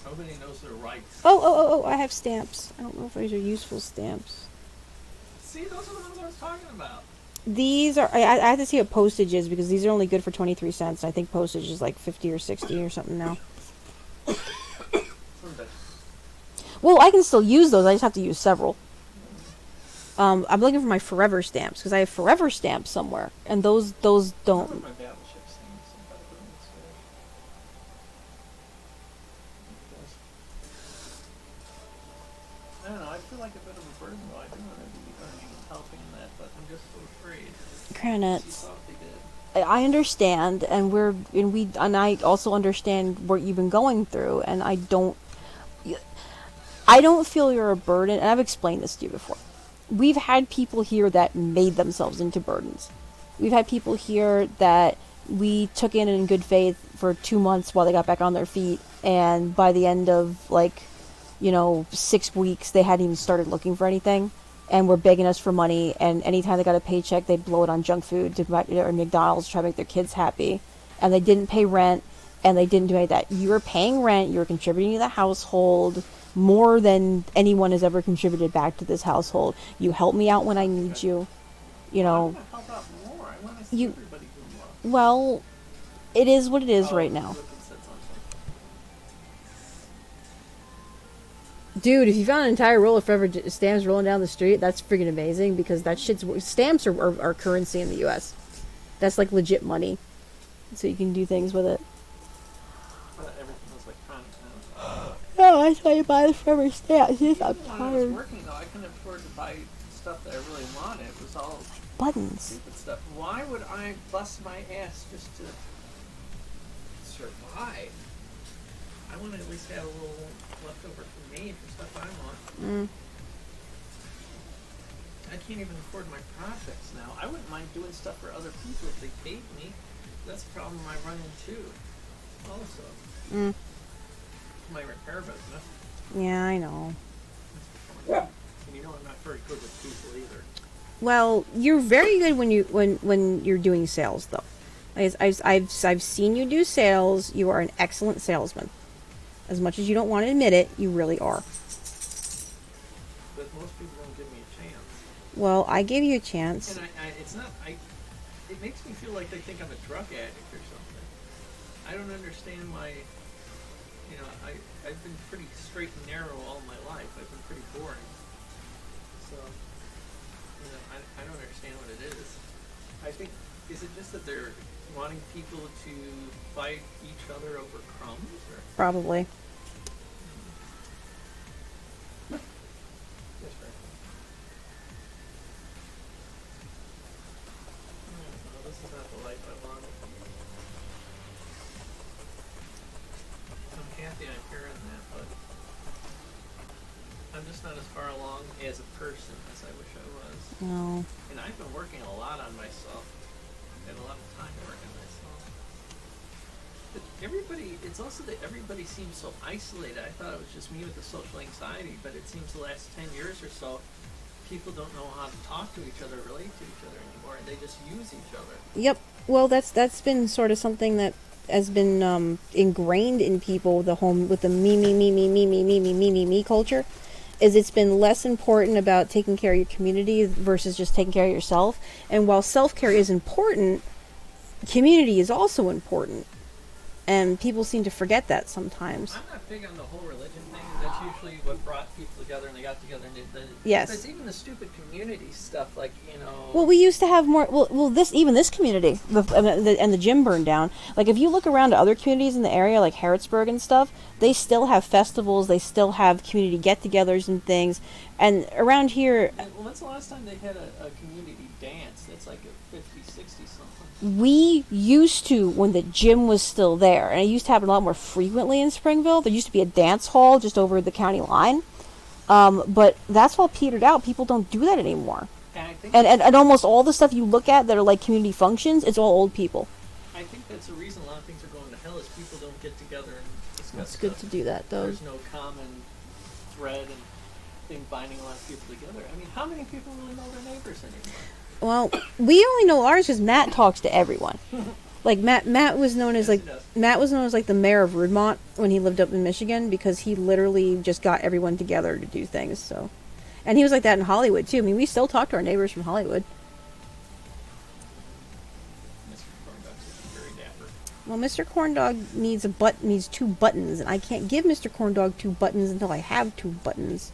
Nobody knows their rights.
Oh, I have stamps. I don't know if these are useful stamps.
See, those are the ones I was talking about.
These are, I have to see what postage is because these are only good for 23 cents. I think postage is like 50 or 60 or something now. Well, I can still use those. I just have to use several. I'm looking for my forever stamps because I have forever stamps somewhere, and those don't.
My battleship stamps. I don't know. I feel like a bit of a burden though. I do want to be earning and helping in that, but I'm just so afraid.
Granite.
She thought they did.
I understand, and I also understand what you've been going through, and I don't feel you're a burden, and I've explained this to you before. We've had people here that made themselves into burdens. We've had people here that we took in good faith for 2 months while they got back on their feet, and by the end of 6 weeks, they hadn't even started looking for anything. And were begging us for money, and anytime they got a paycheck, they'd blow it on junk food or McDonald's to try to make their kids happy. And they didn't pay rent, and they didn't do any of that. You were paying rent, you were contributing to the household more than anyone has ever contributed back to this household. You help me out when I need you. You know.
I want to help out more. I want to see everybody do more.
Well, it is what it is right now. Dude, if you found an entire roll of forever stamps rolling down the street, that's freaking amazing because that shit's stamps are currency in the U.S. That's like legit money, so you can do things with it.
Everything was electronic now.
No, that's why you buy the forever stamps. I'm
When I was
tired.
working though, I couldn't afford to buy stuff that I really wanted. It was all
Buttons.
stupid stuff. Why would I bust my ass just to survive? I want to at least have a little leftover for me for stuff I want. I can't even afford my projects now. I wouldn't mind doing stuff for other people if they paid me. That's a problem I run into also. My repair business.
Yeah, I know.
And you know I'm not very good with people either.
Well, you're very good when you're doing sales, though. I've seen you do sales. You are an excellent salesman. As much as you don't want to admit it, you really are.
But most people don't give me a chance.
Well, I gave you a chance.
And it makes me feel like they think I'm a drug addict or something. I don't understand why, I've been pretty straight and narrow all my life. I've been pretty boring. So, I don't understand what it is. I think, is it just that they're wanting people to fight each other over crumbs? Or?
Probably.
Yes, right. No, this is not the life I wanted. I'm happy I'm hearing that, but I'm just not as far along as a person as I wish I was.
No.
And I've been working a lot on myself. I have a lot of time to work on myself. But everybody, it's also that everybody seems so isolated. I thought it was just me with the social anxiety, but it seems the last 10 years or so, people don't know how to talk to each other, relate to each other anymore, and they just use each other.
Yep. Well, that's been sort of something that has been ingrained in people. The home with the me culture, is it's been less important about taking care of your community versus just taking care of yourself. And while self-care is important, community is also important. And people seem to forget that sometimes.
I'm not big on the whole religion thing. That's usually what brought people together, and they got together and did the...
Yes.
But it's even the stupid community stuff, like, you know...
Well, we used to have more. Well, this community, and the gym burned down. Like, if you look around to other communities in the area, like Harrodsburg and stuff, they still have festivals. They still have community get-togethers and things. And around here,
And when's the last time they had a community dance? That's like a 50, 60 something.
we used to, when the gym was still there, and it used to happen a lot more frequently in Springville. There used to be a dance hall just over the county line. But that's all petered out. People don't do that anymore.
And I think
And almost all the stuff you look at that are like community functions, it's all old people.
I think that's the reason a lot of things are going to hell is people don't get together and discuss
It's good
stuff.
to do that, though.
There's no common thread and thing binding a lot of people together. I mean, how many people really know their neighbors anymore?
Well, we only know ours because Matt talks to everyone. Like Matt was known as
Yes,
like
he does.
Matt was known as like the mayor of Rudmont when he lived up in Michigan because he literally just got everyone together to do things. So, and he was like that in Hollywood too. I mean, we still talk to our neighbors from Hollywood.
Mr. Cornbuck's very dapper.
Well, Mr. Corndog needs 2 buttons, and I can't give Mr. Corndog 2 buttons until I have 2 buttons.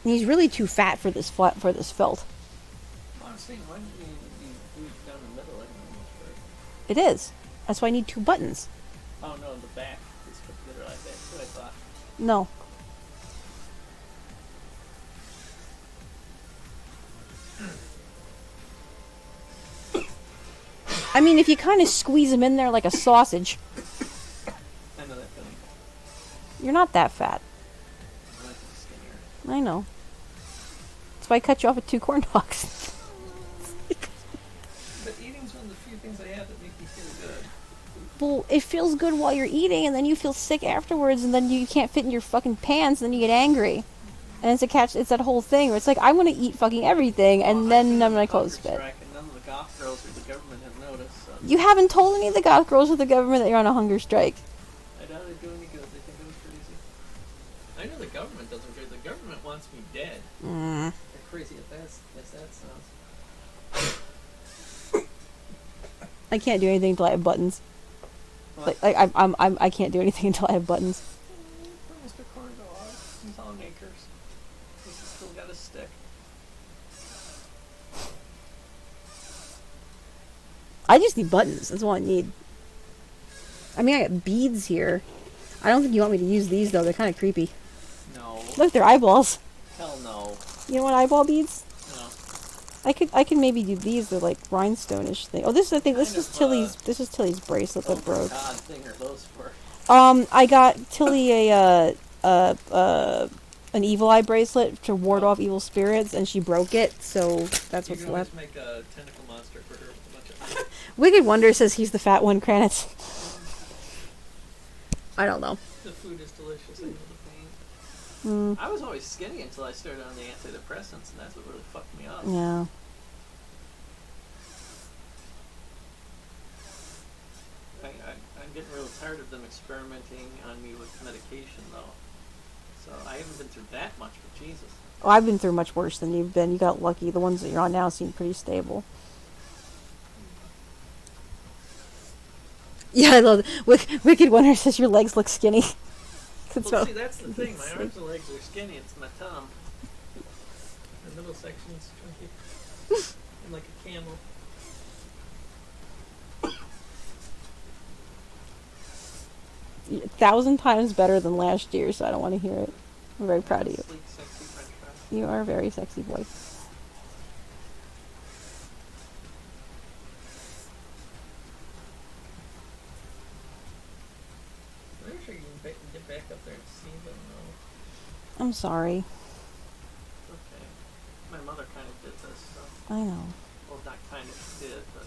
And he's really too fat for this felt.
Well, I'm saying, why didn't you do it down the middle? I don't know what's
It is. That's why I need 2 buttons.
Oh no, the back is put together like that. That's what I thought.
No. I mean, if you kind of squeeze them in there like a sausage,
I know that feeling.
you're not that fat.
I like to be skinnier.
I know. That's why I cut you off at 2 corn dogs.
But eating's one of the few things I have that make me feel good.
Well, it feels good while you're eating, and then you feel sick afterwards, and then you can't fit in your fucking pants, and then you get angry. And it's that whole thing where it's like, I want to eat fucking everything, and then my clothes fit.
And none of the goth girls or the government have noticed. So
You haven't told any of the goth girls or the government that you're on a hunger strike.
I doubt they do any good. They think I'm crazy. I know the government doesn't care. The government wants me dead. They're crazy as that sounds.
I can't do anything until I have buttons.
What?
Like I can't do anything until I have buttons.
Poor Mr. Corndog. He's all knickers. He's still got a stick.
I just need buttons. That's all I need. I mean, I got beads here. I don't think you want me to use these though. They're kind of creepy.
No.
Look, they're eyeballs.
Hell no.
You don't want eyeball beads?
No.
I could maybe do these. They're like rhinestone-ish thing. Oh, this is I think this
Kind
is
of,
Tilly's. This is Tilly's bracelet that
What
broke.
God thing are those for?
I got Tilly an evil eye bracelet to ward off evil spirits, and she broke it. So that's
You
what's
can
left.
always make a tentacle monster for her with a bunch of...
Wicked Wonder says he's the fat one, Kranitz. I don't know.
The food is delicious. I know the pain.
Mm,
I was always skinny until I started on the antidepressants, and that's what really fucked me up.
yeah.
I'm getting real tired of them experimenting on me with medication, though. So I haven't been through that much, but Jesus.
Oh, I've been through much worse than you've been. You got lucky. The ones that you're on now seem pretty stable. Yeah, I love it. Wicked Wonder says your legs look skinny.
Well, see, that's the thing. My arms and legs are skinny. It's my tongue. The middle section's chunky. looking like a camel.
1,000 times better than last year, so I don't want to hear it. I'm very proud of you.
Sleek, sexy French fries.
You are a very sexy boy.
I'm sure you can get back up there and see them, though.
I'm sorry.
Okay. My mother kind of did this, so.
I know.
Well, not kind of, she did, but.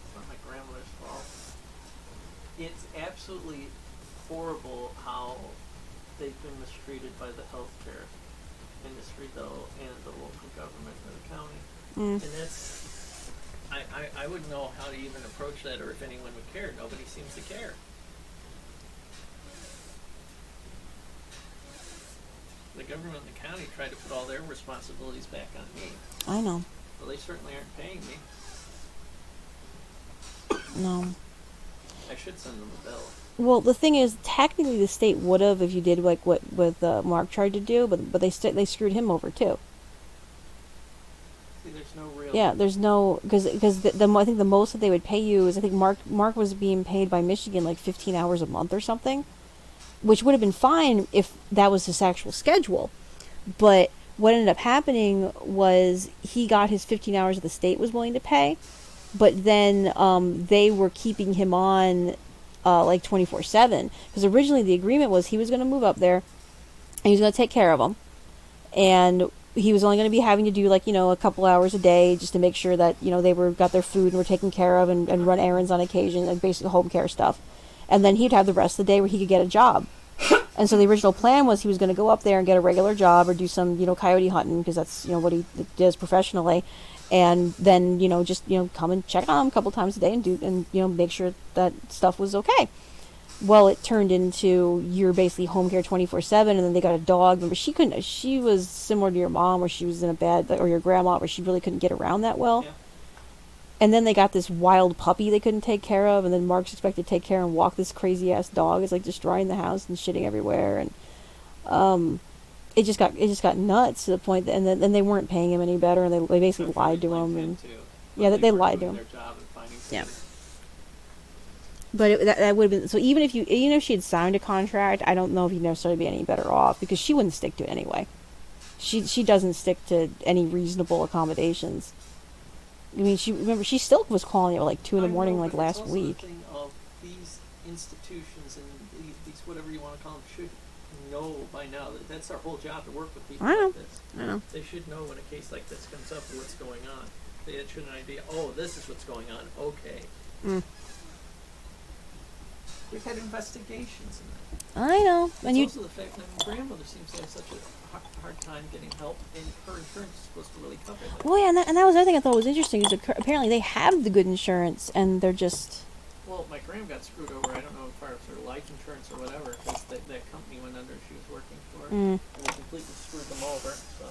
It's not my grandmother's fault. It's absolutely horrible how they've been mistreated by the healthcare industry, though, and the local government and the county.
Mm.
And that's, I wouldn't know how to even approach that or if anyone would care. Nobody seems to care. The government and the county tried to put all their responsibilities back on me.
I know.
Well, they certainly aren't paying me.
No.
I should send them a bill.
Well, the thing is, technically the state would have if you did like what Mark tried to do, but they screwed him over too.
See, there's no real.
Yeah, there's no because I think the most that they would pay you is I think Mark was being paid by Michigan like 15 hours a month or something, which would have been fine if that was his actual schedule. But what ended up happening was he got his 15 hours that the state was willing to pay, but then they were keeping him on like 24/7 because originally the agreement was he was going to move up there and he was going to take care of them, and he was only going to be having to do like a couple hours a day just to make sure that they got their food and were taken care of and run errands on occasion and basically home care stuff, and then he'd have the rest of the day where he could get a job. And so the original plan was he was going to go up there and get a regular job or do some coyote hunting because that's what he does professionally, and then just come and check on him a couple times a day and make sure that stuff was okay. Well, it turned into you're basically home care 24/7, and then they got a dog. Remember, she was similar to your mom, where she was in a bad, or your grandma, where she really couldn't get around that well.
Yeah.
And then they got this wild puppy they couldn't take care of, and then Mark's expected to take care and walk this crazy ass dog. It's like destroying the house and shitting everywhere, and it just got nuts to the point that, and then they weren't paying him any better, and they basically lied to him, and yeah, they lied to him.
Their job and finding
Yeah.
things.
But that would have been so. Even if she had signed a contract, I don't know if you'd necessarily be any better off because she wouldn't stick to it anyway. She doesn't stick to any reasonable accommodations. I mean, she still was calling at like 2 in the morning like last week.
The thing of these institutions and these whatever you want to call them should know by now that that's our whole job to work with people
I know.
like this.
I know.
They should know when a case like this comes up what's going on. They should have an idea. Oh, this is what's going on. Okay.
Mm.
We've had investigations in that.
I know. And
It's also the fact that my grandmother seems to have such a hard time getting help, and her insurance is supposed to really cover that.
Well, yeah, and that was the other thing I thought was interesting is that apparently they have the good insurance, and they're just.
Well, my grandma got screwed over. I don't know if it's her life insurance or whatever, because that company went under she was working for, and they completely screwed them over. So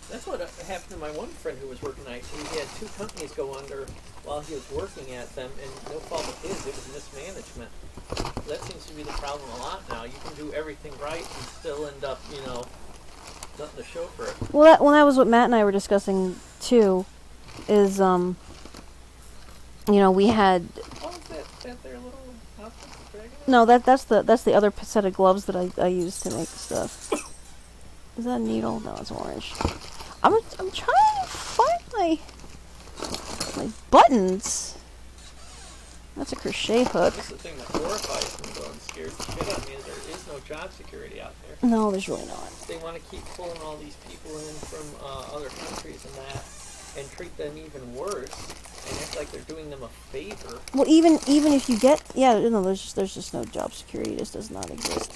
that's what happened to my one friend who was working IT. He had 2 companies go under while he was working at them, and no fault of his, it was mismanagement. That seems to be the problem a lot now. You can do everything right and still end up, nothing to show for it.
Well, that was what Matt and I were discussing too. Is we had.
Oh, is that their little outfit, the dragon?
No, that's the other set of gloves that I used to make stuff. Is that a needle? No, it's orange. I'm trying to find my buttons. That's a crochet hook.
That's the thing that horrifies me though and scares the shit out of me is there is no job security out there.
No, there's really not.
They want to keep pulling all these people in from other countries and that, and treat them even worse, and act like they're doing them a favor.
Well, even if you get there's just no job security. This does not exist.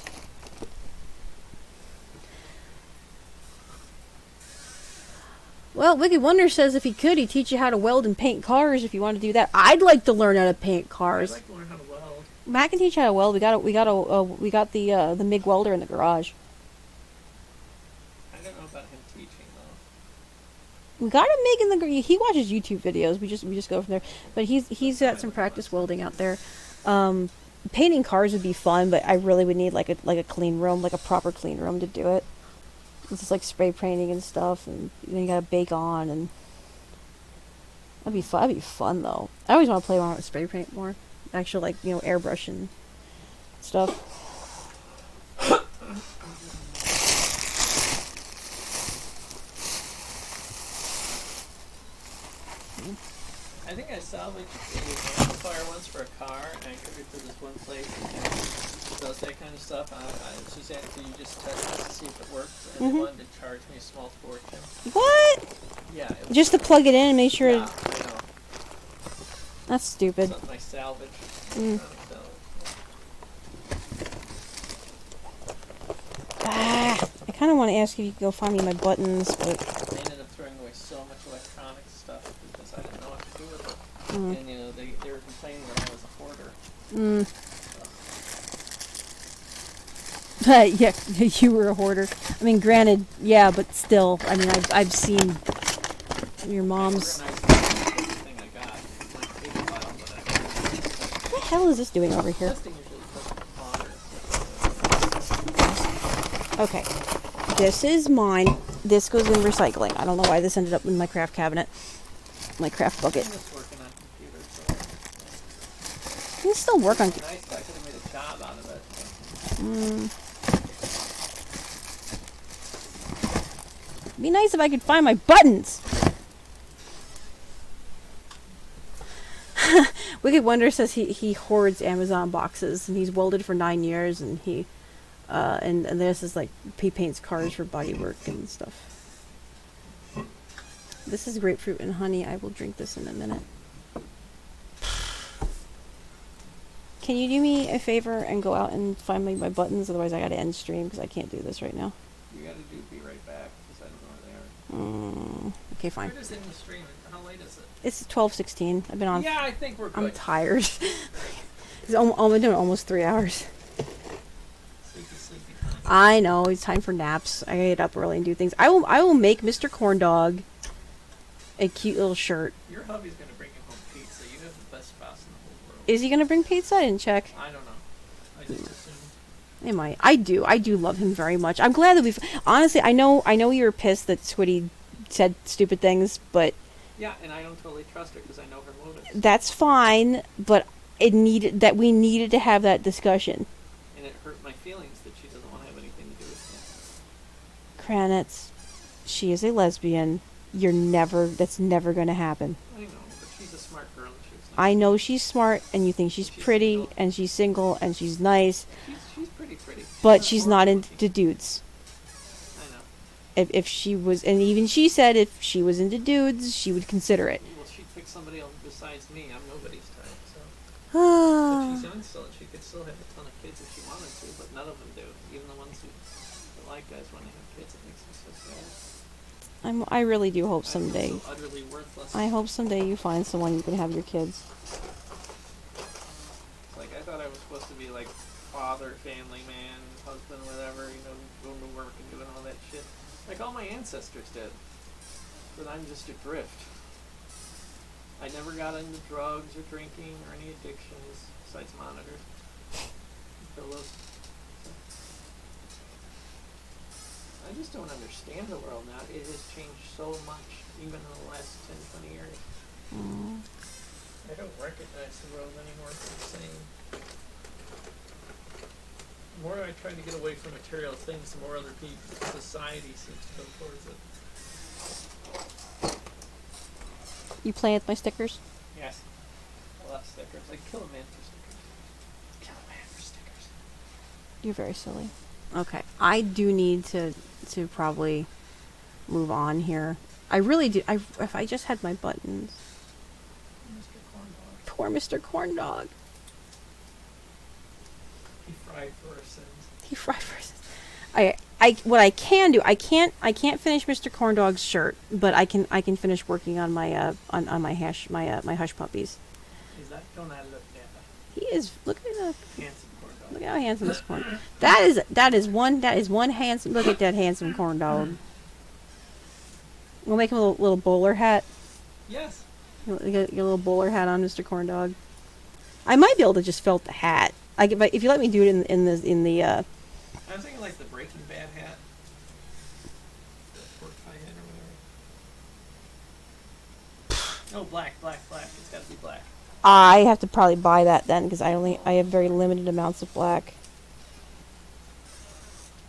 Well, Wicked Wonder says if he could, he'd teach you how to weld and paint cars if you want to do that. I'd like to learn how to paint cars.
I'd like to learn how to weld.
Matt can teach you how to weld. We got the MIG welder in the garage.
I don't know about him teaching though.
We got a MIG in the. He watches YouTube videos. We just go from there. But he's got some practice welding out there. Painting cars would be fun, but I really would need like a clean room, like a proper clean room to do it. It's just like spray painting and stuff, and then you gotta bake on, and that'd be fun. That'd be fun though. I always want to play around with spray paint more. Actual like airbrush and stuff.
I think I salvaged a amplifier once for a car, and I took it to this one place that does that kind of stuff. She said, "Can you just test it to see if it works?" And they wanted to charge me a small fortune.
What?
Yeah. It was
Just to plug it in and make sure.
yeah, I know.
That's stupid.
Something I salvaged.
I kind of want to ask if you could go find me my buttons, but
I ended up throwing away so much electronic stuff because I didn't know what to do with it. And they were complaining that I was a hoarder.
Yeah, you were a hoarder. I mean, granted, yeah, but still. I mean, I've seen your mom's.
Everything I got. My paper file, but
What the hell is this doing over here?
testing usually puts on.
Okay, this is mine. This goes in recycling. I don't know why this ended up in my craft cabinet, my craft bucket.
I'm just working on computers, so
You can still work on.
nice. I could have made a job out of it.
It'd be nice if I could find my buttons. Wicked Wonder says he hoards Amazon boxes, and he's welded for 9 years, and he and this is like he paints cars for bodywork and stuff. This is grapefruit and honey. I will drink this in a minute. Can you do me a favor and go out and find me my buttons? Otherwise, I gotta end stream because I can't do this right now.
You gotta be right back because I don't know where they are.
Okay, fine.
We're just in the stream. How late is it?
It's 12:16. I've been on.
Yeah, I think we're good.
I'm tired. I'm doing almost 3 hours.
Sleepy time.
I know it's time for naps. I get up early and do things. I will make Mr. Corndog a cute little shirt.
Your hubby's gonna bring you home pizza. You have the best spouse in the whole world.
Is he gonna bring pizza? I didn't check.
I don't know. I just assumed.
He might. I do love him very much. I'm glad that we've. Honestly, I know you were pissed that Switty said stupid things, but
Yeah, and I don't totally trust her because I know her motives.
that's fine. But we needed to have that discussion.
And it hurt my feelings that she doesn't want to have anything to do with me.
Kranitz, she is a lesbian. That's never gonna happen.
I know, but she's a smart girl and she's
I know she's smart, and you think she's
She's
pretty,
single.
and she's single, and she's nice,
She's pretty.
but she's not into dudes.
I know.
If she was, and even she said if she was into dudes, she would consider it.
Well, she'd pick somebody else besides me. I'm nobody's type, so. But she's
I
young still, and she could still have a ton of kids if she wanted to, but none of them do. Even the ones who like guys when they have kids, it makes me so sad.
really do hope
I feel
someday.
so utterly worthless.
I hope someday you find someone you can have your kids.
Like, I thought I was supposed to be like father, family man, husband, whatever, going to work and doing all that shit. Like all my ancestors did. But I'm just a drift. I never got into drugs or drinking or any addictions besides monitors. Pillows. I just don't understand the world now. It has changed so much, even in the last 10, 20 years. I don't recognize the world anymore as the same. The more I try to get away from material things, the more other people, society seems to go towards it.
You playing with my stickers?
Yes. I love stickers. I kill a man for stickers. Kill a man for stickers.
You're very silly. Okay, I do need to probably move on here. I really do. If I just had my buttons.
Mr. Corndog.
Poor Mr. Corndog.
He fried for our sins.
He fried first. What I can do, I can't finish Mr. Corndog's shirt, but I can finish working on my on my hush puppies.
Is that don't I look at
He is look at
handsome Corndog?
look at how handsome this corn. That is one handsome. Look at that handsome corn dog. We'll make him a little bowler hat.
Yes.
You get your little bowler hat on, Mr. Corn Dog. I might be able to just felt the hat. If you let me do it in the
I was thinking like the Breaking Bad hat. Oh, black. It's got to be black.
I have to probably buy that then because I have very limited amounts of black.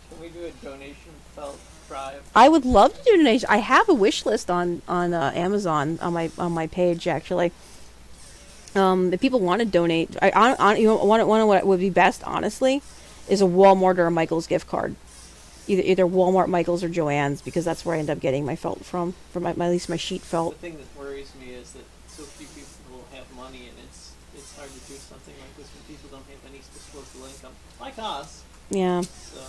Can we do a donation felt drive?
I would love to do donation. I have a wish list on Amazon on my page actually. If people want to donate, you want to what would be best honestly, is a Walmart or a Michaels gift card. Either Walmart, Michaels, or Joann's because that's where I end up getting my felt from. For at least my sheet felt.
The thing that worries me is that so few people have money, and it's hard to do something like this when people don't have any disposable income, like us.
Yeah.
So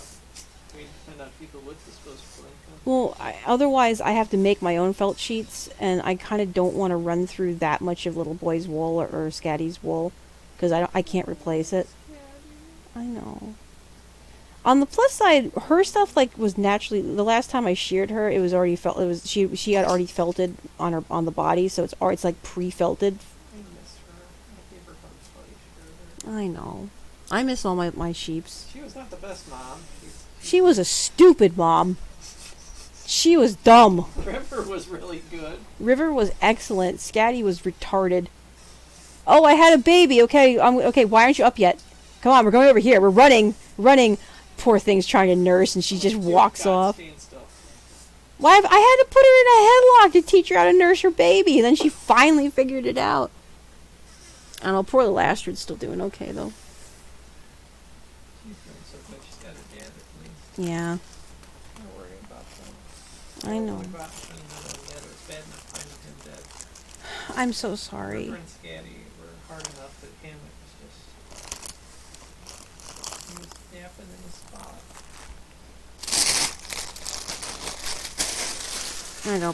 we depend on people with disposable income.
Well, otherwise I have to make my own felt sheets, and I kind of don't want to run through that much of little boy's wool or Scatty's wool because I can't replace it. I know. On the plus side, her stuff was naturally. The last time I sheared her, it was already felt. It was she had already felted on the body, so it's like pre-felted.
I miss her. I gave her hugs while you sheared her.
I know. I miss all my sheeps.
She was not the best mom.
She was a stupid mom. She was dumb.
River was really good.
River was excellent. Scatty was retarded. Oh, I had a baby. Okay, okay. Why aren't you up yet? Come on, we're going over here. We're running. Poor thing's trying to nurse, and she just walks off. Why? I had to put her in a headlock to teach her how to nurse her baby. And then she finally figured it out. I don't know. Poor little Astrid's still doing okay though.
She's doing so good. She's got her dad at least.
Yeah.
I'm not worried about them.
I know.
About finding out on the other. It's bad enough finding him dead.
I'm so sorry.
River and Scatty were hard enough, but him, it was just... He was napping in his spot.
I know.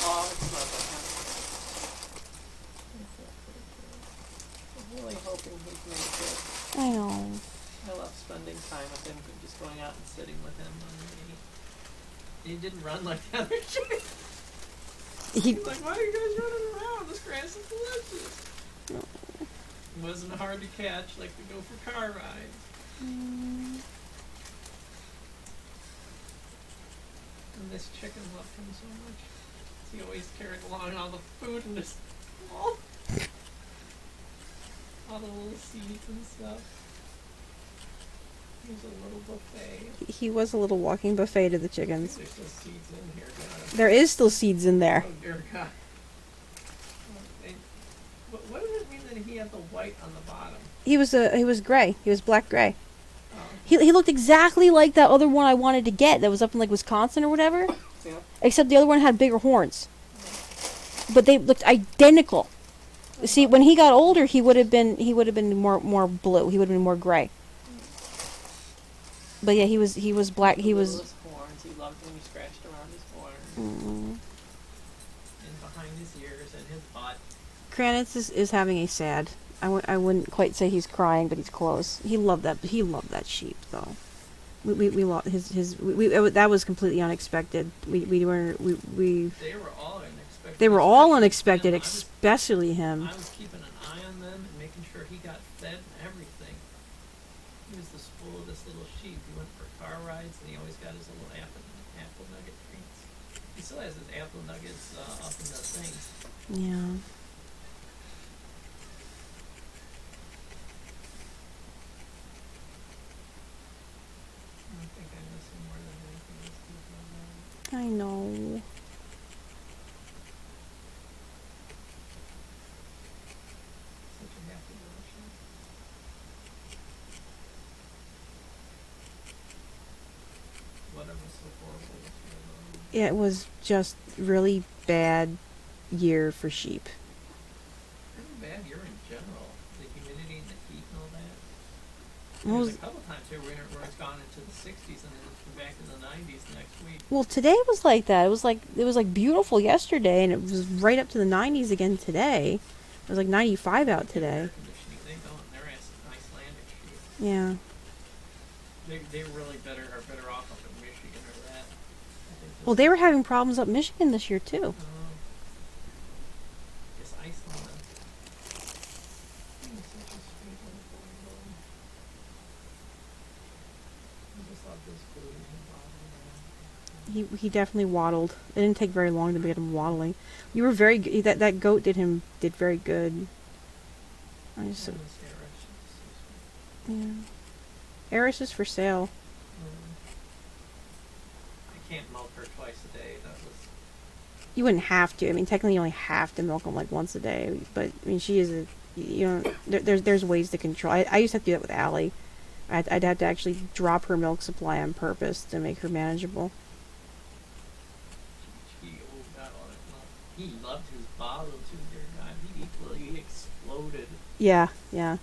Oh, it's not that kind. I'm really hoping he's really good.
I know.
I love spending time with him, just going out and sitting with him. He didn't run like the other chick. He's like, why are you guys running around? This grass is delicious.
No.
It wasn't hard to catch, like to go for car rides. And this chicken loved him so much. He always carried along all the food in his all the little seeds and stuff. He was a little buffet.
He was a little walking buffet to the chickens.
There's still seeds in here, God.
There is still seeds in there.
Oh dear God. What does it mean that he had the white on the bottom?
He was gray. He was black gray.
Oh.
He looked exactly like that other one I wanted to get that was up in Wisconsin or whatever.
Yeah.
Except the other one had bigger horns. But they looked identical. See, when he got older, he would have been more blue. He would have been more gray. But yeah, he was black. He was.
His horns. He loved when you scratched around his horns. And behind his ears and his butt.
Kranitz is having a sad. I wouldn't quite say he's crying, but he's close. He loved that sheep though. We lost his that was completely unexpected. We
They were all unexpected.
They were all unexpected, especially him.
I was keeping an eye on them and making sure he got fed and everything. He was the spoilest little sheep. He went for car rides and he always got his little apple nugget treats. He still has his apple nuggets up in the thing.
Yeah.
I think I miss him more than anything else.
I know.
Such a happy little sheep. Whatever was so horrible was going on.
It was just really bad year for sheep.
Pretty bad year in general. The humidity and the heat and all that.
Well,
There's a couple times here where it's gone into the 60s and then it's been back in the 90s next week.
Well, today was like that. It was like beautiful yesterday, and it was right up to the 90s again today. It was like 95 out today.
Air conditioning, they don't. They're Icelandic sheep.
Yeah.
They really are better off up in Michigan or that. I think
Well, they were having problems up Michigan this year too.
It's Iceland. He's such a sweet little boy. I just love this food in his body.
He definitely waddled. It didn't take very long to get him waddling. You were very good. That goat did very good. I just
Yeah, this Eris is-
yeah. Eris is for sale.
I can't milk her twice a day. That was
You wouldn't have to. I mean, technically, you only have to milk them like once a day. But I mean, she is a there's ways to control. I used to have to do that with Allie. I'd have to actually drop her milk supply on purpose to make her manageable.
he got all that milk. He loved his bottle too, dear God. He exploded.
Yeah, yeah.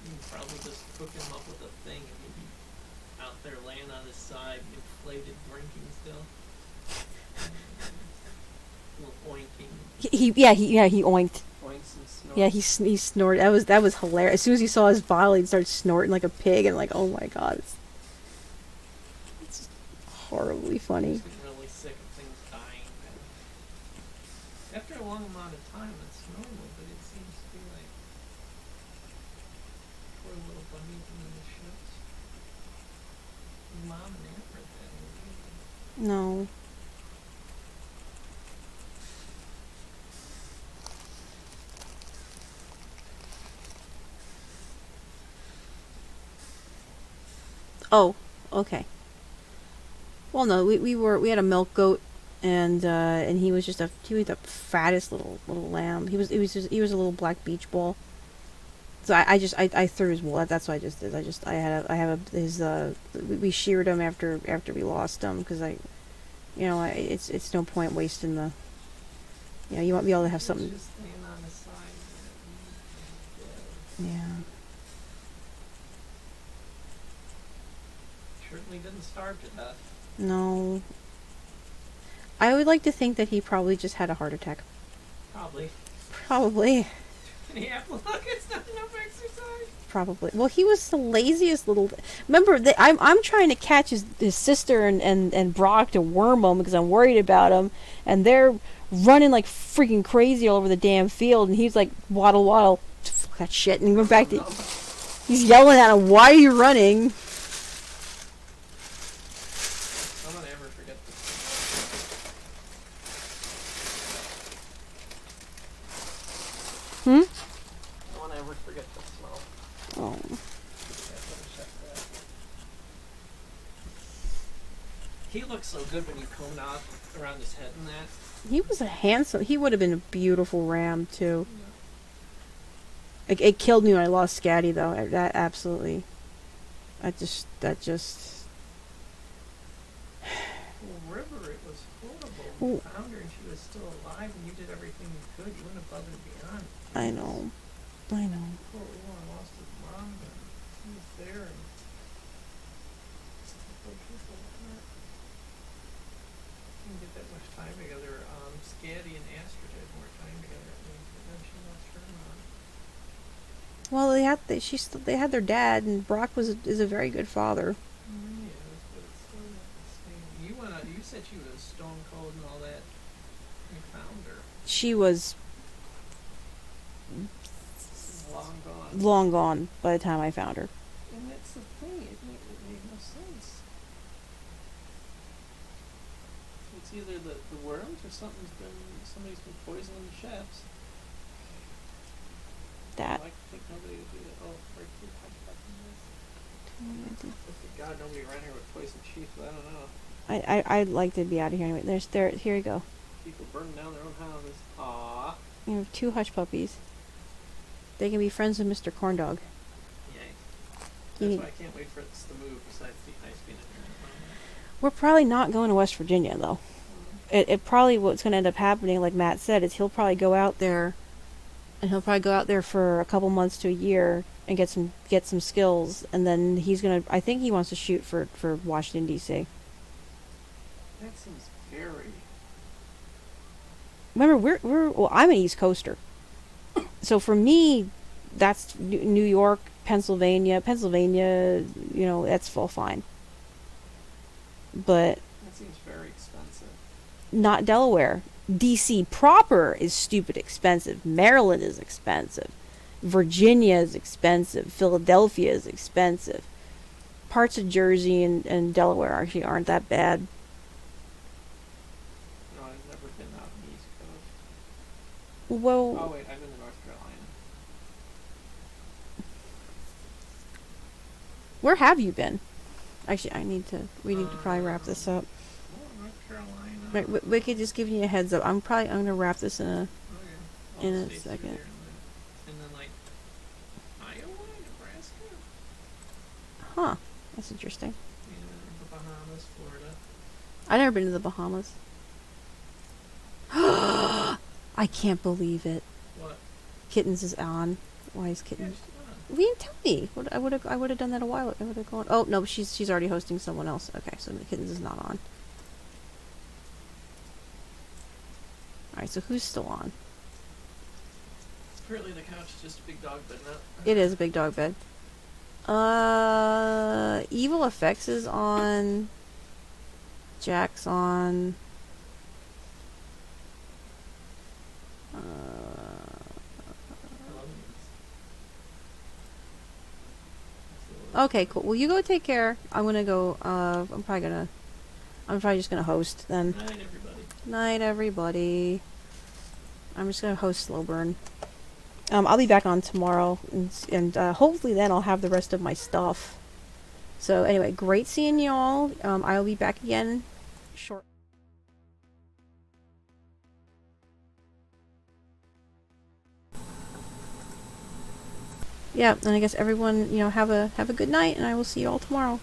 You can probably just hook him up with a thing and he'd be out there laying on his side, inflated, drinking still. Little oinking,
He oinked.
oinks and snorts.
Yeah, he snorted. That was hilarious. As soon as he saw his bottle, he'd start snorting like a pig, and like, oh my god, it's horribly funny.
He's getting really sick of things dying. After a long amount of time, it's normal, but it seems to be like poor little bunnies in the ships. Mom and Amber that.
No. Oh, okay. Well, no, we had a milk goat, and he was just he was the fattest little lamb. He was a little black beach ball. So I threw his wool. That's what I just did. We sheared him after we lost him because it's no point wasting the. You want to be able to have something.
Just staying on the side.
Yeah.
Certainly didn't starve to death.
No. I would like to think that he probably just had a heart attack.
Probably.
Probably.
And he apple nuggets, not enough exercise.
Probably. Well, he was the laziest little. Remember, I'm trying to catch his sister and Brock to worm him because I'm worried about him, and they're running like freaking crazy all over the damn field, and he's like, waddle, waddle, fuck that shit, and he went back to. He's yelling at him, "Why are you running?"
I'm gonna ever forget this. I won't ever forget the smell.
Oh.
He looks so good when you comb out around his head and that.
He was a handsome. He would have been a beautiful ram too. It killed me when I lost Scatty though. That absolutely. That just.
Well, River, it was horrible.
Ooh.
You found her and she was still alive and you did everything you could. You went above and beyond.
I know.
Poor Owen lost his mom, but he was there and poor people didn't get that much time together. Scatty and Astrid had more time together at least, but then she lost her mom.
Well, they had their dad, and Brock is a very good father.
Yes, but it's still not the same. You went out, you said she was stone cold and all that. You found her.
She was
Long gone.
long gone by the time I found her.
And that's the thing, it made no sense. It's either the worms or somebody's been poisoning the chefs.
That.
I like to think nobody would do that. Oh, right through the God, nobody around here would poison sheep, but I don't know.
I'd like to be out of here anyway. Here you go.
People burning down their own houses. Aww.
You have 2 hush puppies. They can be friends with Mr. Corndog.
Yay.
You
That's
need-
why I can't wait for this to move, besides the ice being in here.
We're probably not going to West Virginia though. It probably what's going to end up happening, like Matt said, is he'll probably go out there, and he'll probably go out there for a couple months to a year and get some skills, and then he's gonna. I think he wants to shoot for Washington D.C.
That seems very.
Remember, well, I'm an East Coaster, so for me, that's New York, Pennsylvania, that's all fine. But
That seems very expensive.
not Delaware. DC proper is stupid expensive. Maryland is expensive. Virginia is expensive. Philadelphia is expensive. parts of Jersey and Delaware actually aren't that bad.
No, I've never been out in the East Coast.
Well,
Oh wait, I've been to North Carolina.
where have you been? Actually, we need to probably wrap this up.
Oh, North Carolina.
Right, Wicked, just giving you a heads up. I'm gonna wrap this in a
Okay.
in
All
a
the states are
second.
there, and then like Iowa, Nebraska,
Huh. That's interesting.
and the Bahamas, Florida.
I've never been to the Bahamas. I can't believe it.
What?
Kittens is on. Why is
Yeah,
Kittens?
just
We didn't tell me. I would have done that a while ago. I would have gone. Oh no, she's already hosting someone else. Okay, so the Kittens is not on. All right, so who's still on?
Apparently the couch is just a big dog bed now.
It is a big dog bed. Evil Effects is on. Jack's on. Okay, cool. Well, you go take care. I'm gonna go. I'm probably just gonna host then.
Night, everybody.
Night, everybody. I'm just gonna host Slow Burn. I'll be back on tomorrow, and hopefully then I'll have the rest of my stuff. So anyway, great seeing y'all. I'll be back again short. Yeah, and I guess everyone, have a good night, and I will see you all tomorrow.